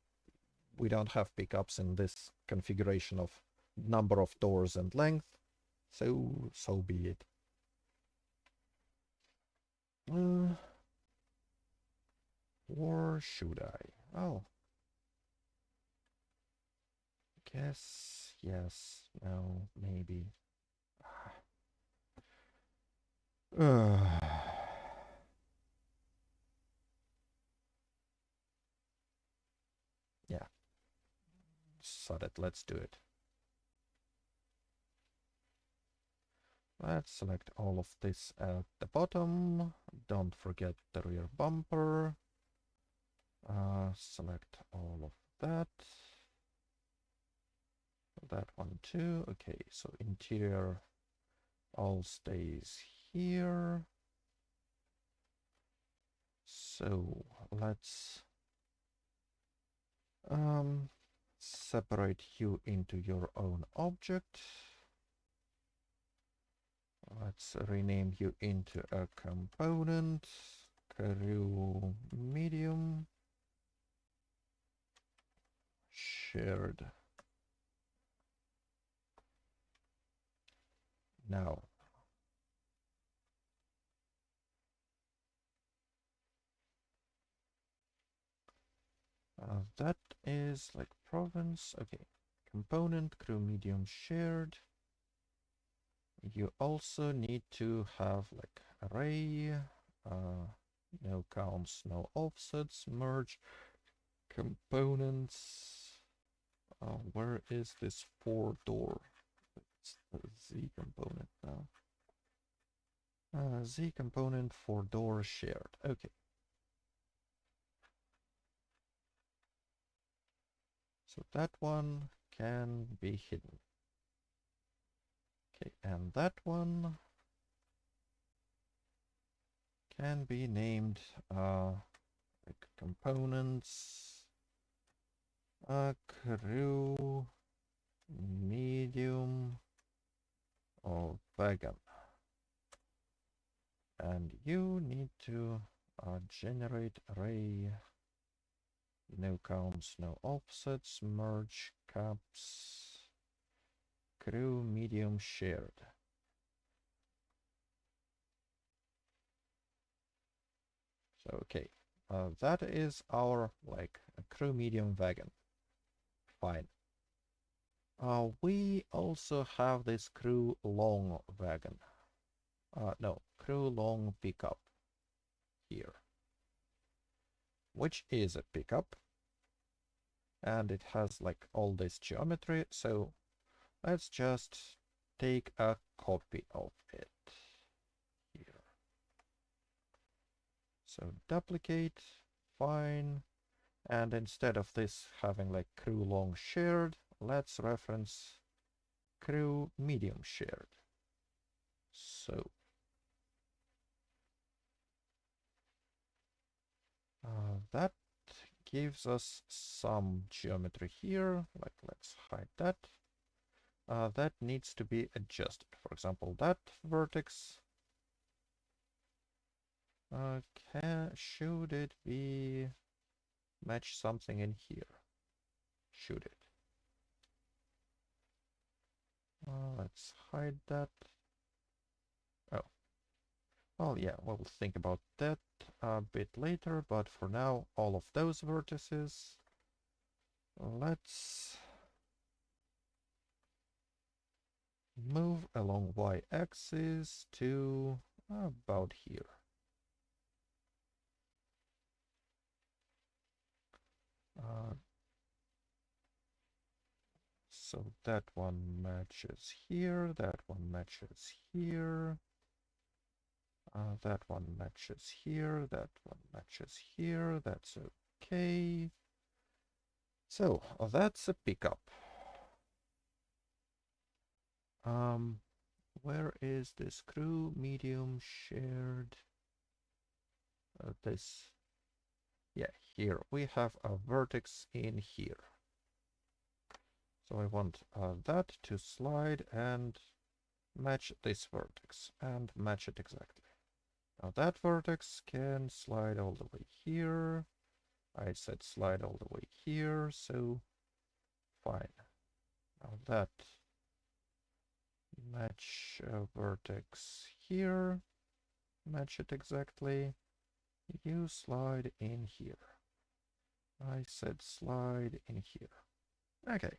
A: we don't have pickups in this configuration of number of doors and length, so be it. Uh, or should I? Oh, guess yes, no, maybe. Yeah, so that let's do it. Let's select all of this at the bottom. Don't forget the rear bumper. Select all of that. That one too. Okay, so interior all stays here. So let's separate you into your own object. Let's rename you into a component. Crew medium. Shared. Now, that is like province. Okay, component crew medium shared. You also need to have like array, no counts, no offsets, merge components. Where is this 4-door? It's the Z component now. Z component 4-door shared. Okay. So that one can be hidden. Okay, and that one can be named like components crew medium or wagon, and you need to generate array, no counts, no offsets, merge caps, crew medium shared. So okay, that is our like crew medium wagon. Fine. We also have this crew long wagon. No, crew long pickup here, which is a pickup, and it has like all this geometry. So let's just take a copy of it here. So duplicate, fine. And instead of this having like crew long shared, let's reference crew medium shared. So that gives us some geometry here. Like let's hide that. That needs to be adjusted. For example, that vertex should it be match something in here? Should it? Let's hide that. Oh, well, yeah, we'll think about that a bit later, but for now, all of those vertices, let's move along y-axis to about here. So that one matches here, that one matches here, that one matches here, that one matches here, that's okay. So that's a pickup. Where is this crew medium shared? This, yeah, here we have a vertex in here. So I want that to slide and match this vertex and match it exactly. Now that vertex can slide all the way here. I said slide all the way here, so fine. Now that match vertex here, match it exactly. You slide in here. I said slide in here. Okay.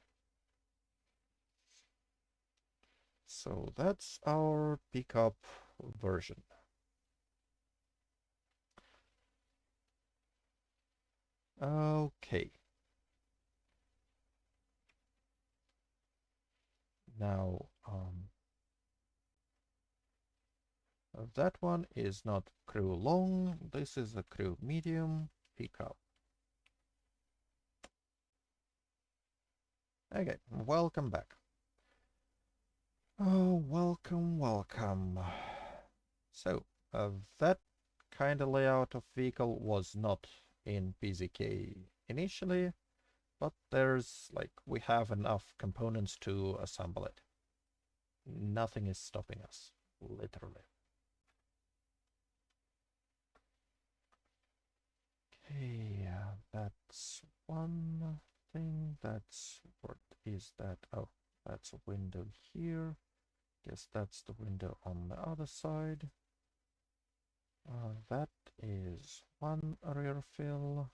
A: So that's our pickup version. Okay. Now, that one is not crew long. This is a crew medium pickup. Okay, welcome back. Oh, welcome, welcome. So, that kind of layout of vehicle was not in PZK initially, but there's like, we have enough components to assemble it. Nothing is stopping us, literally. Okay, that's one thing. That's, what is that? Oh, that's a window here. Guess that's the window on the other side. That is one rear fill.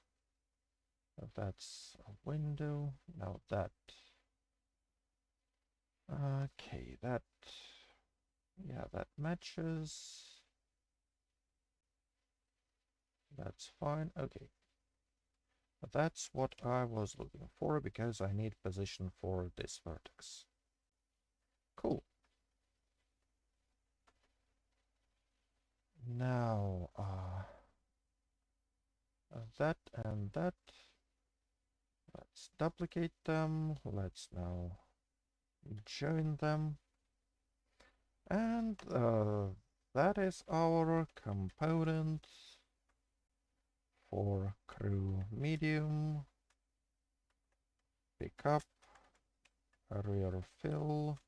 A: That's a window. Now that. Okay, that. Yeah, that matches. That's fine. Okay. That's what I was looking for because I need position for this vertex. Cool. Now, that and that. Let's duplicate them. Let's now join them. And that is our component for crew medium, pickup, rear fill,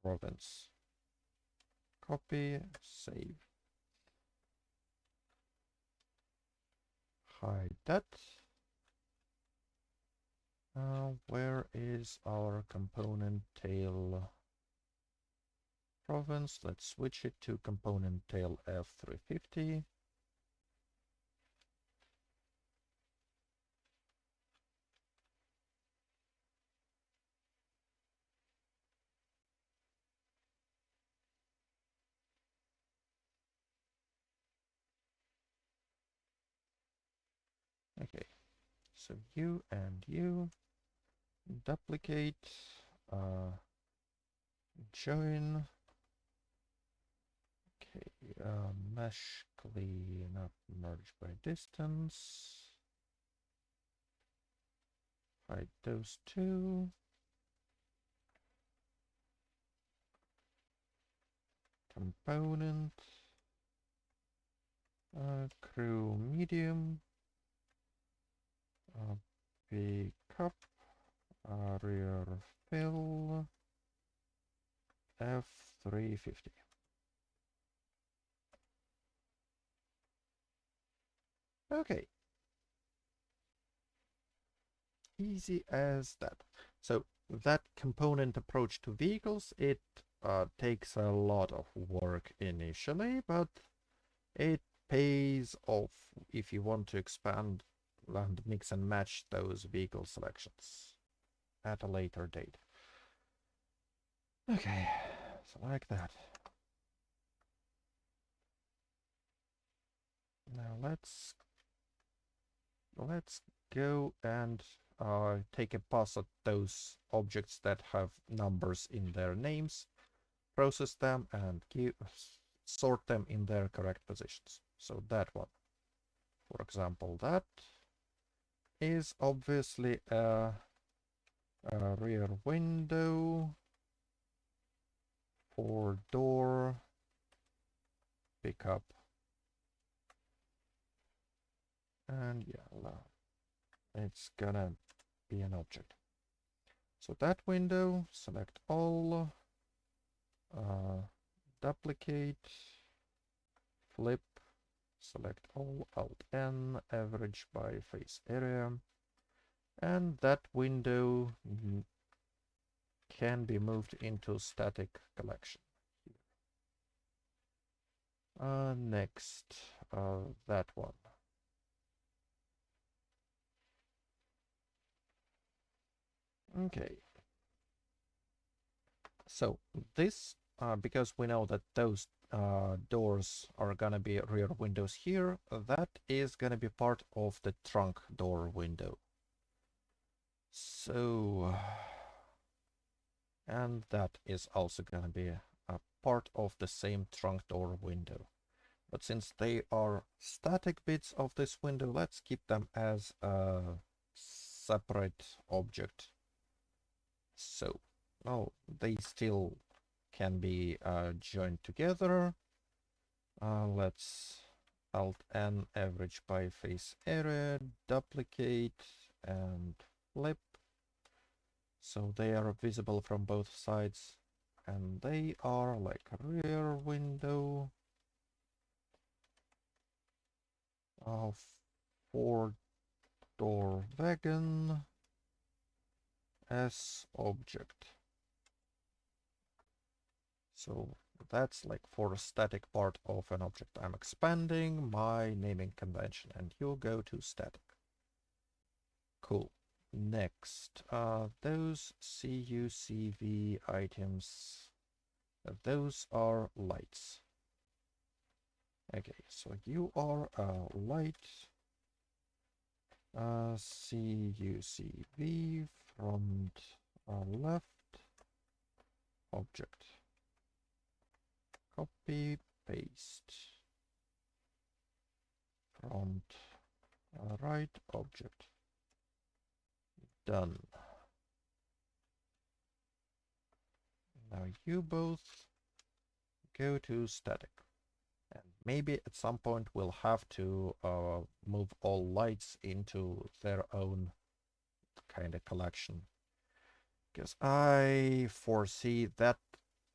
A: province. Copy, save. Hide that. Where is our component tail province? Let's switch it to component tail F350. Okay, so you and you duplicate, join. Okay, mesh clean up, merge by distance. Hide those two. Component, crew medium, pickup, rear fill, F350. Okay, easy as that. So that component approach to vehicles, it takes a lot of work initially, but it pays off if you want to expand and mix and match those vehicle selections at a later date. Okay, so like that. Now let's go and take a pass at those objects that have numbers in their names, process them, and sort them in their correct positions. So that one, for example, that is obviously a rear window, 4-door, pickup, and yeah, it's gonna be an object. So that window, select all, duplicate, flip, select all, Alt N, average by face area, and that window can be moved into static collection. Next, that one. Okay. So this, because we know that those doors are gonna be rear windows here, that is gonna be part of the trunk door window. So, and that is also gonna be a part of the same trunk door window. But since they are static bits of this window, let's keep them as a separate object. So, well, they still can be joined together. Let's Alt N, average by face area, duplicate and flip. So they are visible from both sides, and they are like rear window of 4-door wagon as object. So that's like for a static part of an object. I'm expanding my naming convention, and you go to static. Cool. Next, those CUCV items, those are lights. Okay, so you are a light, CUCV front left object. Copy, paste. Front right object. Done. Now you both go to static. And maybe at some point we'll have to move all lights into their own kind of collection. Because I foresee that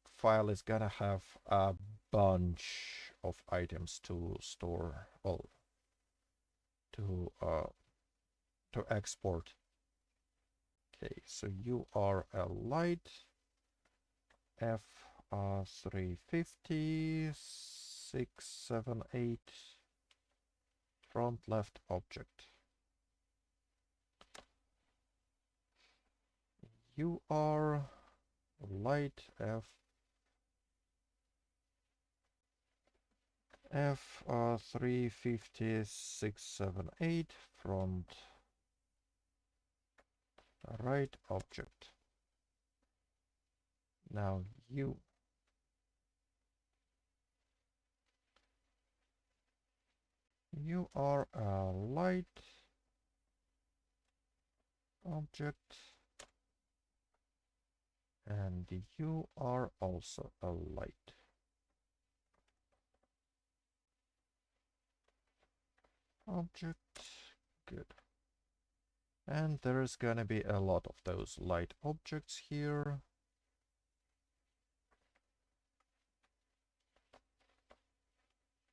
A: file is gonna have a bunch of items to store, well, to export. Okay, so you are a light F350 678 front left object. You are light F350 678 front right object. Now you are a light object, and you are also a light object. Good. And there's gonna be a lot of those light objects here.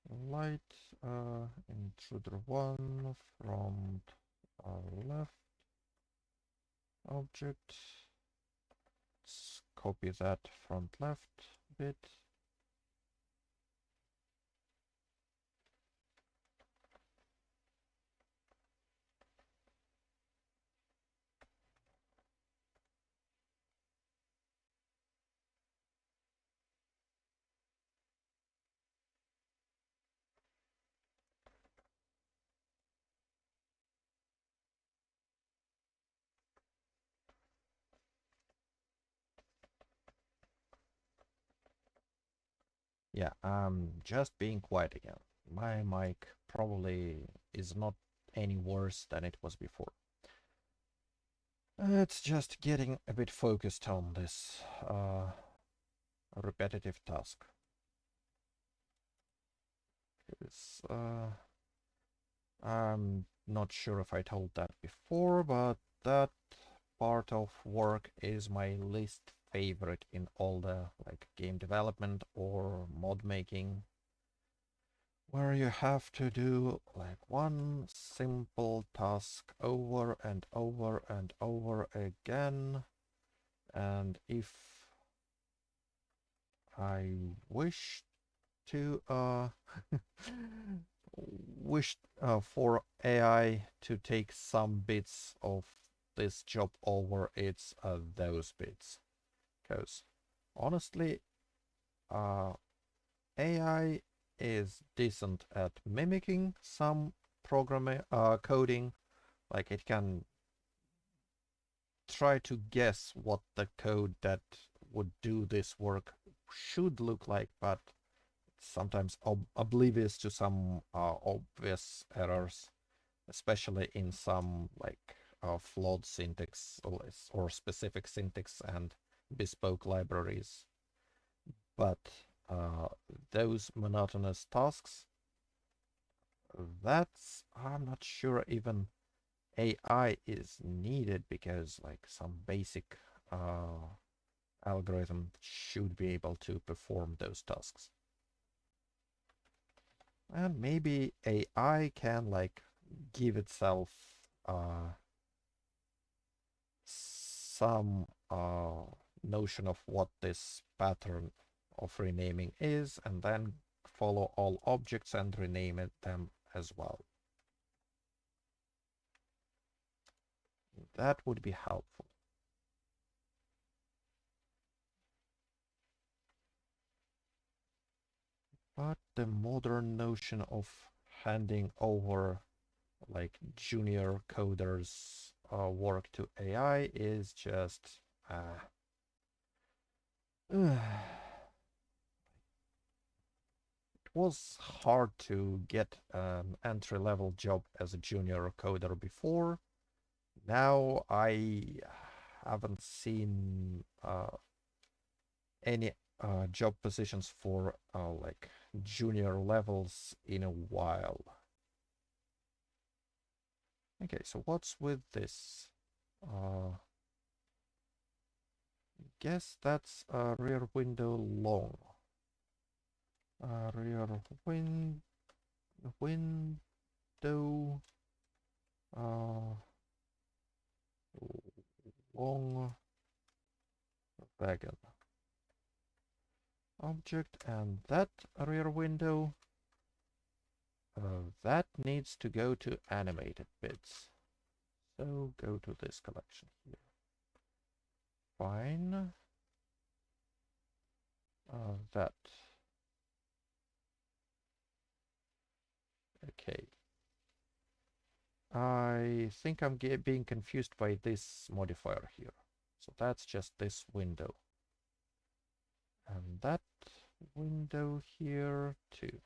A: Light intruder 1 from left object. Let's copy that front left bit. Yeah, I'm just being quiet again. My mic probably is not any worse than it was before. It's just getting a bit focused on this repetitive task. I'm not sure if I told that before, but that part of work is my least favorite in all the like game development or mod making, where you have to do like one simple task over and over and over again. And if I wish to for AI to take some bits of this job over, it's those bits. Because honestly, AI is decent at mimicking some programming coding. Like it can try to guess what the code that would do this work should look like, but sometimes oblivious to some obvious errors, especially in some like flawed syntax or specific syntax and bespoke libraries. But those monotonous tasks, that's, I'm not sure even AI is needed, because like some basic algorithm should be able to perform those tasks. And maybe AI can like give itself some notion of what this pattern of renaming is, and then follow all objects and rename them as well. That would be helpful. But the modern notion of handing over like junior coders work to AI is just it was hard to get an entry-level job as a junior coder before. Now I haven't seen any job positions for like junior levels in a while. Okay, so what's with this? Guess that's a rear window long. Rear window long wagon object, and that rear window that needs to go to animated bits. So go to this collection here. Fine. That. Okay. I think I'm being confused by this modifier here. So that's just this window. And that window here too.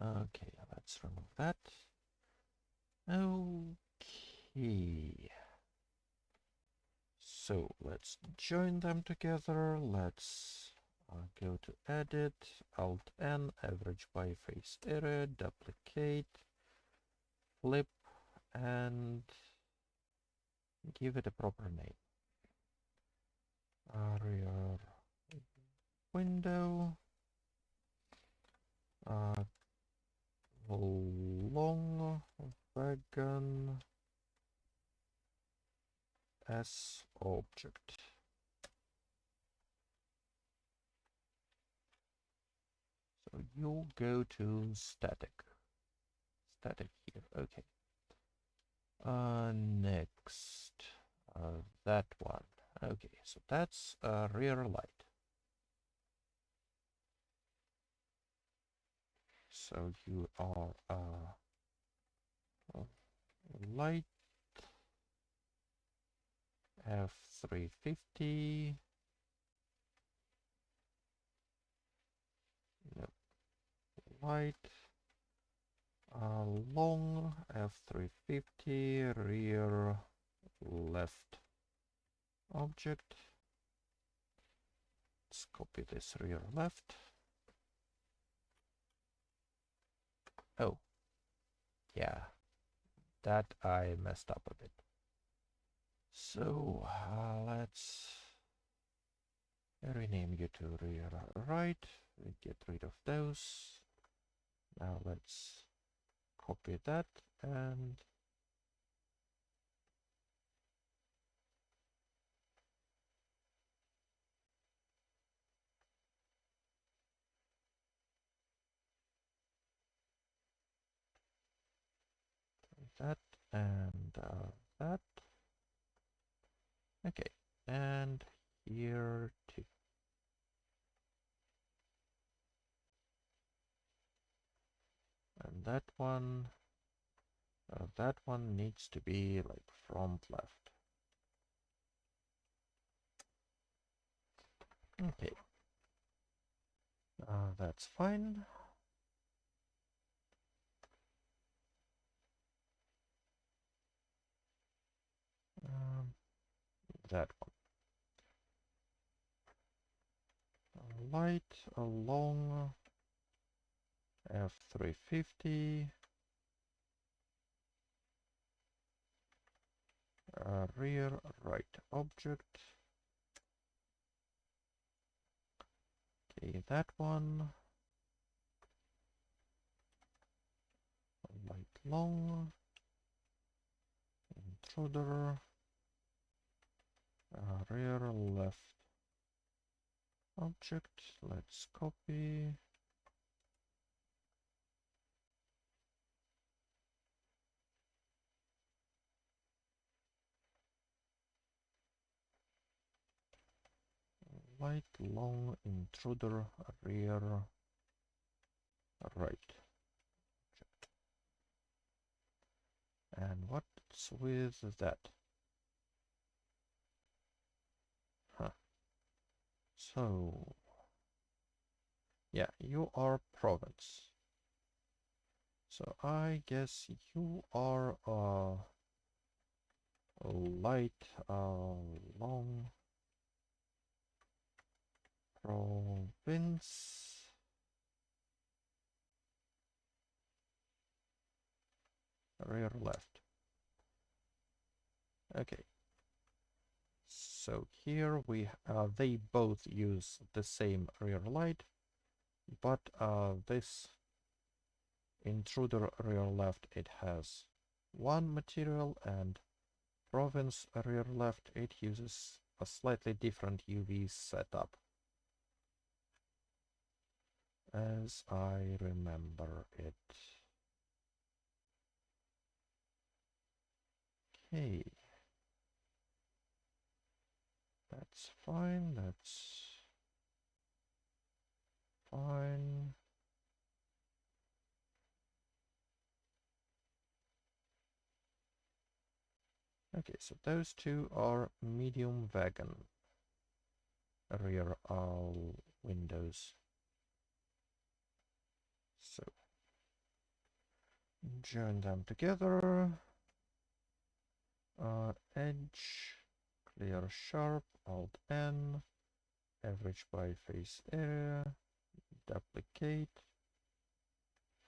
A: Okay, let's remove that. Okay. So let's join them together. Let's go to edit, Alt N, average by face area, duplicate, flip, and give it a proper name. Rear window, long wagon as object. So you go to static here. Okay. Next, that one. Okay, so that's a rear light. So you are light F350. Yep. Light long F350 rear left object. Let's copy this rear left. Oh, yeah, that I messed up a bit. So let's rename you to rear right. Get rid of those. Now let's copy that and that and that. Okay, and here too. And that one needs to be like front left. Okay, that's fine. That one. Light along F350. Rear right object. Okay, that one. Light long. Intruder. Rear left object. Let's copy. Light long intruder rear right. And what's with that? Huh. So, yeah, you are province. So I guess you are light long province rear left. Okay, so here they both use the same rear light, but this intruder rear left, it has one material, and province rear left, it uses a slightly different UV setup, as I remember it. Okay, that's fine, that's fine. Okay, so those two are medium wagon rear windows. So join them together. Edge, clear sharp, Alt N, average by face area, duplicate,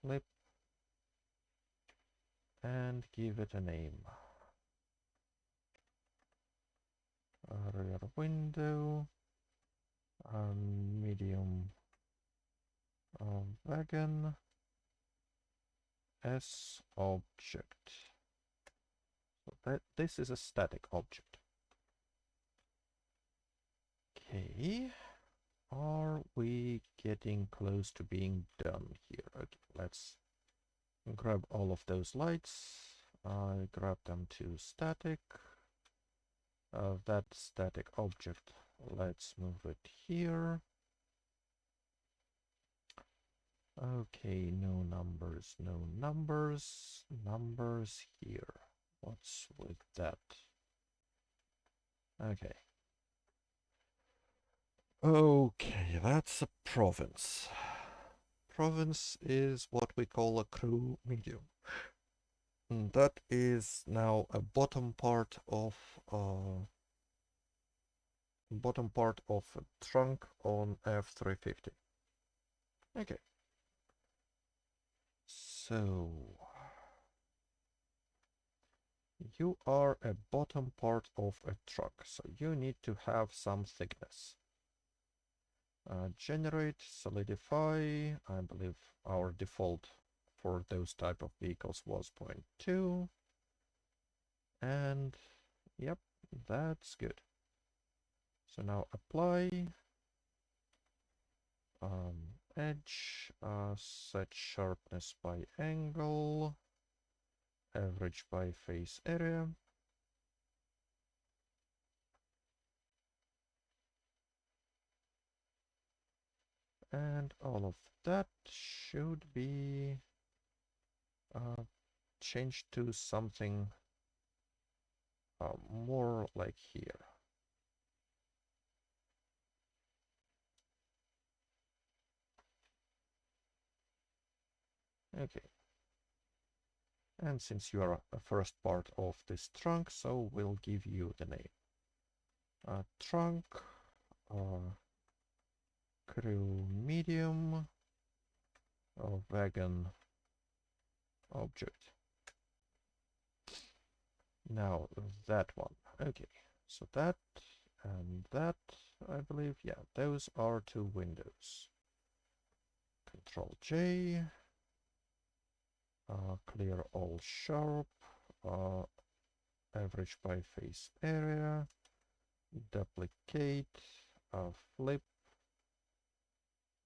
A: flip, and give it a name. Rear window, medium wagon, S object. So this is a static object. Okay, are we getting close to being done here? Okay, let's grab all of those lights. I grab them to static. That static object, let's move it here. Okay, no numbers, no numbers. Numbers here. What's with that? Okay. Okay, that's a province. Province is what we call a crew medium. And that is now a bottom part of a trunk on F350. Okay. So you are a bottom part of a truck, so you need to have some thickness. Generate, solidify, I believe our default for those type of vehicles was 0.2. And yep, that's good. So now apply, edge, set sharpness by angle, average by face area. And all of that should be changed to something more like here. Okay. And since you are a first part of this trunk, so we'll give you the name. Trunk, crew medium, wagon object. Now that one. Okay, so that and that, I believe, yeah, those are two windows. Control J, clear all sharp, average by face area, duplicate, flip,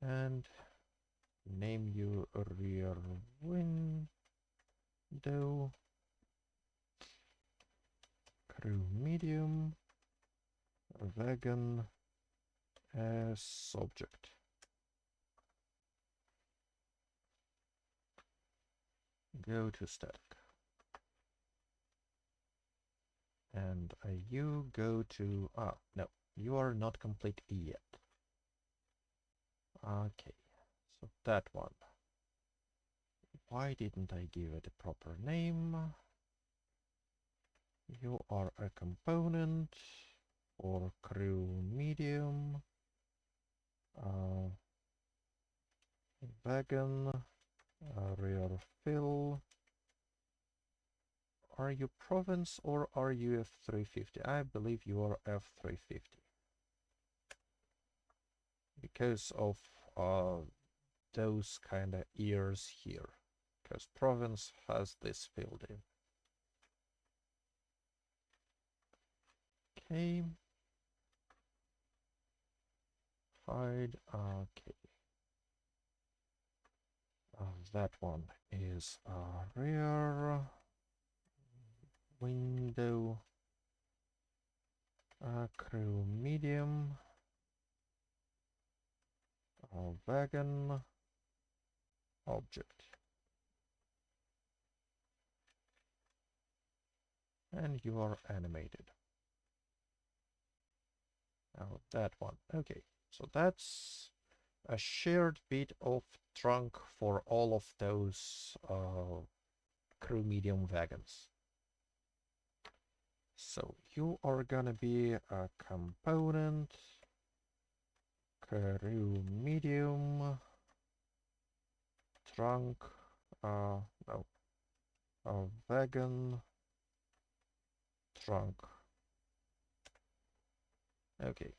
A: and name you rear window, crew medium, wagon as object. Go to static. And you go to, no, you are not complete yet. Okay, so that one. Why didn't I give it a proper name? You are a component for crew medium, wagon, rear fill. Are you province or are you F350? I believe you are F350. Because of those kind of ears here. Because province has this filled in. Okay. Hide. Okay. That one is rear window, crew medium, wagon, object. And you are animated. Now that one. Okay, so that's a shared bit of trunk for all of those crew medium wagons. So you are gonna be a component, crew medium, trunk, no, wagon, trunk. Okay.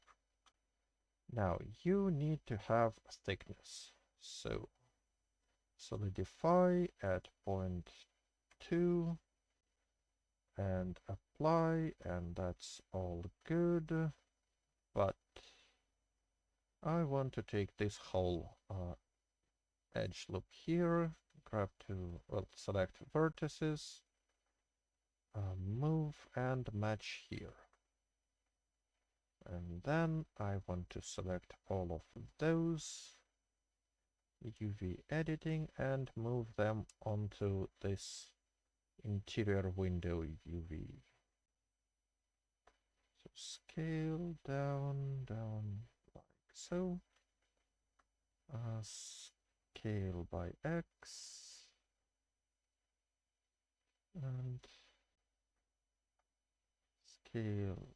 A: Now you need to have a thickness. So solidify at 0.2 and apply, and that's all good. But I want to take this whole edge loop here, grab to, well, select vertices, move and match here. And then I want to select all of those, UV editing, and move them onto this interior window UV. So scale down, like so. Scale by X. And scale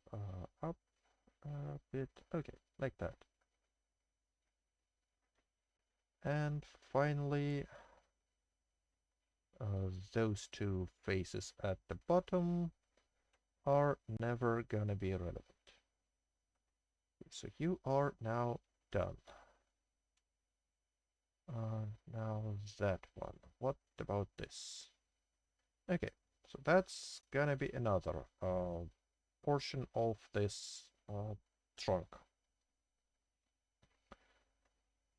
A: up a bit. Okay, like that. And finally, those two faces at the bottom are never gonna be relevant. So you are now done. Now that one. What about this? Okay, so that's gonna be another portion of this trunk.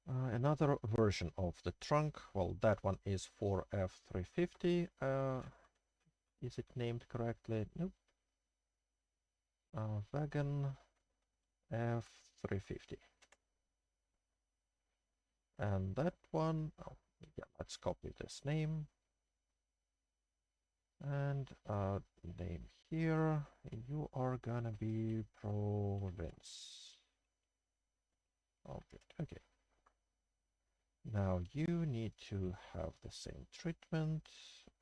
A: Another version of the trunk. Well, that one is for F350. Is it named correctly? Nope. Wagon F350. And that one, oh, yeah, let's copy this name. And name here, you are gonna be province. Object, okay. Now you need to have the same treatment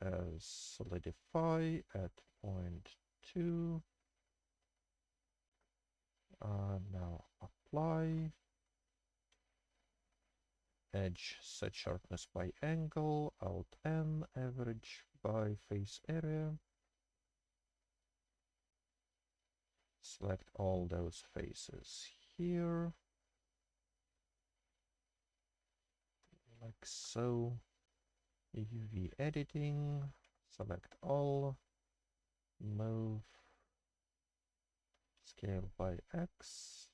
A: as solidify at 0.2. Now apply. Edge set sharpness by angle, Alt N, average by face area. Select all those faces here. Like so. UV editing, select all, move, scale by X,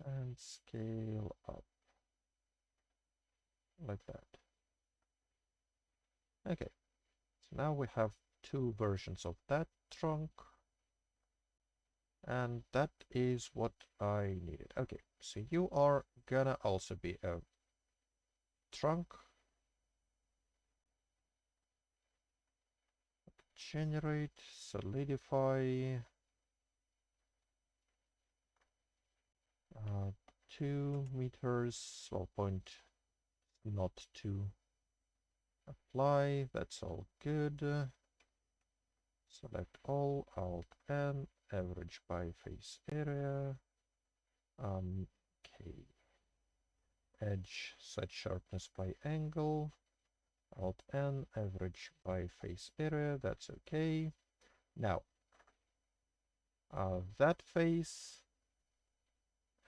A: and scale up. Like that. Okay, so now we have two versions of that trunk. And that is what I needed. Okay, so you are gonna also be a trunk. Generate, solidify, 2 meters, well, point not 2. Apply, that's all good. Select all, Alt N, average by face area. Okay. Edge, set sharpness by angle. Alt N, average by face area. That's okay. Now, that face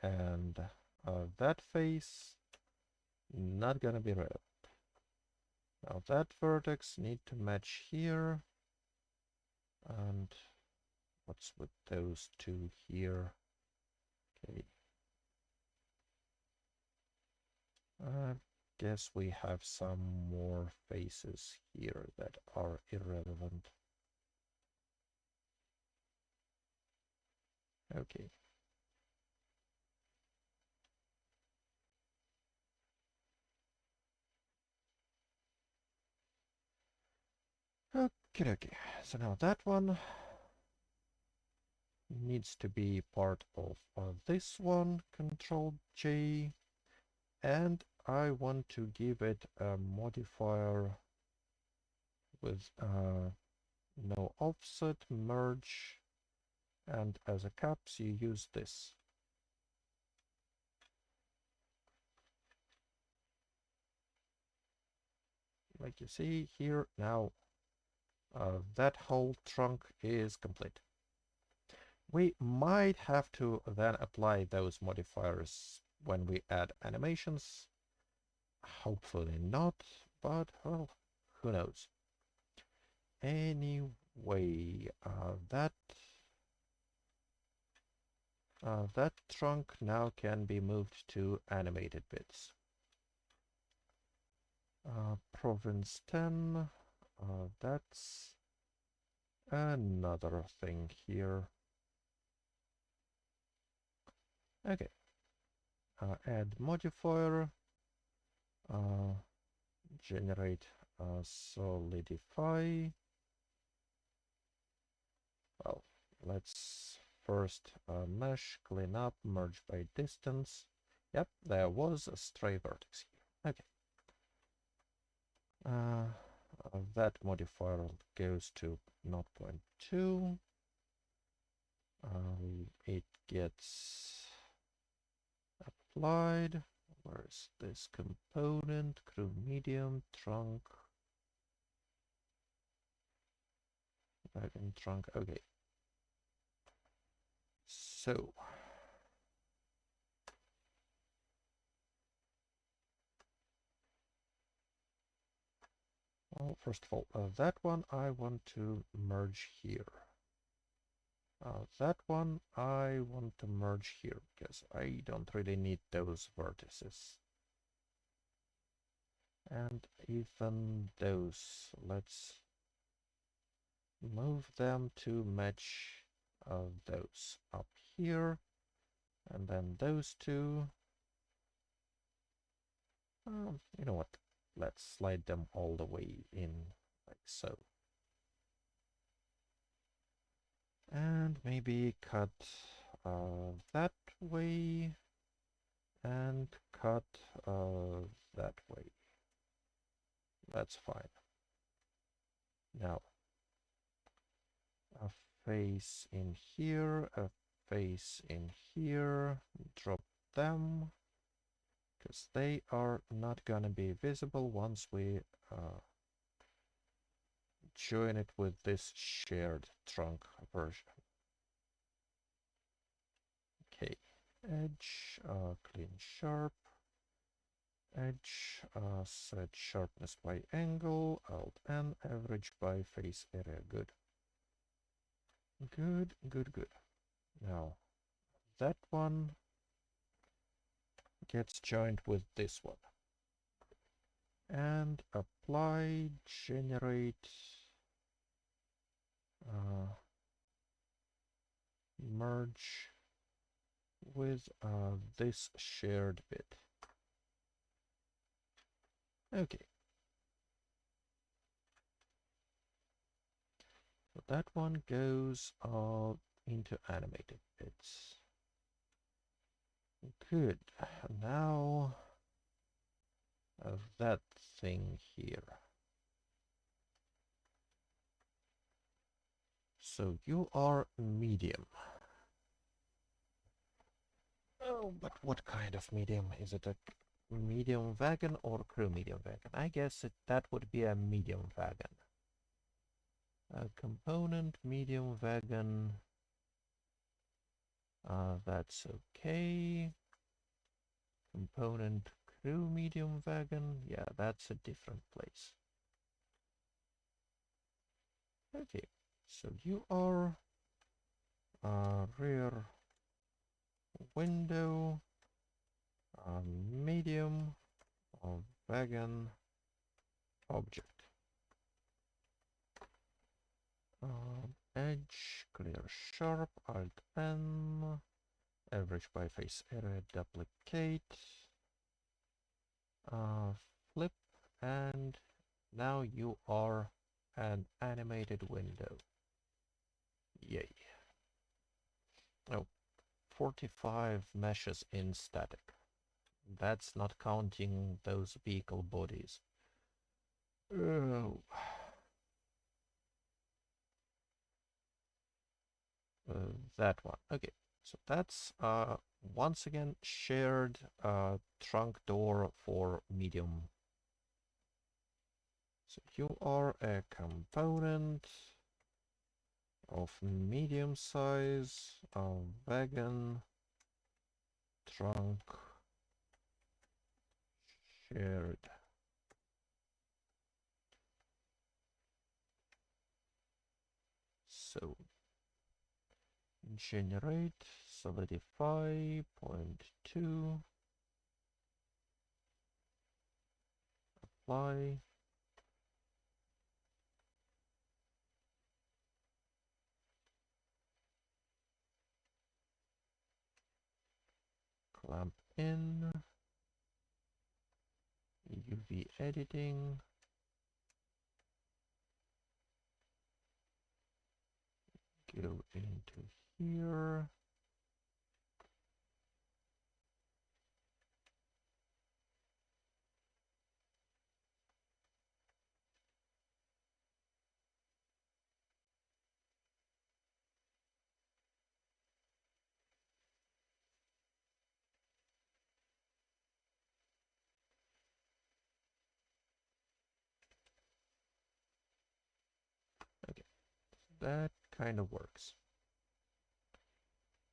A: and that face not gonna be relevant. Now that vertex need to match here. And what's with those two here? Okay. I guess we have some more faces here that are irrelevant. Okay. Okay. So now that one needs to be part of this one, Control J, and I want to give it a modifier with no offset, merge, and as a caps you use this. Like you see here now, that whole trunk is complete. We might have to then apply those modifiers when we add animations. Hopefully not, but well, who knows. Anyway, that trunk now can be moved to animated bits. Province 10, that's another thing here. Okay, add modifier, generate solidify. Well, let's first mesh, clean up, merge by distance. Yep, there was a stray vertex here. Okay. That modifier goes to 0.2. It gets applied. Where's this component? Crew medium, trunk, wagon trunk. Okay. So well, first of all, that one I want to merge here. That one I want to merge here because I don't really need those vertices. And even those, let's move them to match those up here. And then those two, you know what, let's slide them all the way in like so. And maybe cut that way and cut that way. That's fine. Now, a face in here, a face in here, drop them, because they are not gonna be visible once we join it with this shared trunk version. Okay, edge, clean sharp, edge, set sharpness by angle, Alt N, average by face area. Good. Good. Now, that one gets joined with this one. And apply, generate, merge with this shared bit. Okay. So that one goes into animated bits. Good. Now that thing here. So you are medium. Oh, but what kind of medium? Is it a medium wagon or crew medium wagon? I guess that would be a medium wagon. A component medium wagon. That's okay. Component crew medium wagon. Yeah, that's a different place. Okay, so you are rear window, medium wagon object. Edge, clear sharp, Alt N, average by face area, duplicate, flip, and now you are an animated window. Yay. Oh, 45 meshes in static. That's not counting those vehicle bodies. Oh. That one. Okay, so that's once again shared trunk door for medium. So you are a component of medium size wagon trunk shared. So generate solidify 0.2 apply clamp in UV editing, go into here. Okay, that kind of works.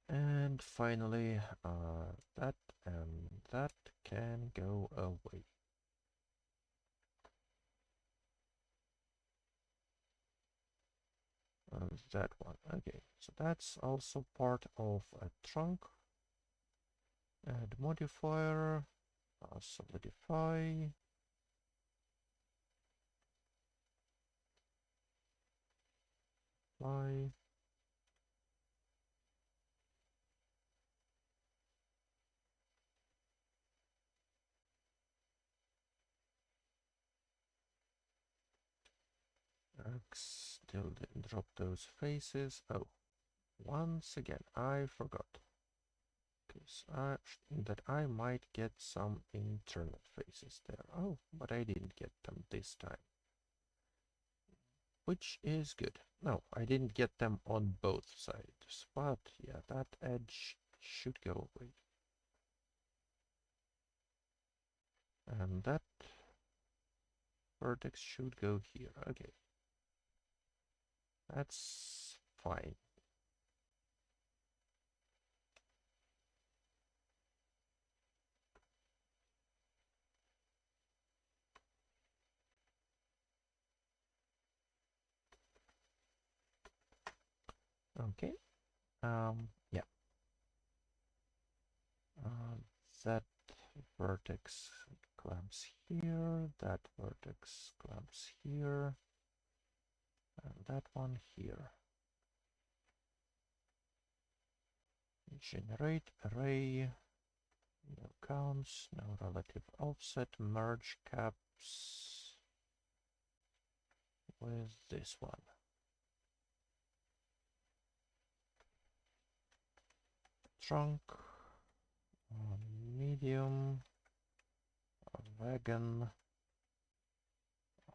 A: And finally, that and that can go away. That one. Okay, so that's also part of a trunk. Add modifier, solidify. Apply. Still didn't drop those faces. Oh, once again, I forgot. Because that I might get some internal faces there. Oh, but I didn't get them this time. Which is good. No, I didn't get them on both sides, but yeah, that edge should go away. And that vertex should go here. Okay. That's fine. Okay. Yeah. That vertex clamps here, that vertex clamps here, and that one here. Generate array, no counts, no relative offset, merge caps with this one. Trunk, medium, wagon,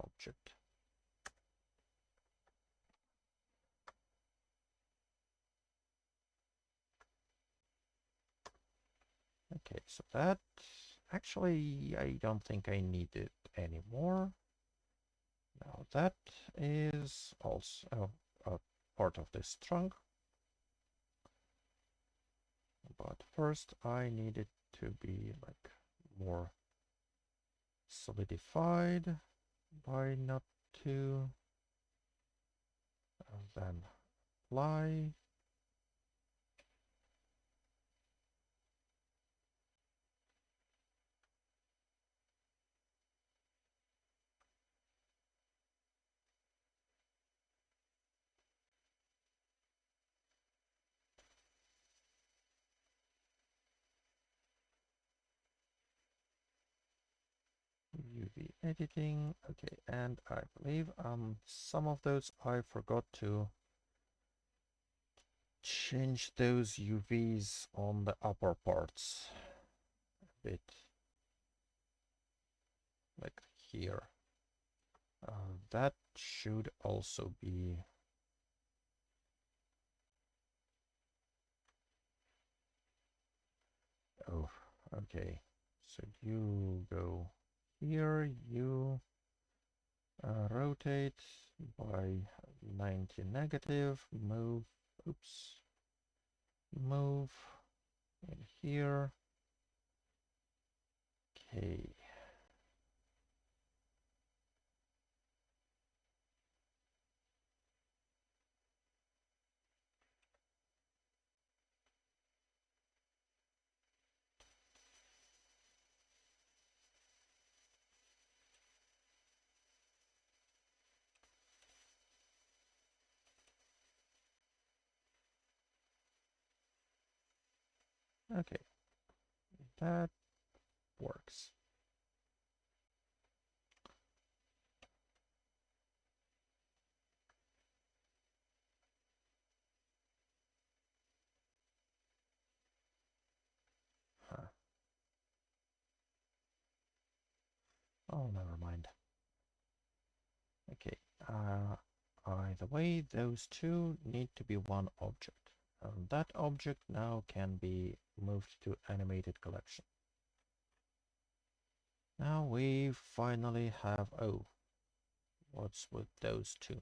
A: object. Okay, so that actually I don't think I need it anymore. Now that is also a part of this trunk. But first I need it to be like more solidified by not to then apply. UV editing. Okay, and I believe some of those I forgot to change those UVs on the upper parts a bit, like here. That should also be oh, okay. So you go here, you rotate by 90 negative, move, oops, move in here. Okay. Okay, that works. Huh. Oh, never mind. Okay, either way, those two need to be one object. And that object now can be moved to animated collection. Now we finally have, oh, what's with those two?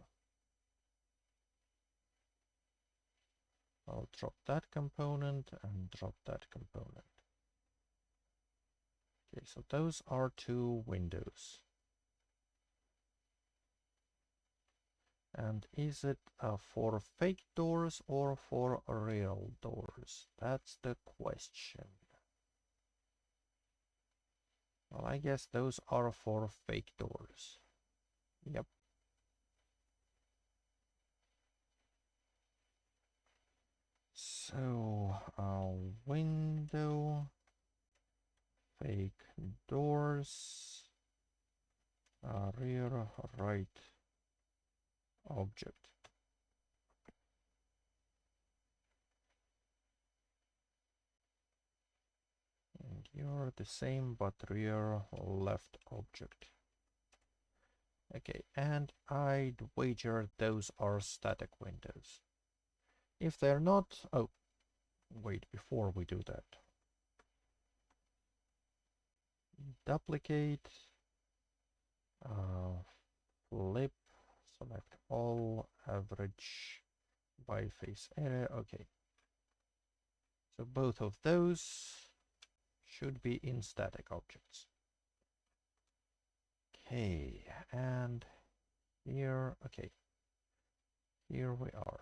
A: I'll drop that component and drop that component. Okay, so those are two windows. And is it for fake doors or for real doors? That's the question. Well, I guess those are for fake doors. Yep. So, window, fake doors, rear right object. And you're the same, but rear left object. Okay, and I'd wager those are static windows. If they're not, oh, wait, before we do that. Duplicate, flip, select all, average by face area, okay. So both of those should be in static objects. Okay, and here, okay, here we are.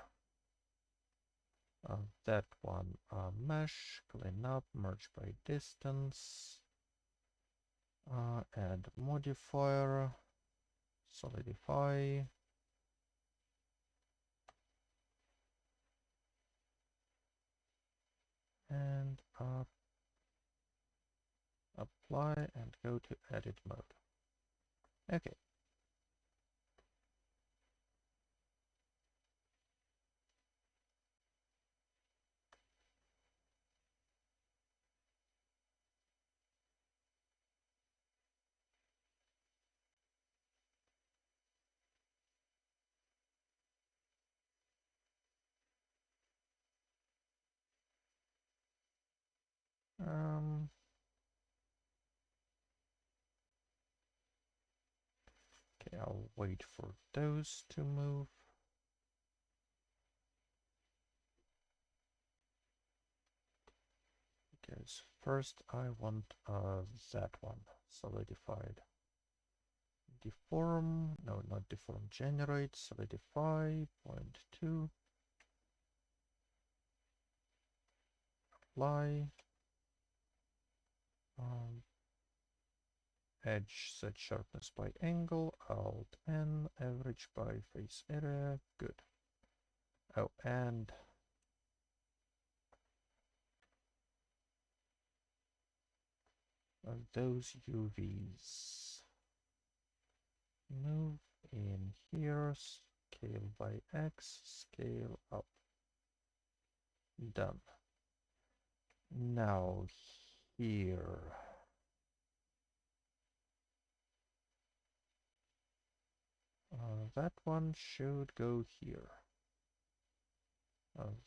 A: That one, mesh, clean up, merge by distance, add modifier, solidify, and apply and go to edit mode. Okay. I'll wait for those to move. Because first I want that one solidified. Deform, no, not deform, generate, solidify, 0.2. Apply. Edge set sharpness by angle, Alt N, average by face area, good. Oh, and those UVs. Move in here, scale by X, scale up. Done. Now here. That one should go here.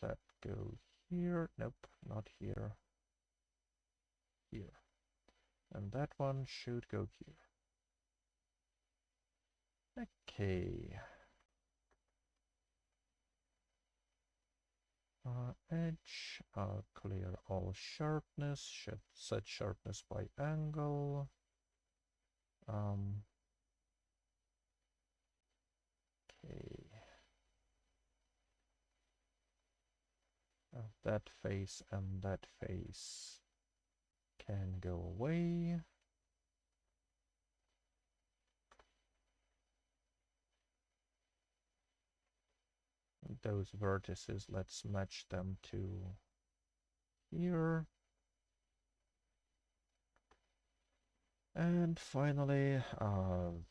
A: That go here. Nope, not here. Here. And that one should go here. Okay. Edge, clear all sharpness, set sharpness by angle. Okay. That face and that face can go away. Those vertices, let's match them to here. And finally,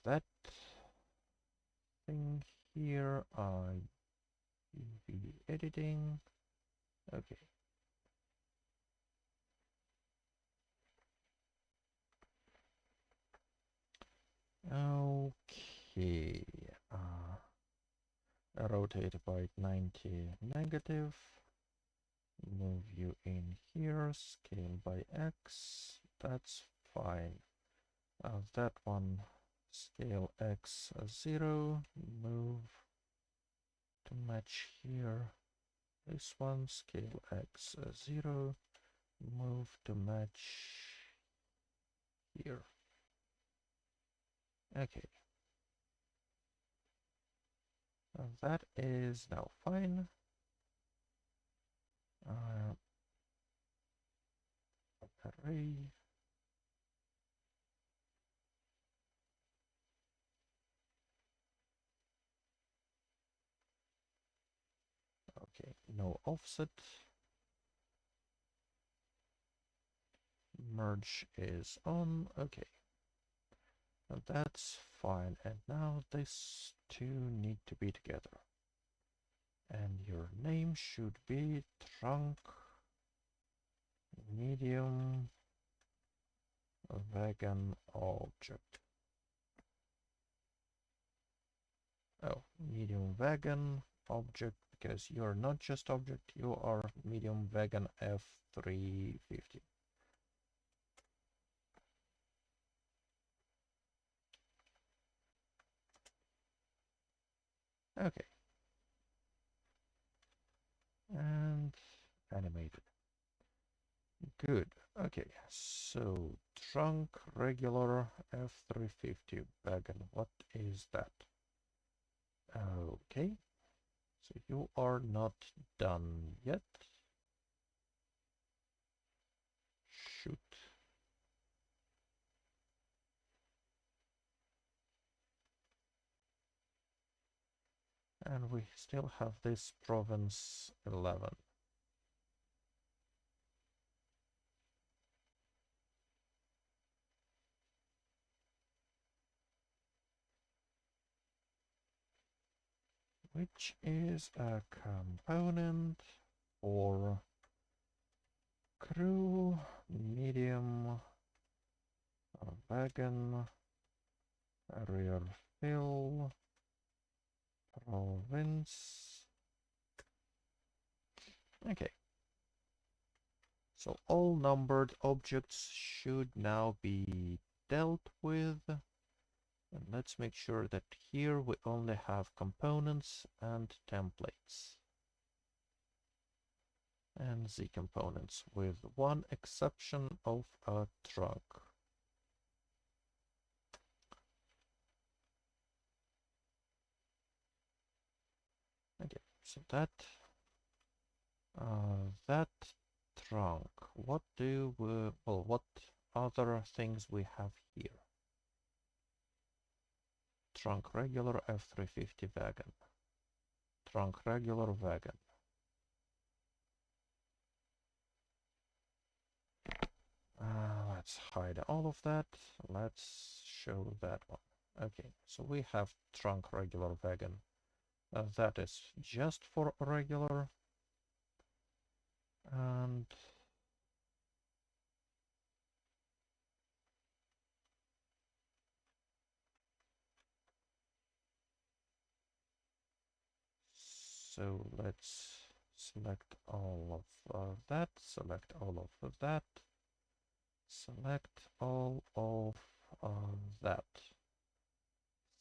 A: that thing here, UV editing. Okay. Okay. Rotate by 90 negative. Move you in here, scale by X. That's fine. That one, scale X 0. Move to match here. This one, scale X 0. Move to match here. Okay. That is now fine. Array. Okay, no offset. Merge is on. Okay. That's fine. And now these two need to be together. And your name should be trunk medium wagon object. Oh, medium wagon object, because you're not just object, you are medium wagon F350. Okay. And animated. Good. Okay, so trunk regular F350 wagon. What is that? Okay, so you are not done yet. Shoot. And we still have this province 11. Which is a component for crew medium wagon rear fill province. Okay. So all numbered objects should now be dealt with. And let's make sure that here we only have components and templates. And the components, with one exception of a trunk. Okay, so that trunk. What do we, well, what other things we have here? Trunk regular F350 wagon. Trunk regular wagon. Let's hide all of that. Let's show that one. Okay, so we have trunk regular wagon. That is just for regular. And so let's select all of that, select all of that, select all of that.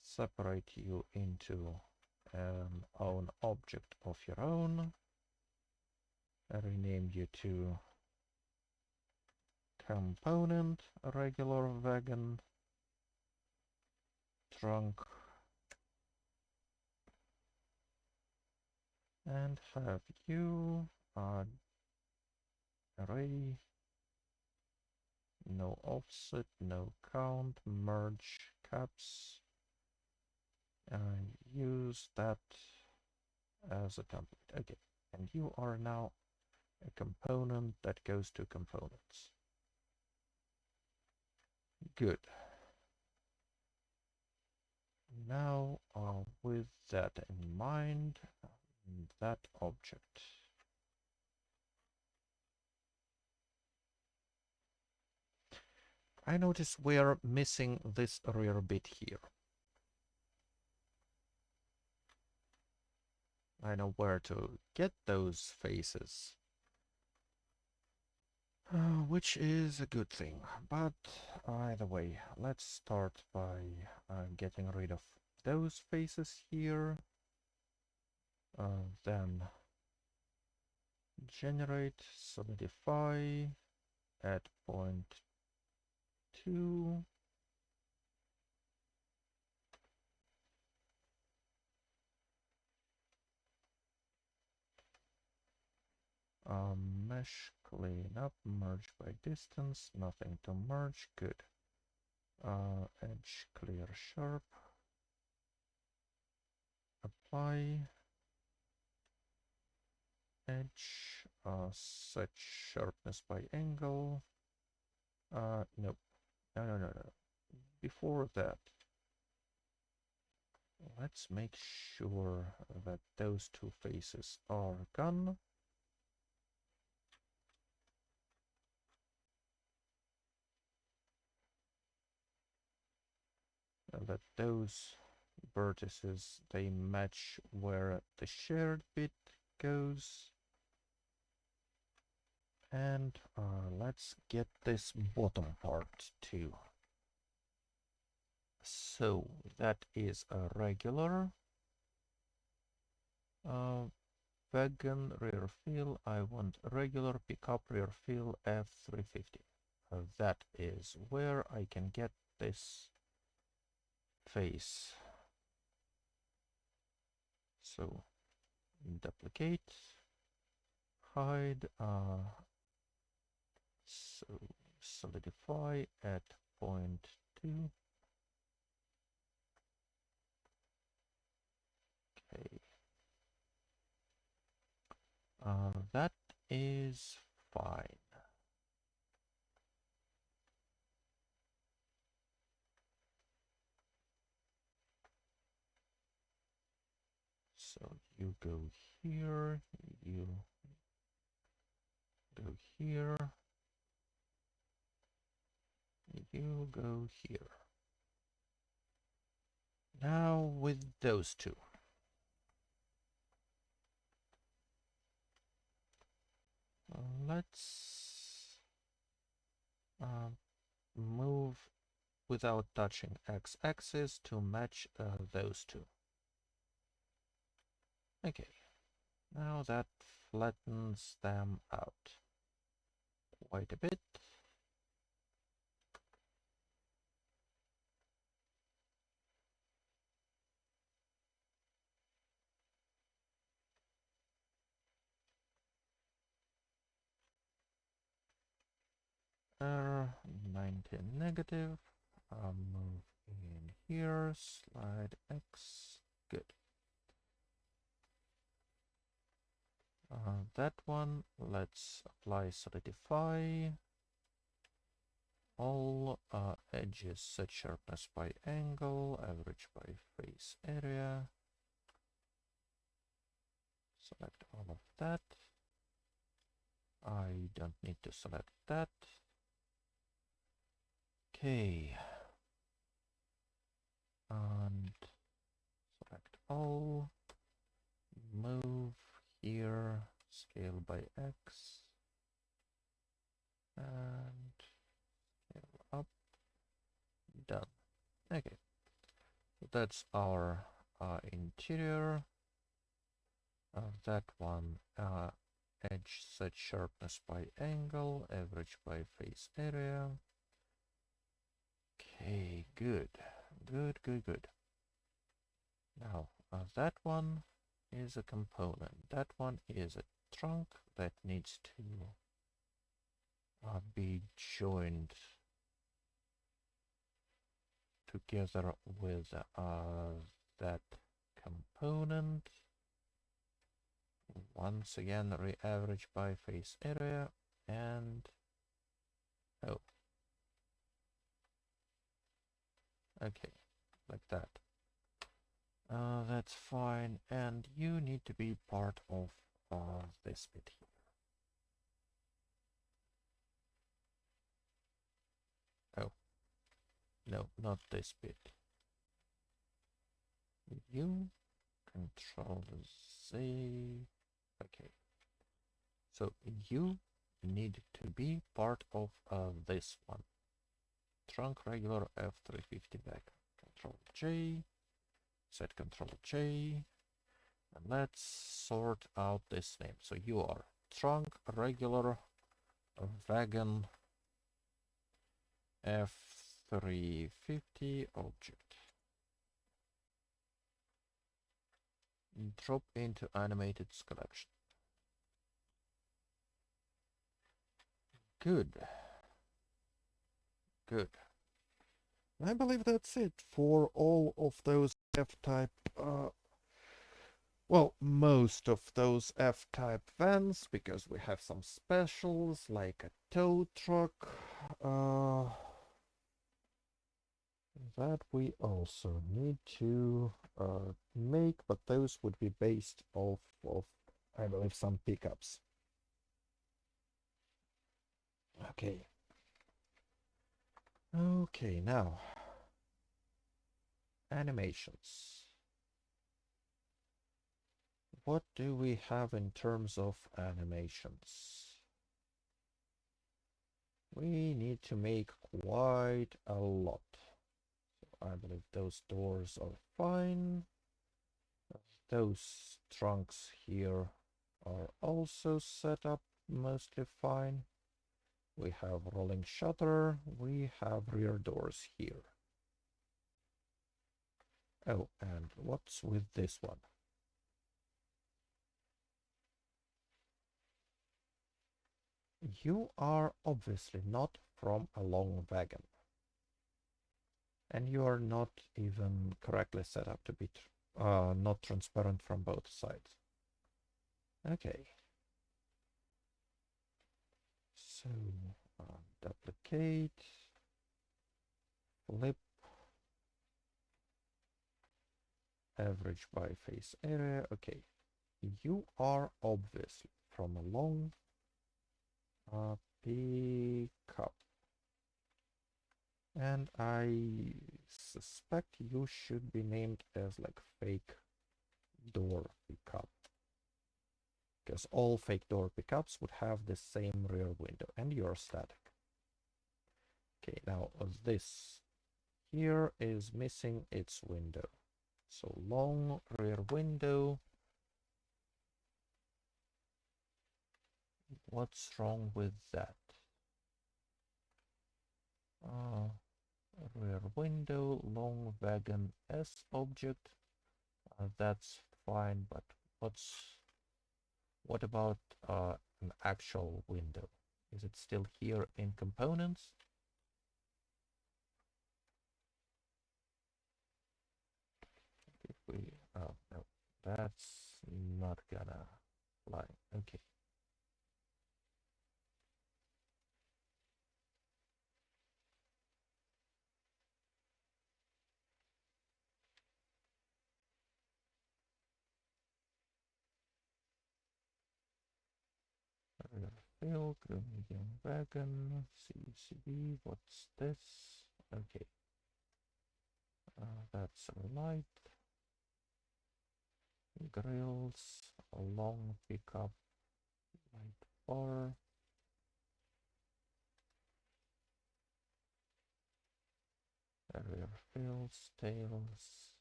A: Separate you into an own object of your own. Rename you to component regular wagon trunk and have you array, no offset, no count, merge caps, use that as a template. Okay, and you are now a component that goes to components. Good. Now, with that in mind, that object. I notice we're missing this rear bit here. I know where to get those faces, which is a good thing. But either way, let's start by getting rid of those faces here. Then generate, solidify at point 2. Mesh clean up, merge by distance, nothing to merge, good. Edge clear sharp, apply, edge, set sharpness by angle. Nope, no. Before that, let's make sure that those two faces are gone. That those vertices, they match where the shared bit goes. And let's get this bottom part too. So that is a regular wagon rear fill. I want regular pickup rear fill F350. That is where I can get this face. So duplicate, hide, so solidify at point 2. Okay. That is fine. So you go here, you go here, you go here. Now with those two. Let's move without touching x-axis to match those two. Okay, now that flattens them out quite a bit. 19 negative. Move in here, slide X. Good. That one, let's apply solidify. All edges set sharpness by angle, average by face area. Select all of that. I don't need to select that. Okay. And select all. Move here, scale by X. And scale up. Done. Okay. So that's our interior. That one, edge set sharpness by angle, average by face area. Okay, good. Good. Now, that one is a component. That one is a trunk that needs to be joined together with that component. Once again, re-average by face area, and oh, okay, like that. That's fine, and you need to be part of this bit here. Oh, no, not this bit. You control Z. Okay. So you need to be part of this one. Trunk regular F350 back. Control J. Set Control J. And let's sort out this name. So you are trunk regular wagon F350 object. Drop into animated selection. Good. I believe that's it for all of those F-type, well, most of those F-type vans, because we have some specials like a tow truck that we also need to make, but those would be based off of, I believe, some pickups. Okay. Okay, now animations. What do we have in terms of animations? We need to make quite a lot. So I believe those doors are fine. Those trunks here are also set up mostly fine. We have rolling shutter. We have rear doors here. Oh, and what's with this one? You are obviously not from a long wagon. And you are not even correctly set up to be not transparent from both sides. Okay. So, duplicate, flip, average by face area. Okay. You are obviously from a long pickup. And I suspect you should be named as like fake door pickup. Because all fake door pickups would have the same rear window and you're static. Okay, now this here is missing its window. So long rear window. What's wrong with that? Rear window, long wagon S object. That's fine, but what about an actual window? Is it still here in components? If we, oh no, that's not gonna fly. Okay. Rear field, medium wagon, CCB, what's this? Okay. That's a light. Grills, a long pickup, light bar. Rear fields, tails.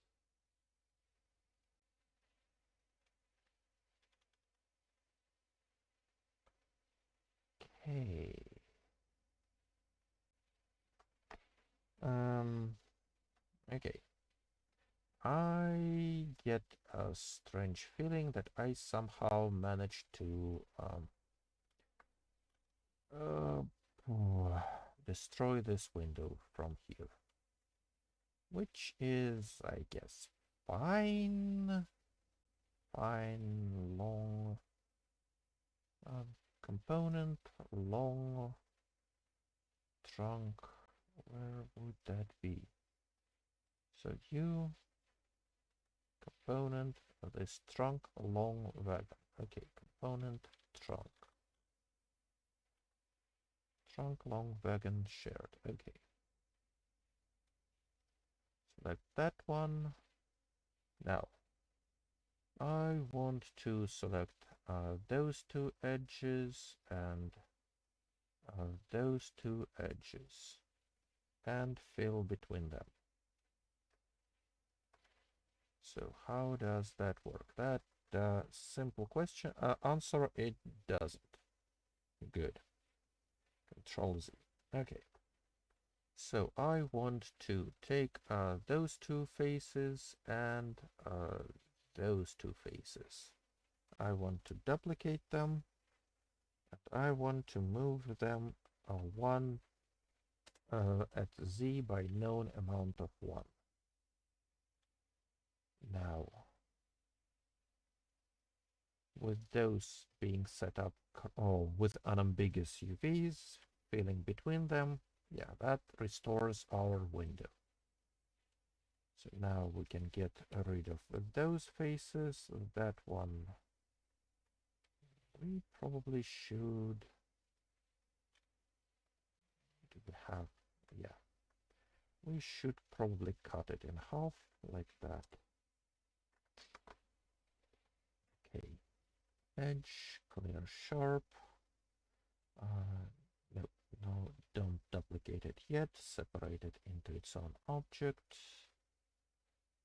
A: Okay. Okay. I get a strange feeling that I somehow managed to uh, destroy this window from here, which is, I guess, fine. Fine, long component, long trunk. Where would that be? So you component this trunk long wagon. Okay, component trunk. Trunk long wagon shared. Okay. Select that one. Now, I want to select those two edges and those two edges and fill between them. So how does that work? That simple question answer, it doesn't. Good. Control Z. Okay. So I want to take those two faces and those two faces. I want to duplicate them, and I want to move them one at Z by known amount of 1. Now, with those being set up with unambiguous UVs filling between them, yeah, that restores our window. So now we can get rid of those faces. That one, we probably should. Do we have? Yeah, we should probably cut it in half like that. Okay, edge, clear, sharp. No, no, don't duplicate it yet. Separate it into its own object.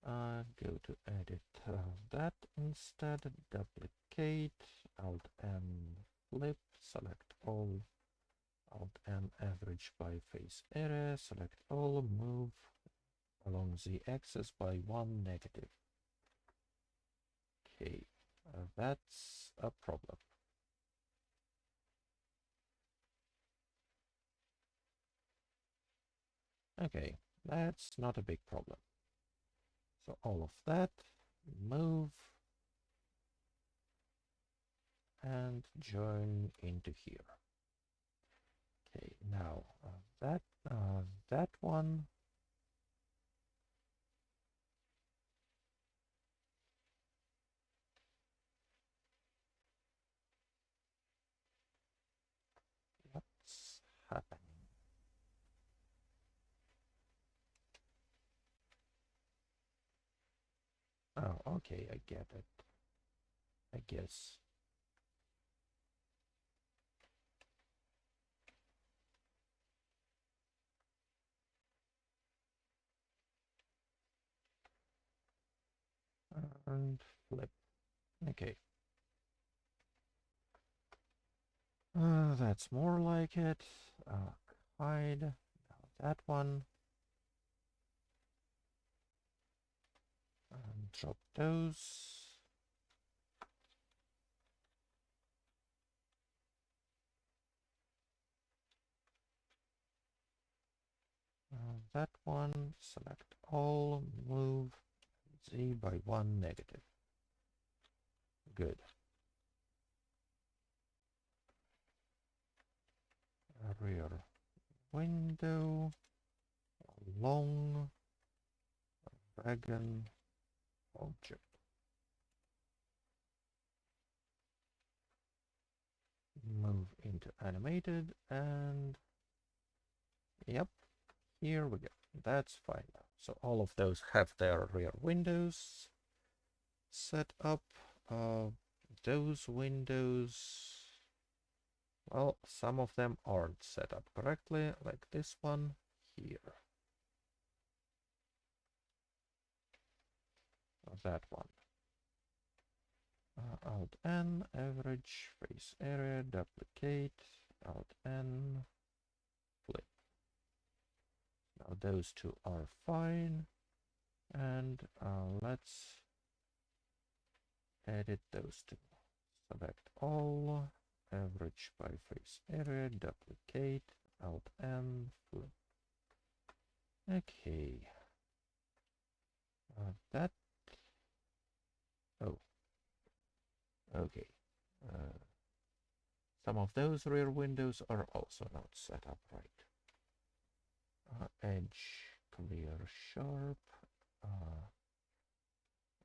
A: Go to edit that instead. Duplicate. Alt N flip. Select all. Alt N average by face area. Select all. Move along the axis by 1 negative. Okay, that's a problem. Okay, that's not a big problem. So all of that, move and join into here. Okay, now that one. What's happening? Oh, okay, I get it. I guess. and flip. Okay. That's more like it. Hide. Now that one. And drop those. That one. Select all. Move Z by 1 negative. Good. Rear window. Long wagon object. Move into animated and yep, here we go. That's fine now. So all of those have their rear windows set up. Those windows, well, some of them aren't set up correctly, like this one here. Or that one. Alt N, average face area, duplicate, Alt N, flip. Now those two are fine, and let's edit those two. Select all, average by face area, duplicate, Alt N, flip. Okay. That. Oh. Okay. Some of those rear windows are also not set up right. Edge clear sharp.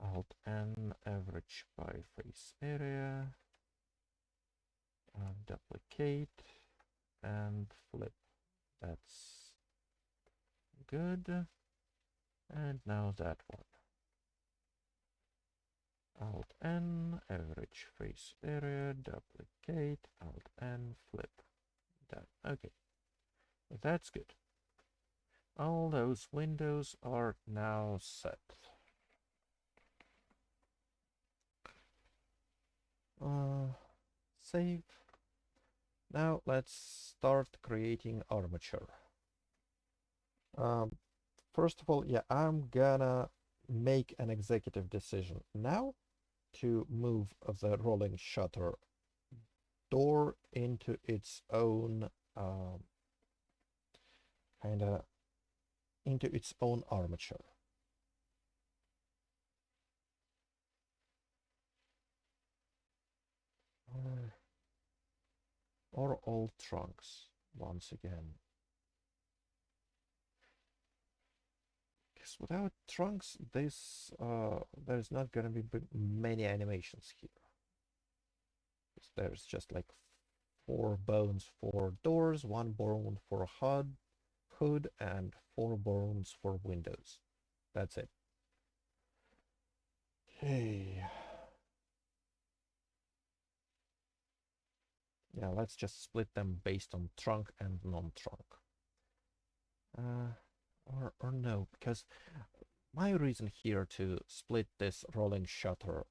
A: Alt N average by face area. Duplicate and flip. That's good. And now that one. Alt N, average face area, duplicate, Alt N, flip. Done. Okay. That's good. All those windows are now set. Save. Now let's start creating armature. First of all, yeah, I'm gonna make an executive decision now to move the rolling shutter door into its own into its own armature. Or all trunks once again. Because without trunks, this there's not gonna be many animations here. There's just like 4 bones for doors, 1 bone for hood, and 4 bones for windows. That's it. Okay. Yeah, let's just split them based on trunk and non-trunk. Or no, because my reason here to split this rolling shutter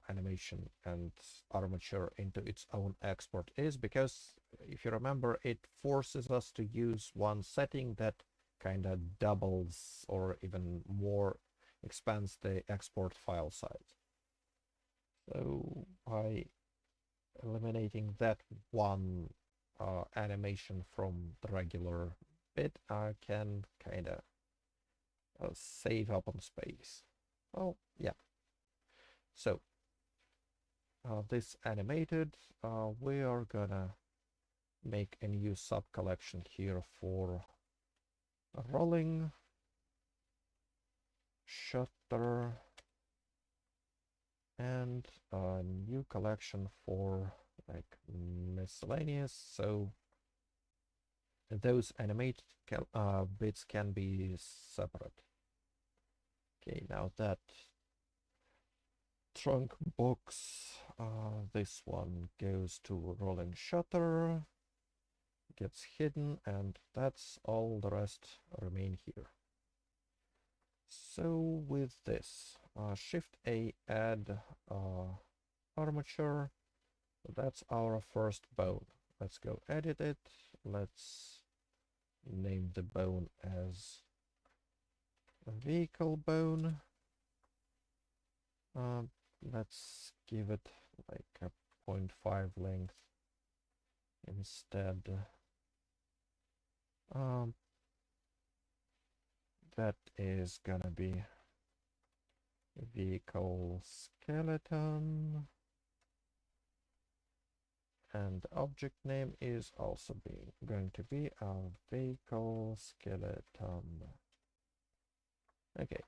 A: animation and armature into its own export is because, if you remember, it forces us to use one setting that kind of doubles or even more expands the export file size. So by eliminating that one animation from the regular bit, I can kind of save up on space. Oh, yeah. So this animated, we are gonna make a new sub collection here for rolling shutter and a new collection for like miscellaneous, so those animated bits can be separate. Okay, now that trunk box, this one goes to rolling shutter, gets hidden, and that's all. The rest remain here. So with this, Shift A, add armature. That's our first bone. Let's go edit it. Let's name the bone as vehicle bone. Let's give it like a 0.5 length instead. That is gonna be vehicle skeleton, and object name is also going to be a vehicle skeleton. Okay.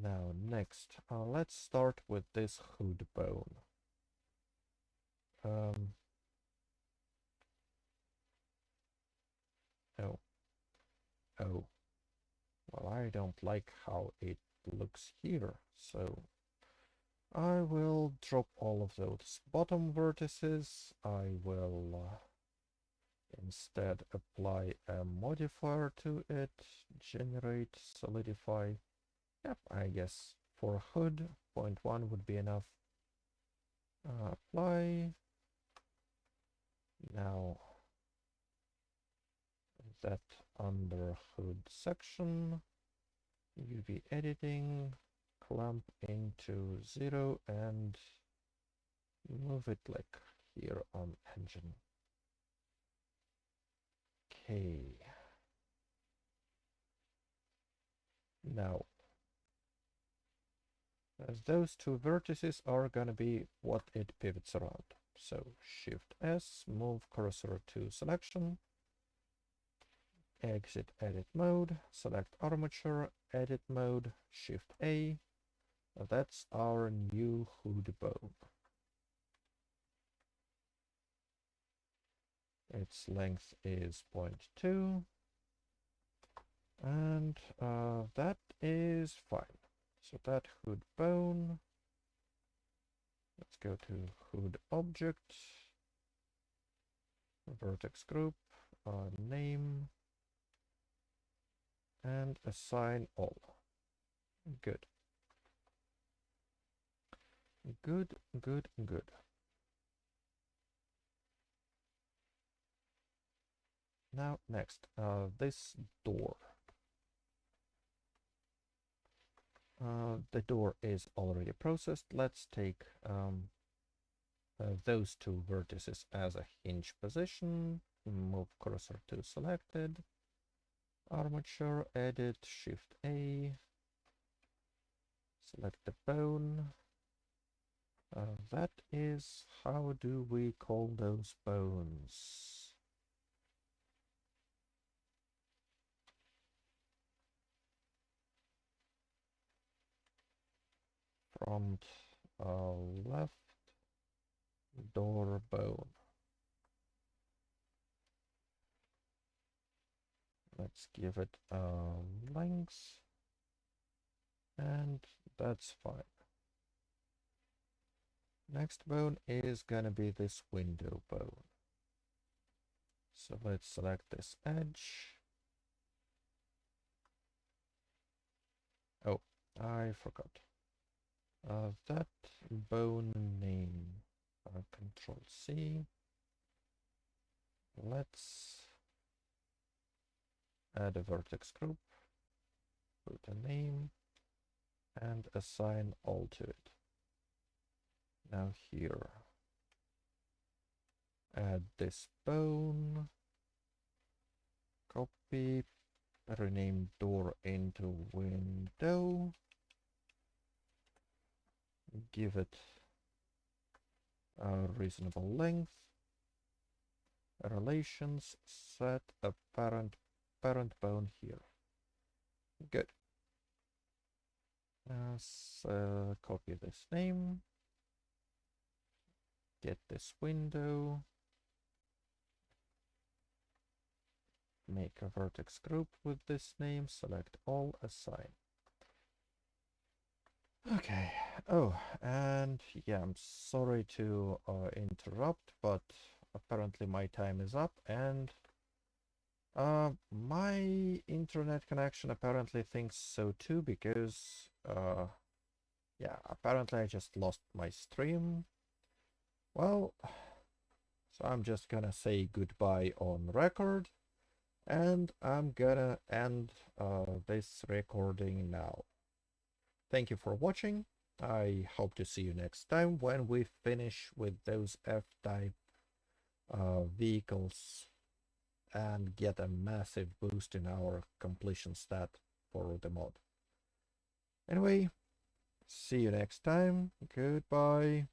A: Now next, let's start with this hood bone. Oh, oh. Well, I don't like how it looks here, so I will drop all of those bottom vertices. I will instead apply a modifier to it, generate, solidify. Yep, I guess for hood, 0.1 would be enough. Apply. Now that under hood section, UV editing, clamp into 0 and move it like here on engine. Okay. Now, as those two vertices are gonna be what it pivots around. So Shift S, move cursor to selection, exit edit mode, select armature, edit mode, Shift A. That's our new hood bone. Its length is 0.2, and that is fine. So that hood bone, let's go to hood object, vertex group, name, and assign all. Good. Good, good, good. Now, next, this door. The door is already processed. Let's take those two vertices as a hinge position. Move cursor to selected. Armature, edit, Shift A. Select the bone. That is, how do we call those bones? Front left door bone. Let's give it a length, and that's fine. Next bone is gonna be this window bone. So let's select this edge. Oh, I forgot. That bone name. Control C. Let's add a vertex group, put a name, and assign all to it. Now here, add this bone, copy, rename door into window, give it a reasonable length, relations, set a parent bone here. Good. Copy this name, get this window, make a vertex group with this name, select all, assign. Okay. Oh, and yeah, I'm sorry to interrupt, but apparently my time is up, and My internet connection apparently thinks so too, because yeah, apparently I just lost my stream. Well, so I'm just gonna say goodbye on record, and I'm gonna end this recording now. Thank you for watching. I hope to see you next time when we finish with those F-type vehicles and get a massive boost in our completion stat for the mod. Anyway, see you next time. Goodbye.